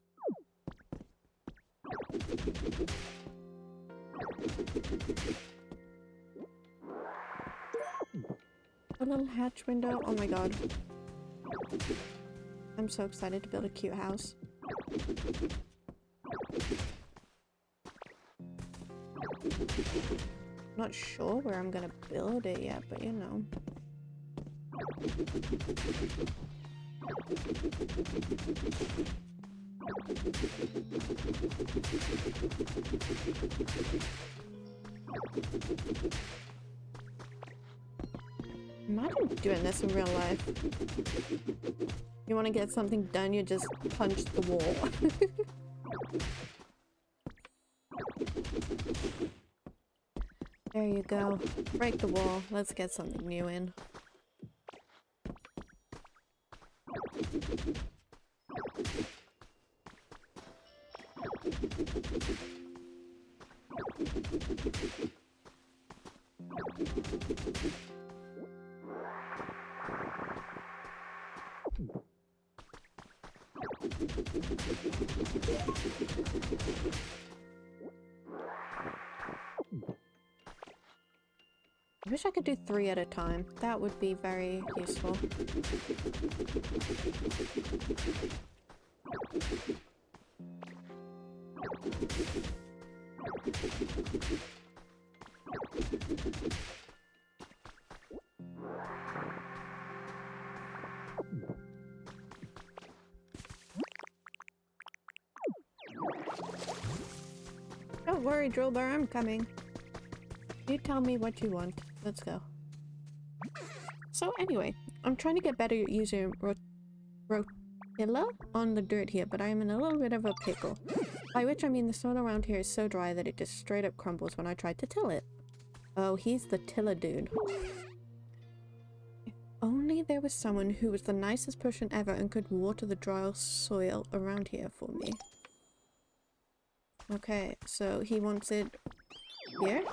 Speaker 1: A little hatch window. Oh my god. I'm so excited to build a cute house. Not sure where I'm gonna build it yet, but you know. Imagine doing this in real life. You want to get something done, you just punch the wall. There you go. Break the wall. Let's get something new in. I wish I could do 3 at a time. That would be very useful. Don't worry, Drillbar, I'm coming. You tell me what you want. Let's go. So anyway, I'm trying to get better at using rotilla on the dirt here, but I am in a little bit of a pickle. By which I mean the soil around here is so dry that it just straight up crumbles when I try to till it. Oh, he's the tiller dude. If only there was someone who was the nicest person ever and could water the dry soil around here for me. Okay, so he wants it here?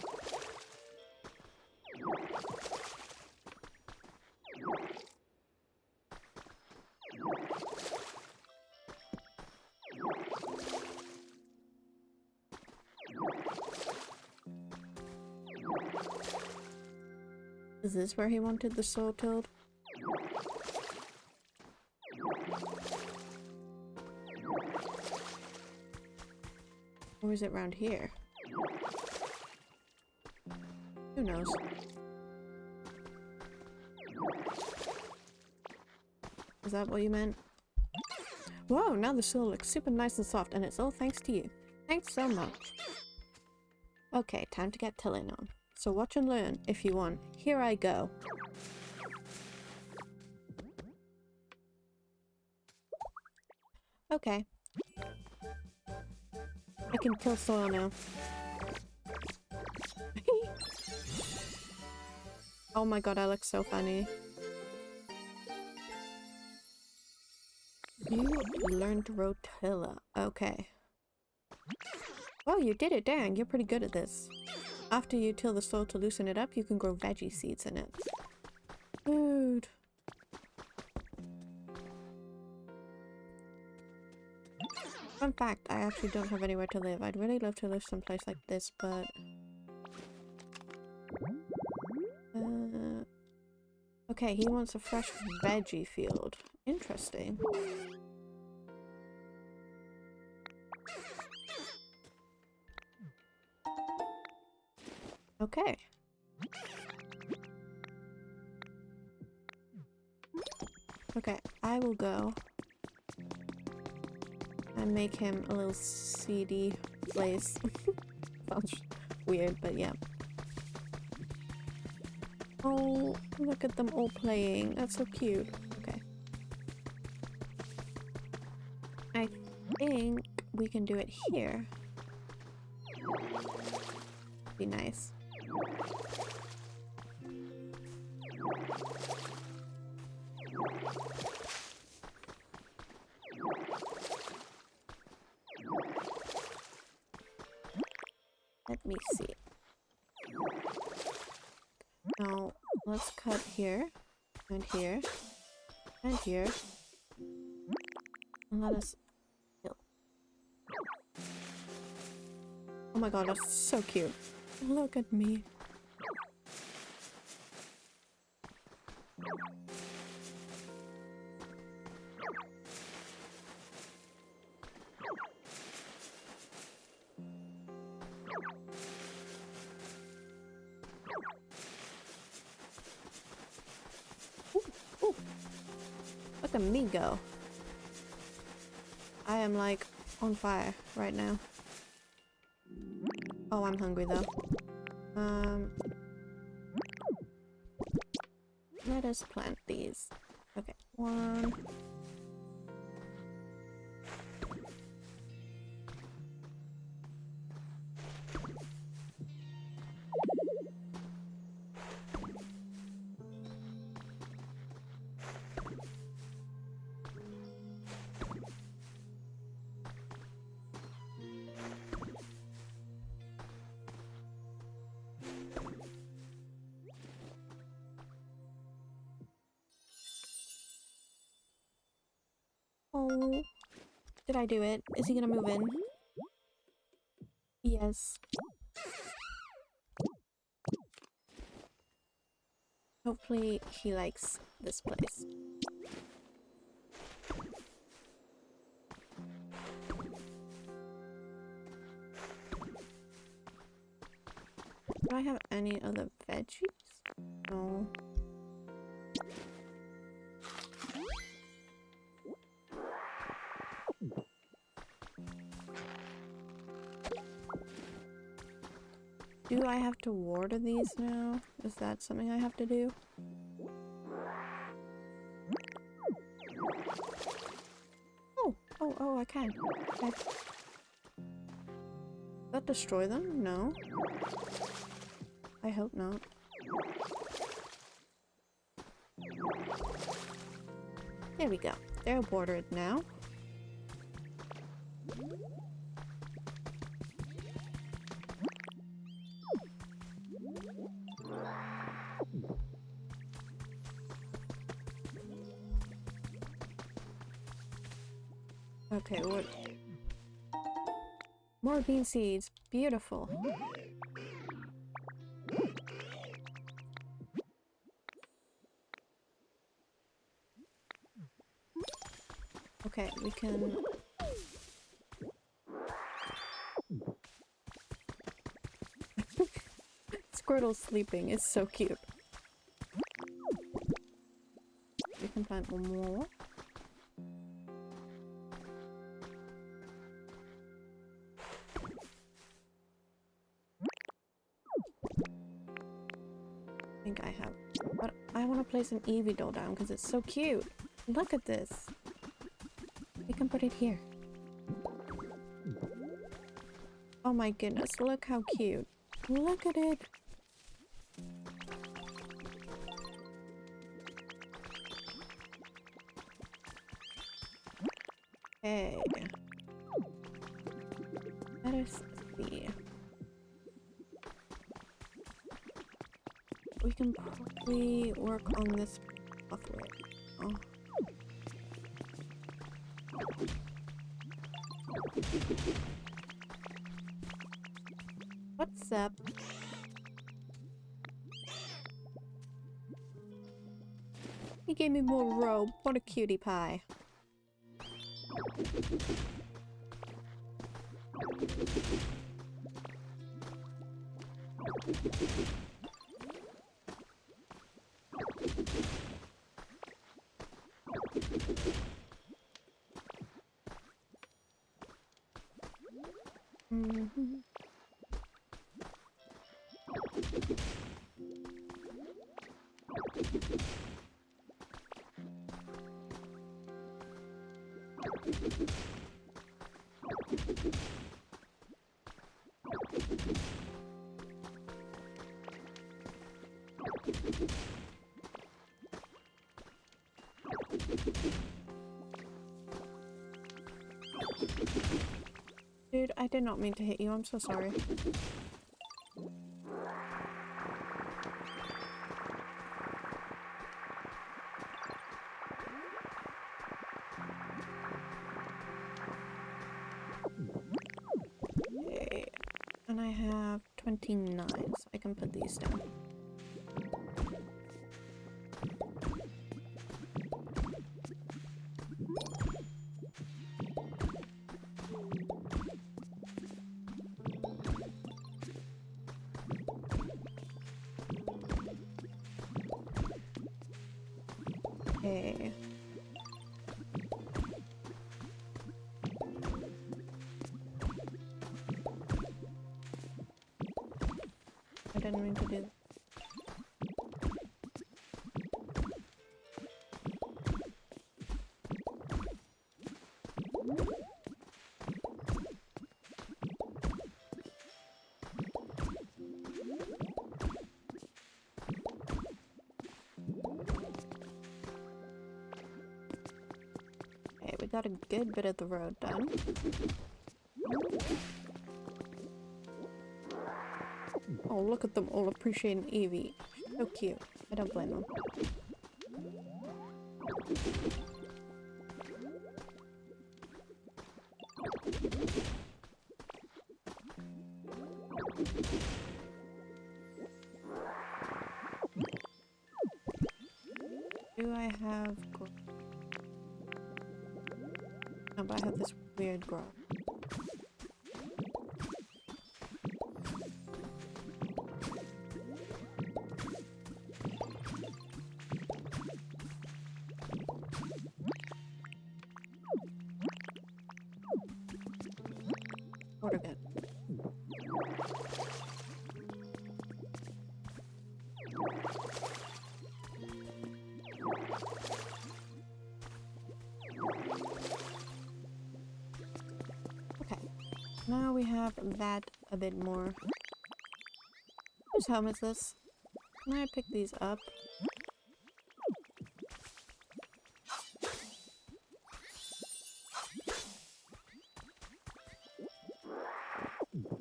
Speaker 1: Is this where he wanted the soil tilled? Or is it around here? Who knows? Is that what you meant? Whoa, now the soil looks super nice and soft, and it's all thanks to you. Thanks so much. Okay, time to get tilling on. So watch and learn if you want. Here I go. Okay. I can kill soil now. Oh my god, I look so funny. You learned Rotilla. Okay. Oh, you did it, dang. You're pretty good at this. After you till the soil to loosen it up, you can grow veggie seeds in it. Food. Fun fact, I actually don't have anywhere to live. I'd really love to live someplace like this, but... okay, he wants a fresh veggie field. Interesting. Okay. Okay, I will go and make him a little seedy place. Sounds weird, but yeah. Oh, look at them all playing. That's so cute. Okay. I think we can do it here. Be nice. Let me see. Now, let's cut here, and here, and here, and let us kill. Oh my god, that's so cute. Look at me. Ooh. Look at me go. I am like on fire right now. Oh, I'm hungry though. Let us plant these. Okay, one. Oh, did I do it? Is he gonna move in? Yes. Hopefully he likes this place. Do I have any other veggies? No. Do I have to water these now? Is that something I have to do? Oh, I can. Okay. Does that destroy them? No. I hope not. There we go. They're watered now. Okay, what? More bean seeds. Beautiful. Okay, we can... Squirtle sleeping is so cute. We can plant one more. think I have. But I want to place an Eevee doll down because it's so cute. Look at this. We can put it here. Oh my goodness, look how cute. Look at it. Okay. Let us see. We can probably work on this pathway. Oh. What's up? He gave me more rope. What a cutie pie. Dude, I did not mean to hit you. I'm so sorry. Okay. And I have 29, so I can put these down. Okay. I didn't mean to do that. Okay, we got a good bit of the road done. Oh, look at them all appreciating Eevee. So cute. I don't blame them. Do I have... No, but I have this weird grow. Water gun. Okay, now we have that a bit more. Whose home is this? Can I pick these up?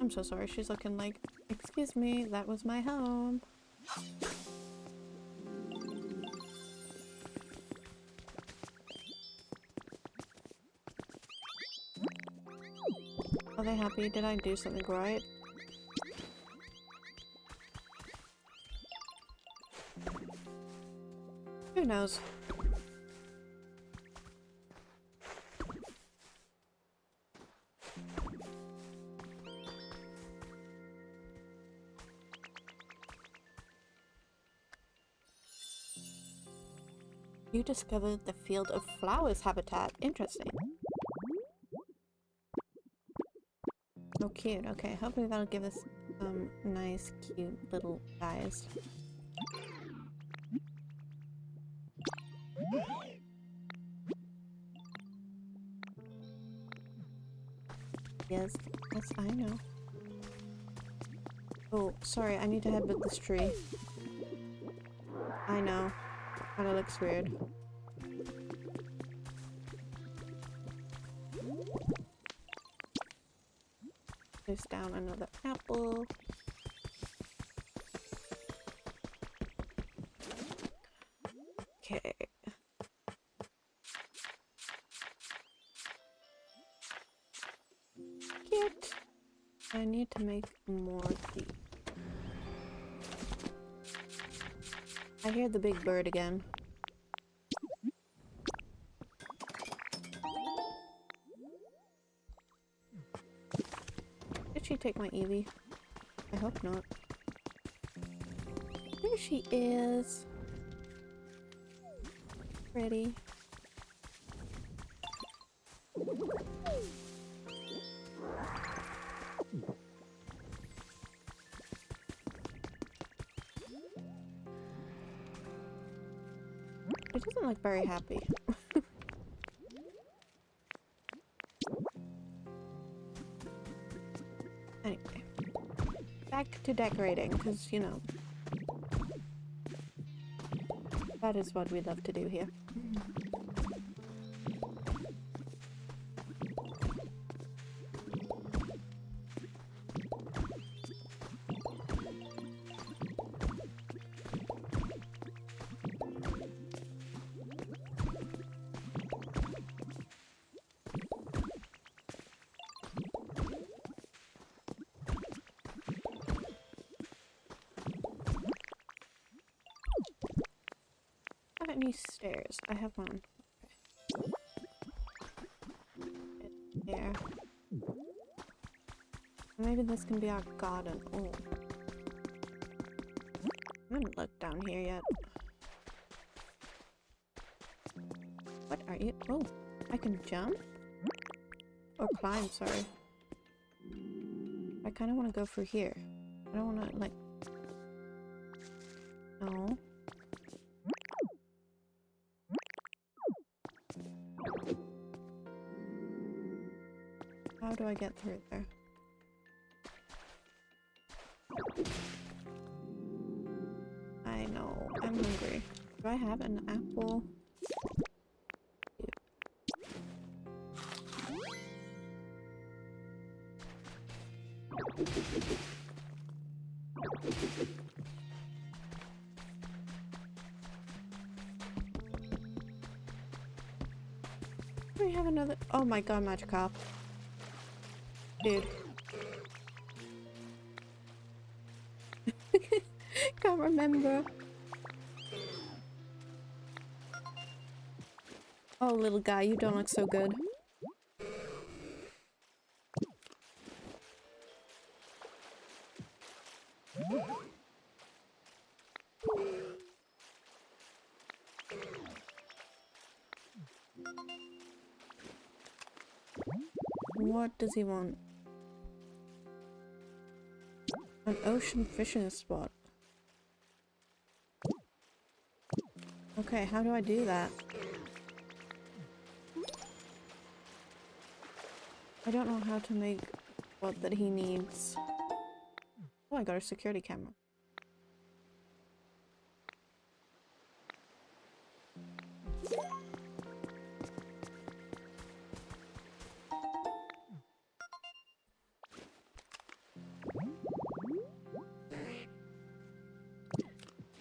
Speaker 1: I'm so sorry, she's looking like, excuse me, that was my home. Are they happy? Did I do something right? Who knows? You discovered the Field of Flowers habitat. Interesting. Oh, cute. Okay, hopefully that'll give us some nice, cute little guys. Yes, yes, I know. Oh, sorry, I need to headbutt this tree. I know. Kinda looks weird. Place down another apple. Okay. Cute. I need to make more tea. I hear the big bird again. Did she take my Eevee? I hope not. There she is. Pretty. She doesn't look very happy. Anyway. Back to decorating, because, you know, that is what we love to do here. I don't need stairs. I have one. Okay. There. Maybe this can be our garden. Oh. I haven't looked down here yet. What are you? Oh, I can jump? Or climb, sorry. I kind of want to go through here. I don't want to, like... No. How do I get through there? I know. I'm hungry. Do I have an apple? Do we have another? Oh my god, Magikarp. Dude. Can't remember. Oh, little guy, you don't look so good. What does he want? An ocean fishing spot. Okay, how do I do that? I don't know how to make what that he needs. Oh, I got a security camera.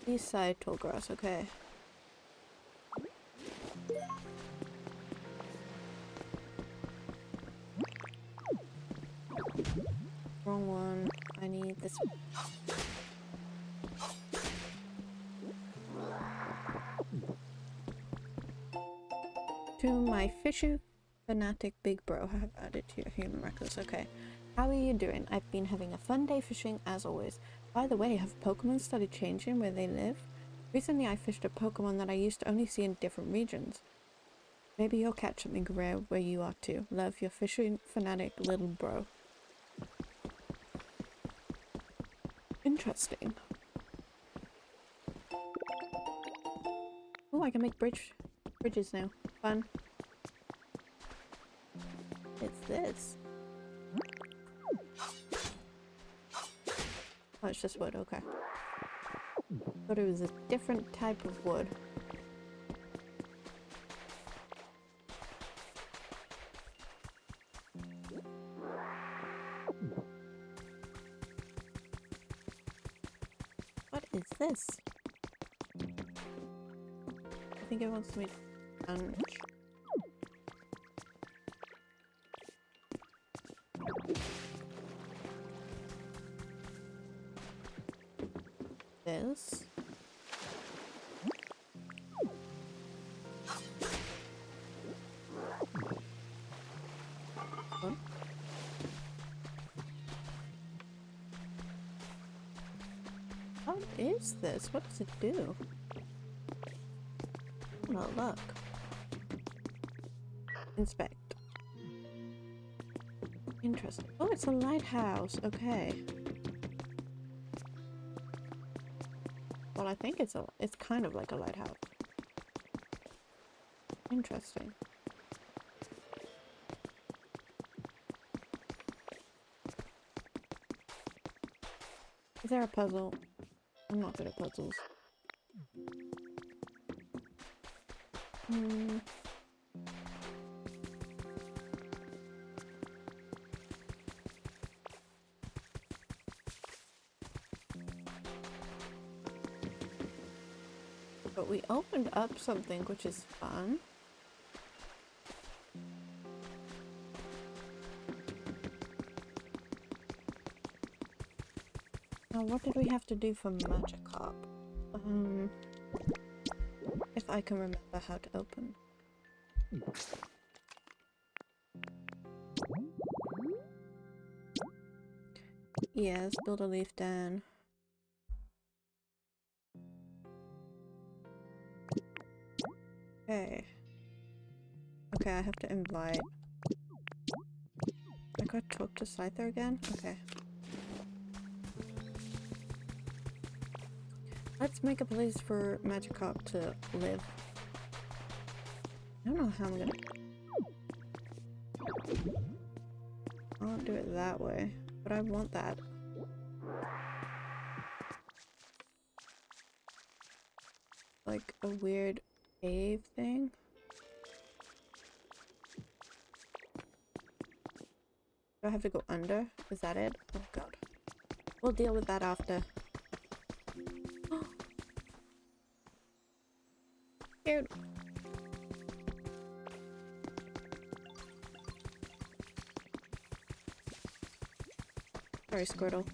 Speaker 1: East side tall grass, okay. Wrong one. I need this one. To my fishing fanatic big bro, I have added to your human records. Okay. How are you doing? I've been having a fun day fishing as always. By the way, have Pokemon started changing where they live? Recently I fished a Pokemon that I used to only see in different regions. Maybe you'll catch something rare where you are too. Love, your fishing fanatic little bro. Interesting. Oh, I can make bridge Bridges now. Fun. It's this. Oh, it's just wood, okay. Thought it was a different type of wood. What is this? I think it wants me to punch. This. What? What is this? What does it do? Oh, look. Inspect. Interesting. Oh, it's a lighthouse. Okay. Well, I think it's kind of like a lighthouse. Interesting. Is there a puzzle? I'm not good at puzzles. But we opened up something, which is fun. Now, what did we have to do for Magikarp? If I can remember how to open. Yes, build a leaf down. Okay. Okay, I have to invite. I gotta talk to Scyther again? Okay. Let's make a place for Magikarp to live. I don't know how I'm gonna... I'll do it that way, but I want that. Like a weird cave thing. Do I have to go under? Is that it? Oh god. We'll deal with that after. Cute. Sorry, Squirtle.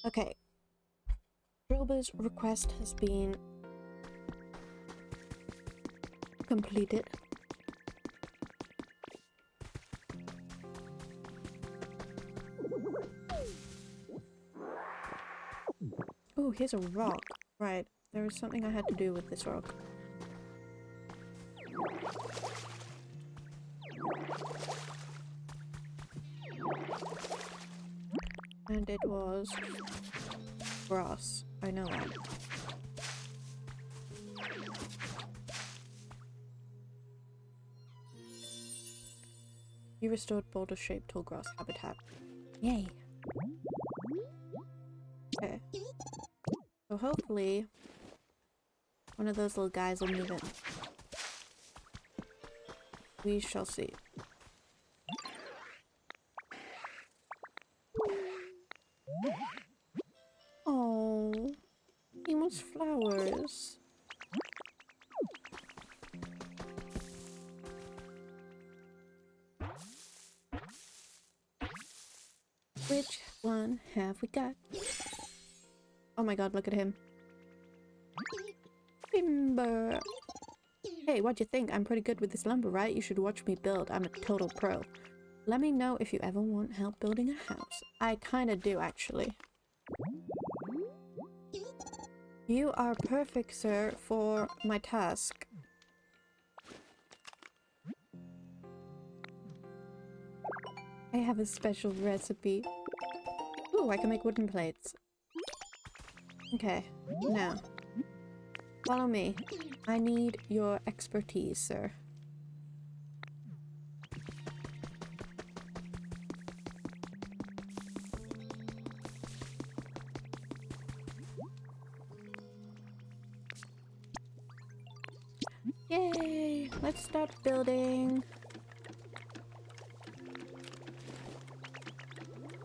Speaker 1: Okay. Droba's request has been completed. Oh, here's a rock. Right, there was something I had to do with this rock. And it was grass. I know that. You restored boulder-shaped tall grass habitat. Yay! Okay. So hopefully one of those little guys will move in. We shall see. Oh, he wants flowers. Which one have we got? Oh my god, look at him. Timber. Hey, what'd you think? I'm pretty good with this lumber, right? You should watch me build. I'm a total pro. Let me know if you ever want help building a house. I kinda do, actually. You are perfect, sir, for my task. I have a special recipe. Ooh, I can make wooden plates. Okay, now, follow me. I need your expertise, sir. Yay! Let's start building.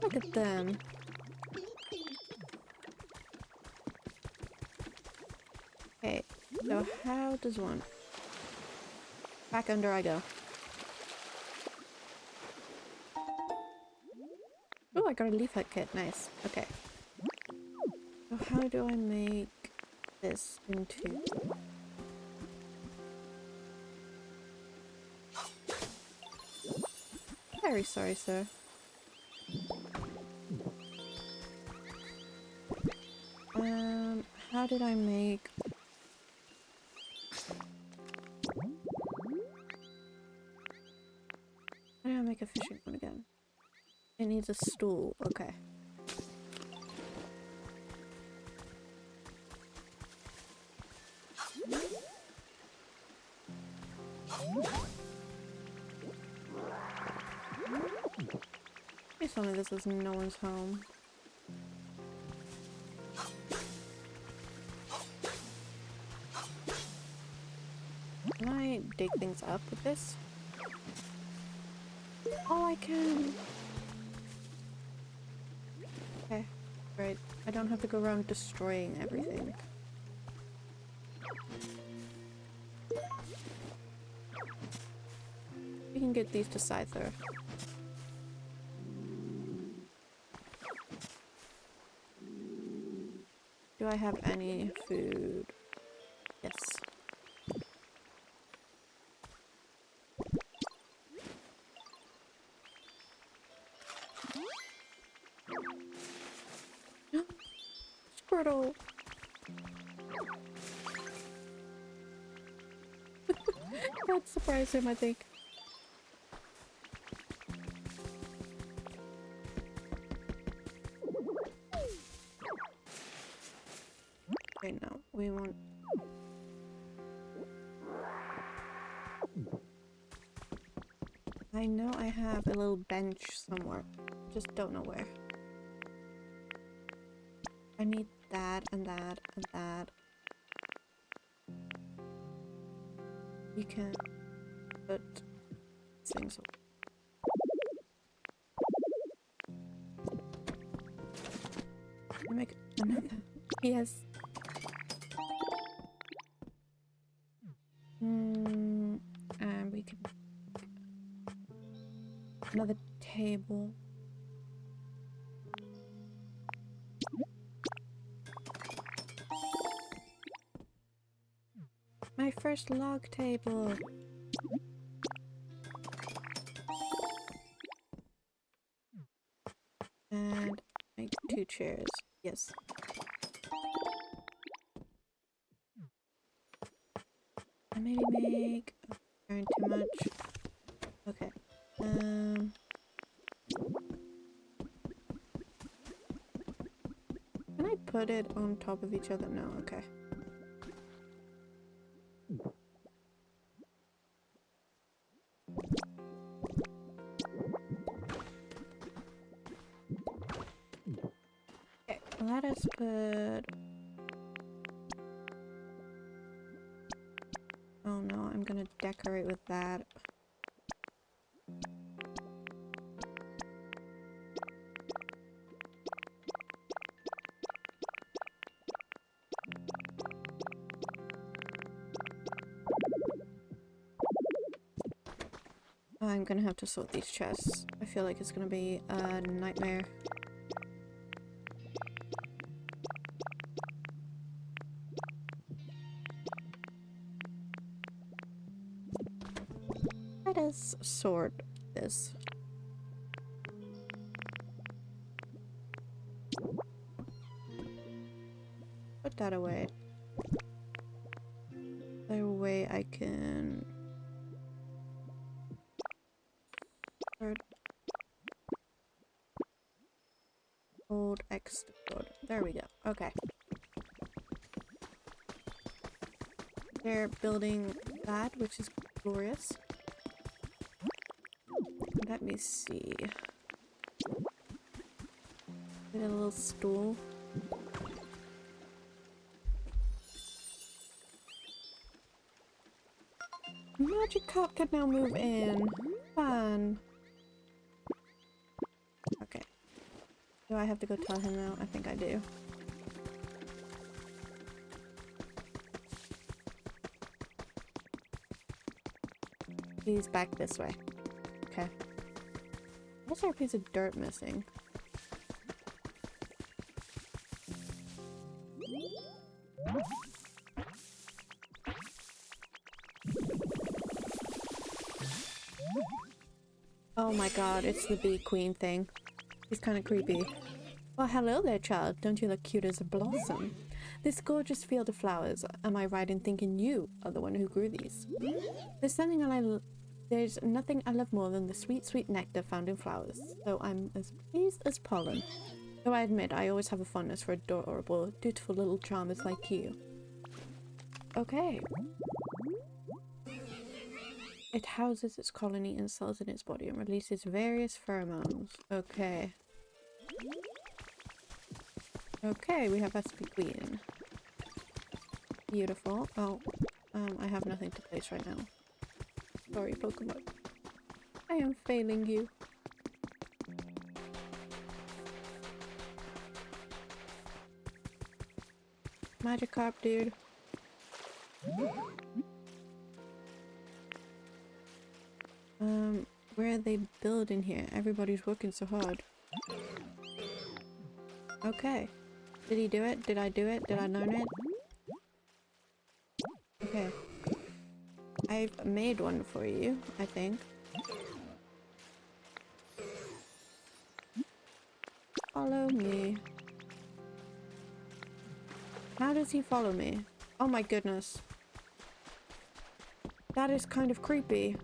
Speaker 1: Look at them. Okay, so how does one... Back under I go. Oh, I got a leaf hut kit. Nice. Okay. So how do I make this into... Very sorry, sir. How did I make... How do I make a fishing one again? It needs a stool. Okay. Please tell me this is no one's home. Can I dig things up with this? Oh, I can! Okay, great. I don't have to go around destroying everything. We can get these to Scyther. Do I have any food? Yes. Squirtle! That surprised him, I think. Okay, no, we won't. I know I have a little bench somewhere. Just don't know where. I need that and that and that. You can put things away. Can I make another? Yes. And we can another table. My first log table. And make 2 chairs. Yes. And maybe make too much. Okay. Can I put it on top of each other? No, okay. Okay, let us put... Oh no, I'm gonna decorate with that. I'm gonna have to sort these chests. I feel like it's gonna be a nightmare. Let us sort this. Put that away. That way I can... explored. There we go. Okay. They're building that, which is glorious. Let me see. Get a little stool. Magic Carp can now move in. Fun. Okay. Do I have to go tell him now? I think I do. He's back this way. Okay. Why is there a piece of dirt missing? Oh my god, it's the bee queen thing. He's kind of creepy. Well, hello there, child. Don't you look cute as a blossom? This gorgeous field of flowers. Am I right in thinking you are the one who grew these? There's nothing I love more than the sweet, sweet nectar found in flowers. So I'm as pleased as pollen. Though I admit, I always have a fondness for adorable, dutiful little charmers like you. Okay. It houses its colony and cells in its body and releases various pheromones. Okay. Okay, we have SP Queen. Beautiful. Oh, I have nothing to place right now. Sorry, Pokemon. I am failing you. Magikarp, dude. Where are they building here? Everybody's working so hard. Okay. Did he do it? Did I do it? Did I learn it? Okay. I've made one for you, I think. Follow me. How does he follow me? Oh my goodness. That is kind of creepy.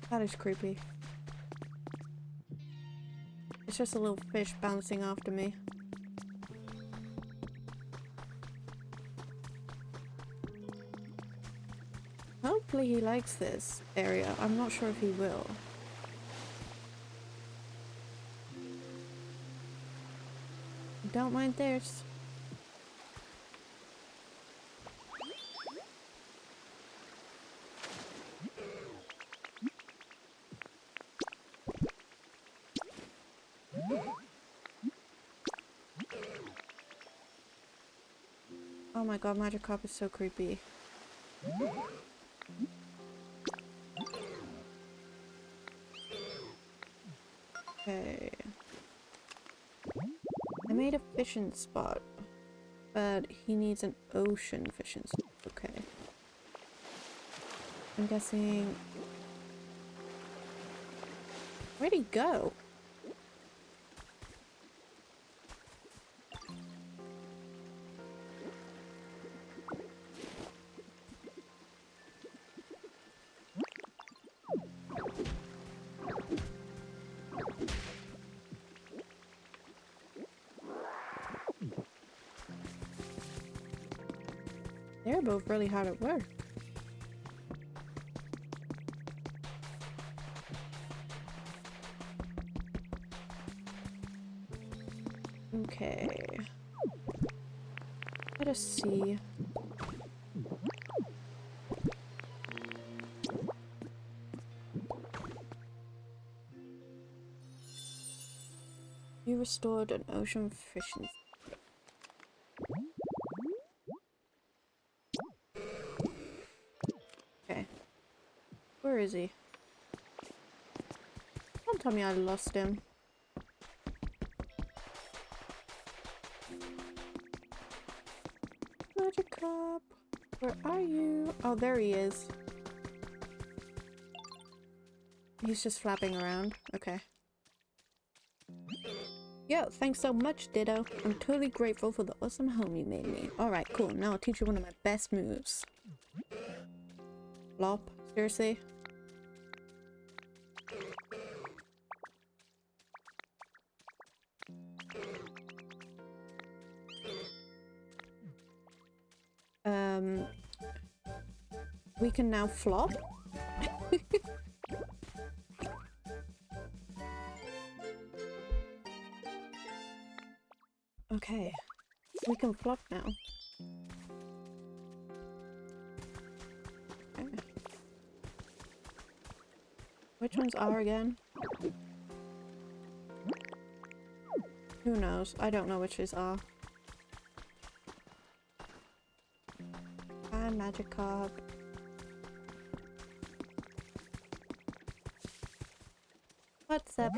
Speaker 1: That is creepy. It's just a little fish bouncing after me. Hopefully he likes this area. I'm not sure if he will. Don't mind theirs. Oh my god, Magikarp is so creepy. Okay. I made a fishing spot, but he needs an ocean fishing spot. Okay. I'm guessing... Where'd he go? They're both really hard at work. Okay. Let us see. You restored an ocean fishing. Okay. Where is he? Don't tell me I lost him. Magikarp, where are you? Oh, there he is. He's just flapping around. Okay. Yo, thanks so much, Ditto. I'm totally grateful for the awesome home you made me. Alright, cool. Now I'll teach you one of my best moves. Flop? Seriously? we can now flop. Okay, we can flop now. Okay. Which ones are again? Who knows? I don't know which is are. Ah, Magikarp. What's up?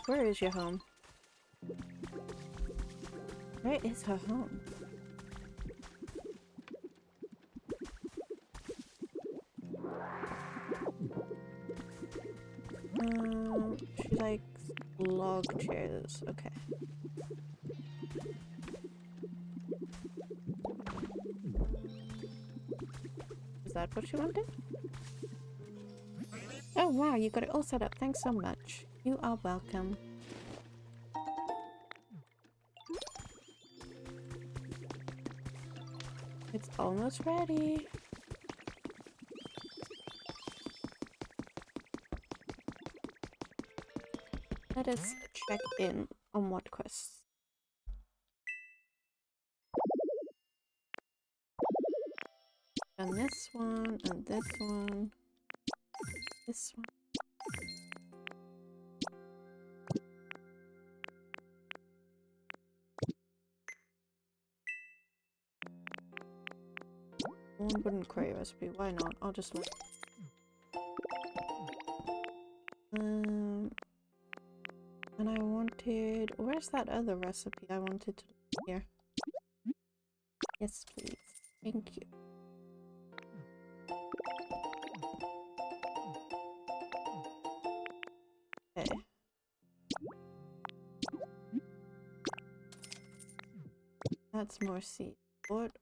Speaker 1: Where is your home? Where is her home? She likes log chairs. Okay. Is that what you wanted? Oh wow, you got it all set up. Thanks so much. You are welcome. It's almost ready. Let us check in on what quests. And this one, and this one, this one. One wooden crate recipe, why not? I'll just look. And I wanted... Where's that other recipe I wanted to do here? Yes, please. Thank you. Okay. That's more seed. What?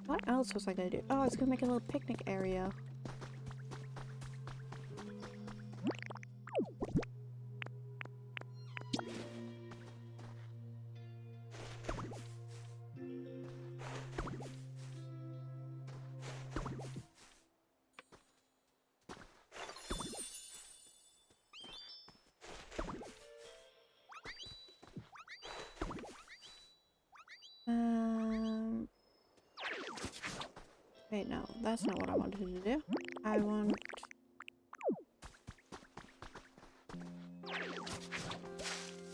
Speaker 1: What else was I gonna do? Oh, I was gonna make a little picnic area. Wait, no, that's not what I wanted to do. I want...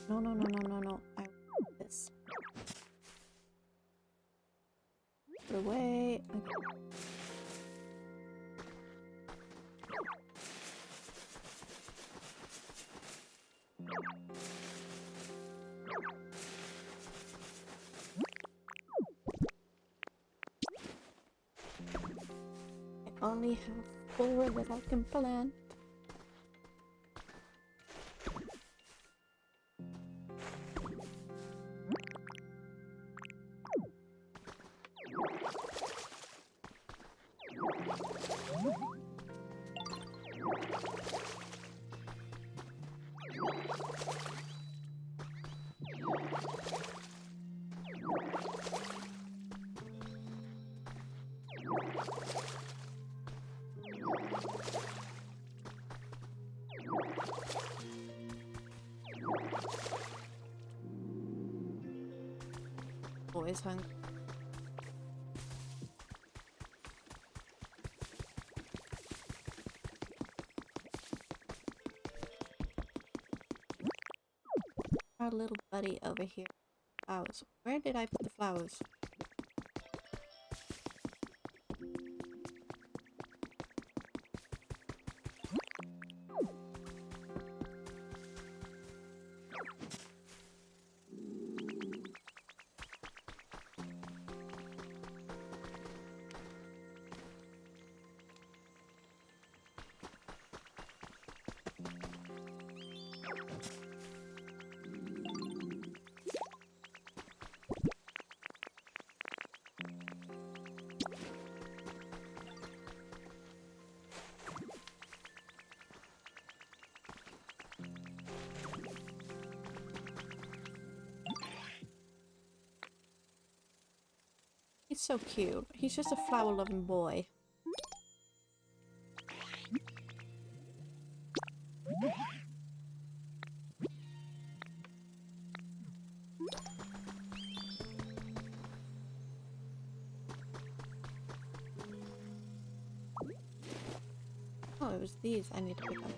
Speaker 1: No, no, no, no, no, no. I want this. Put away. Okay. I only have 4 that I can plant. Always hungry. Our little buddy over here. Flowers. Where did I put the flowers? He's so cute. He's just a flower-loving boy. Oh, it was these I need to pick up.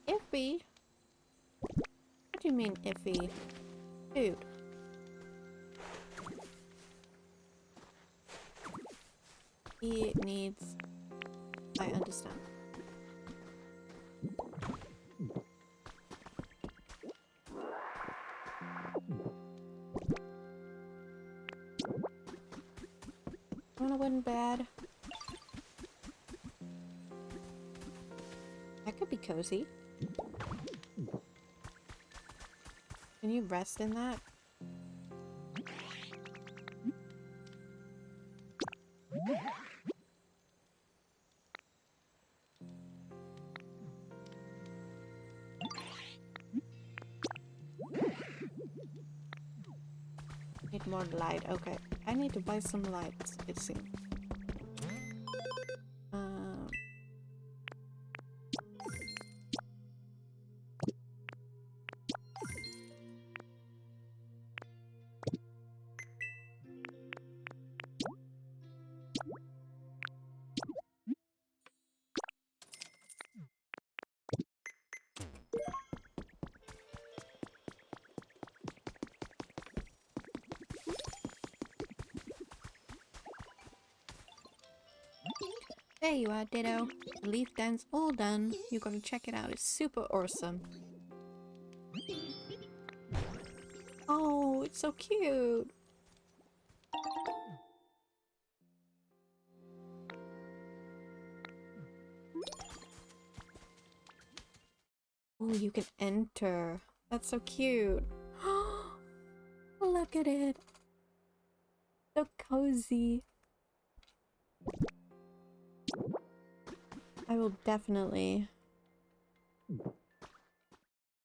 Speaker 1: Iffy? What do you mean, iffy? Dude. He needs... I understand. Wanna win bad? That could be cozy. Can you rest in that? Need more light. Okay. I need to buy some lights, it seems. There you are, Ditto. The leaf dance all done. You gotta check it out. It's super awesome. Oh, it's so cute. Oh, you can enter. That's so cute. Look at it. So cozy. I will definitely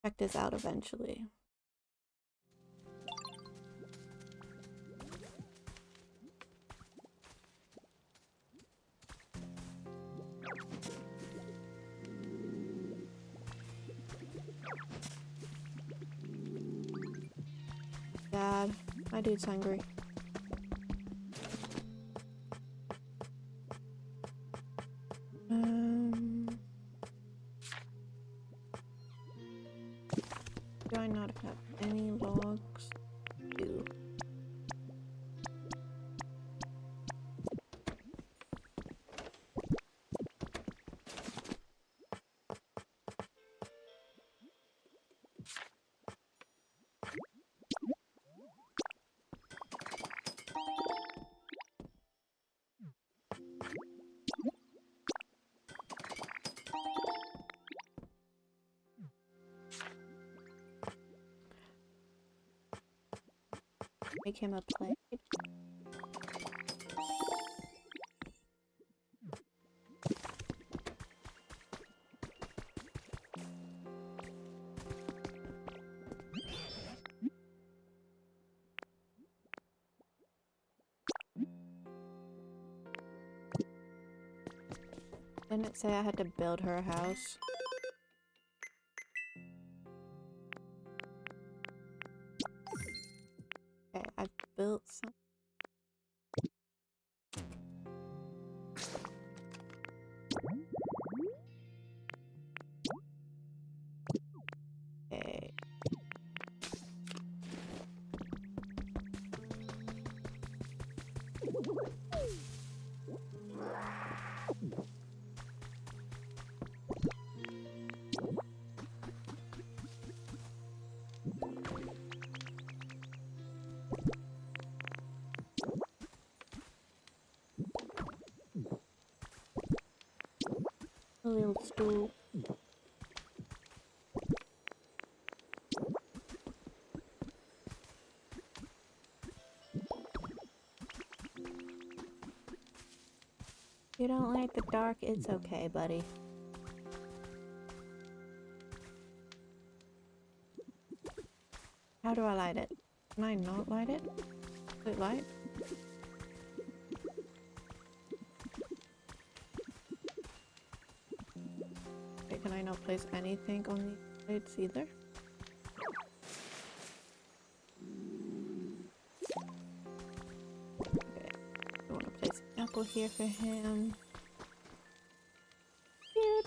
Speaker 1: check this out eventually. Dad, my dude's hungry. Do I not have any logs? Do. Make him a plate. Didn't it say I had to build her a house? Okay, I've built some. Okay. little stool. You don't like the dark? It's okay, buddy. How do I light it? Can I not light it? Is it light? Okay, can I not place anything on these lights either? Okay, I want to place an apple here for him. Cute.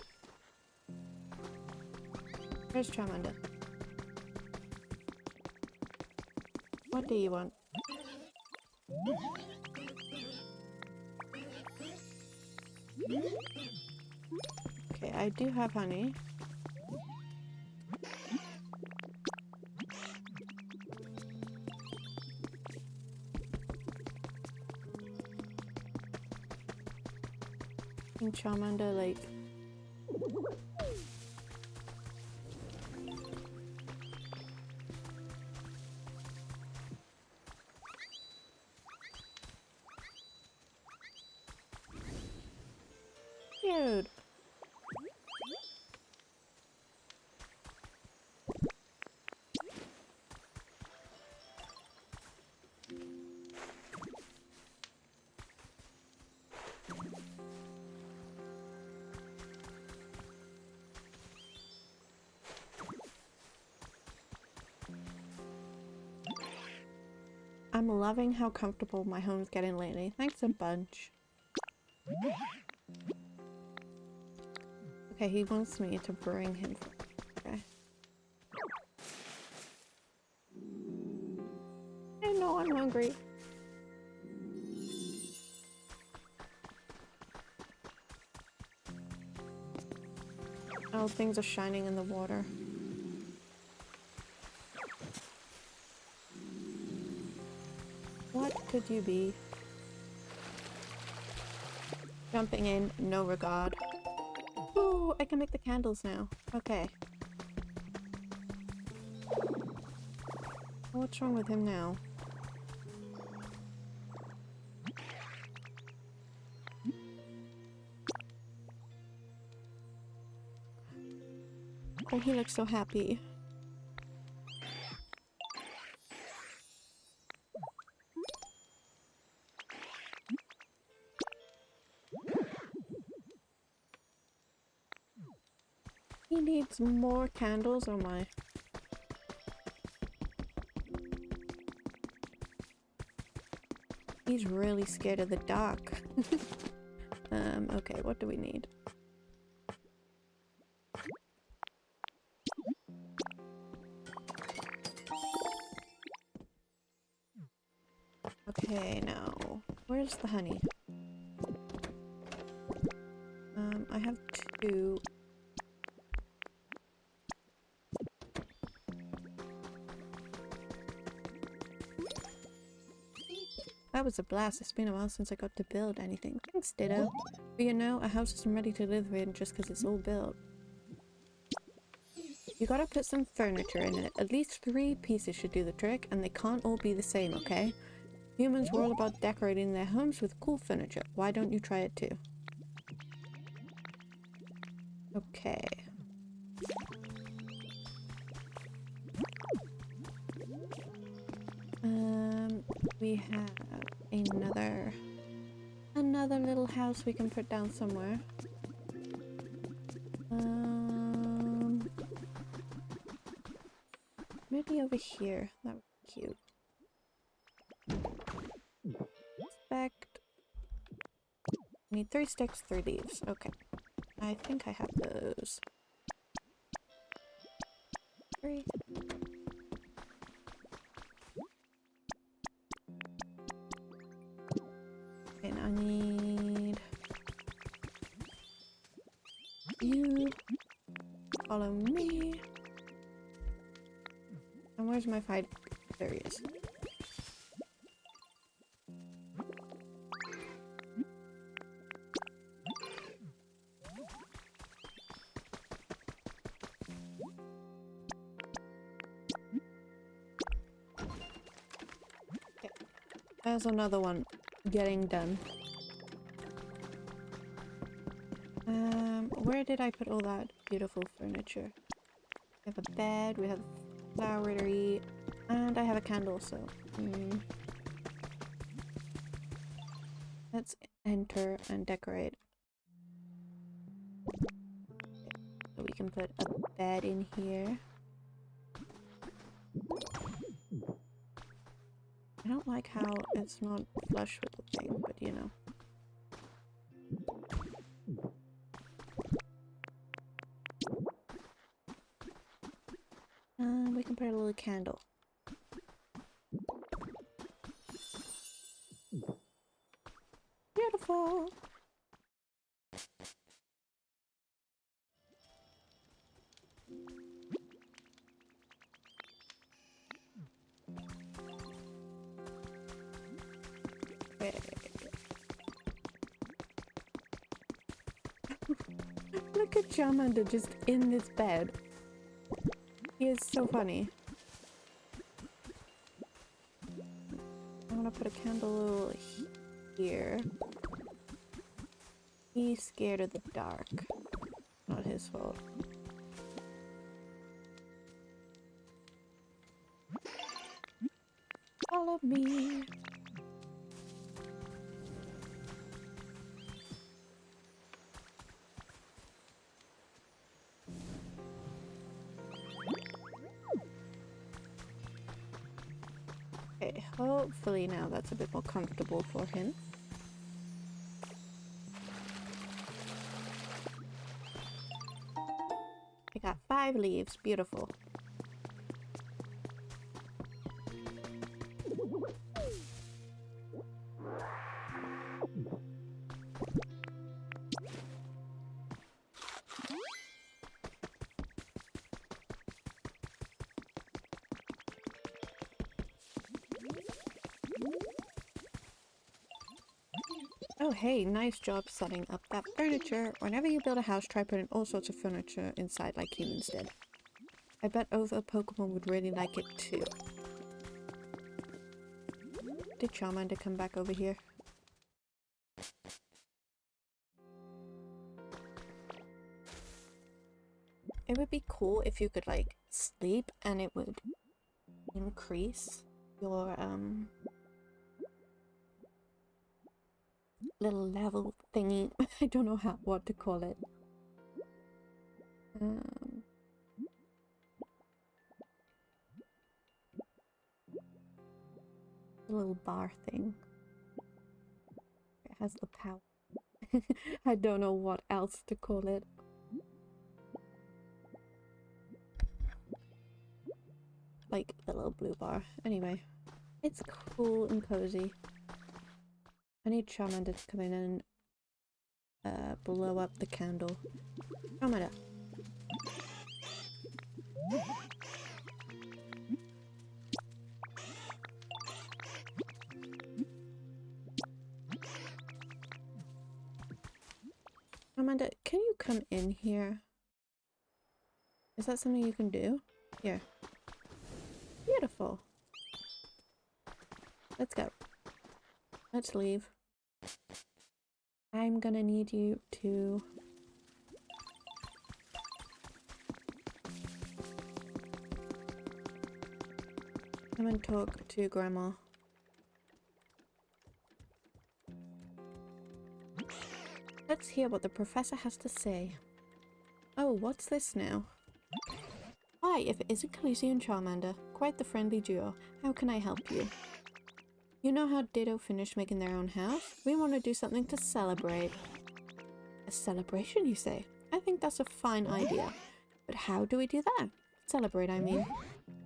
Speaker 1: Where's Charmander? What do you want? Okay, I do have honey. And Charmander, like... Dude! I'm loving how comfortable my home's getting lately. Thanks a bunch. Okay, he wants me to bring him. Okay. I know I'm hungry. Oh, things are shining in the water. What could you be? Jumping in, no regard. Ooh, I can make the candles now. Okay. What's wrong with him now? Oh, he looks so happy. He needs more candles, oh my. He's really scared of the dark. Okay, what do we need? Okay, now, where's the honey? I have 2. That was a blast. It's been a while since I got to build anything. Thanks, Ditto. But you know, a house isn't ready to live in just because it's all built. You gotta put some furniture in it. At least 3 pieces should do the trick, and they can't all be the same, okay? Humans were all about decorating their homes with cool furniture. Why don't you try it too? Okay. We have another little house we can put down somewhere. Maybe over here. That would be cute. Expect. Need 3 sticks, 3 leaves. Okay. I think I have those. 3. And I need you. Follow me. And where's my 5? There he is. There's another one getting done. Where did I put all that beautiful furniture? We have a bed, we have a flowery, and I have a candle, so... Let's enter and decorate. So we can put a bed in here. I don't like how it's not flush with the thing, but you know. We can put a little candle. Beautiful! Look at Charmander just in this bed. He is so funny. I want to put a candle here. He's scared of the dark. Not his fault. Follow me. Okay, hopefully now that's a bit more comfortable for him. I got 5 leaves, beautiful. Oh hey, nice job setting up that furniture. Whenever you build a house, try putting all sorts of furniture inside like humans did. I bet other Pokemon would really like it too. Did Charmander come back over here? It would be cool if you could like sleep and it would increase your little level thingy. I don't know what to call it. A little bar thing. It has the power. I don't know what else to call it. Like the little blue bar. Anyway, it's cool and cozy. I need Charmander to come in and blow up the candle. Charmander. Charmander, can you come in here? Is that something you can do? Here. Beautiful. Let's go. Let's leave. I'm gonna need you to... come and talk to Grandma. Let's hear what the professor has to say. Oh, what's this now? Hi, if it isn't Khaleesi and Charmander, quite the friendly duo. How can I help you? You know how Ditto finished making their own house? We want to do something to celebrate. A celebration, you say? I think that's a fine idea. But how do we do that? Celebrate, I mean.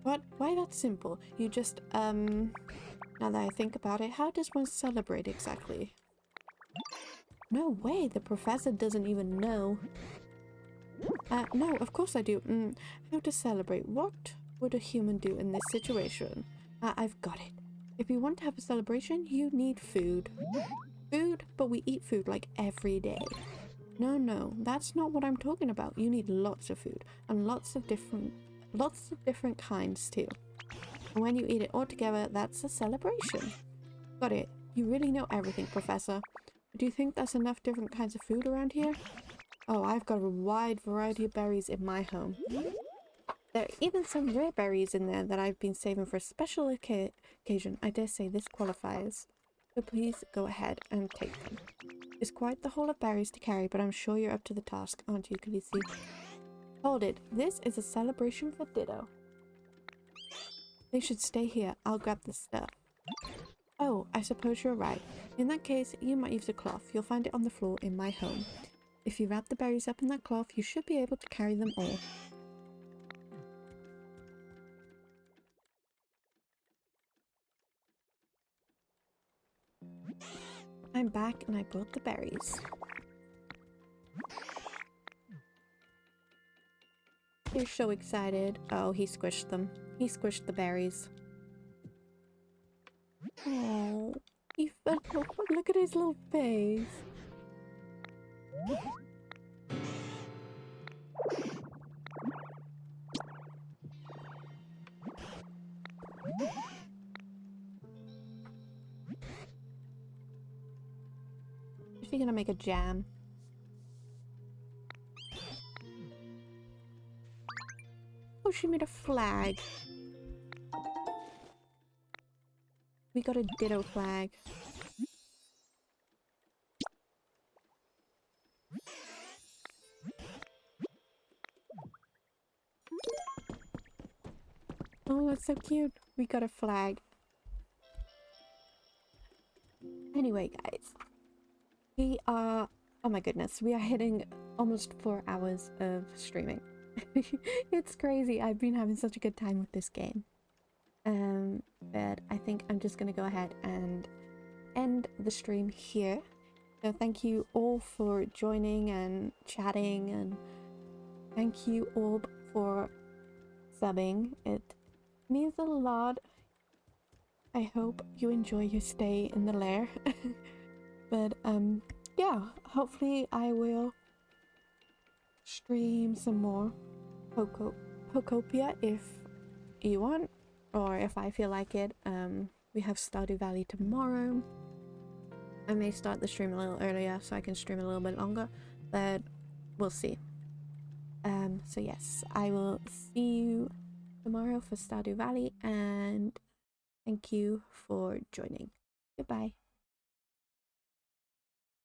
Speaker 1: What? Why that's simple? You just, now that I think about it, how does one celebrate exactly? No way, the professor doesn't even know. No, of course I do. How to celebrate? What would a human do in this situation? I've got it. If you want to have a celebration, you need food. Food? But we eat food like every day. No, that's not what I'm talking about. You need lots of food. And lots of different kinds too. And when you eat it all together, that's a celebration. Got it. You really know everything, Professor. Do you think there's enough different kinds of food around here? Oh, I've got a wide variety of berries in my home. There are even some rare berries in there that I've been saving for a special occasion. I dare say this qualifies. So please go ahead and take them. It's quite the haul of berries to carry, but I'm sure you're up to the task, aren't you, Khaleesi? Hold it. This is a celebration for Ditto. They should stay here. I'll grab the stuff. Oh, I suppose you're right. In that case, you might use a cloth. You'll find it on the floor in my home. If you wrap the berries up in that cloth, you should be able to carry them all. I'm back and I brought the berries. You're so excited. Oh, he squished them. He squished the berries. Oh, he felt so... Look at his little face. Is he gonna make a jam? Oh, she made a flag. We got a Ditto flag. Oh, that's so cute. We got a flag. Anyway, guys. We are... Oh my goodness. We are hitting almost 4 hours of streaming. It's crazy. I've been having such a good time with this game. But I think I'm just gonna go ahead and end the stream here. So thank you all for joining and chatting, and thank you all for subbing. It means a lot. I hope you enjoy your stay in the lair. But yeah, hopefully I will stream some more Pokopia if you want, or if I feel like it. We have Stardew Valley tomorrow. I may start the stream a little earlier so I can stream a little bit longer, but we'll see. So yes, I will see you tomorrow for Stardew Valley, and thank you for joining. Goodbye.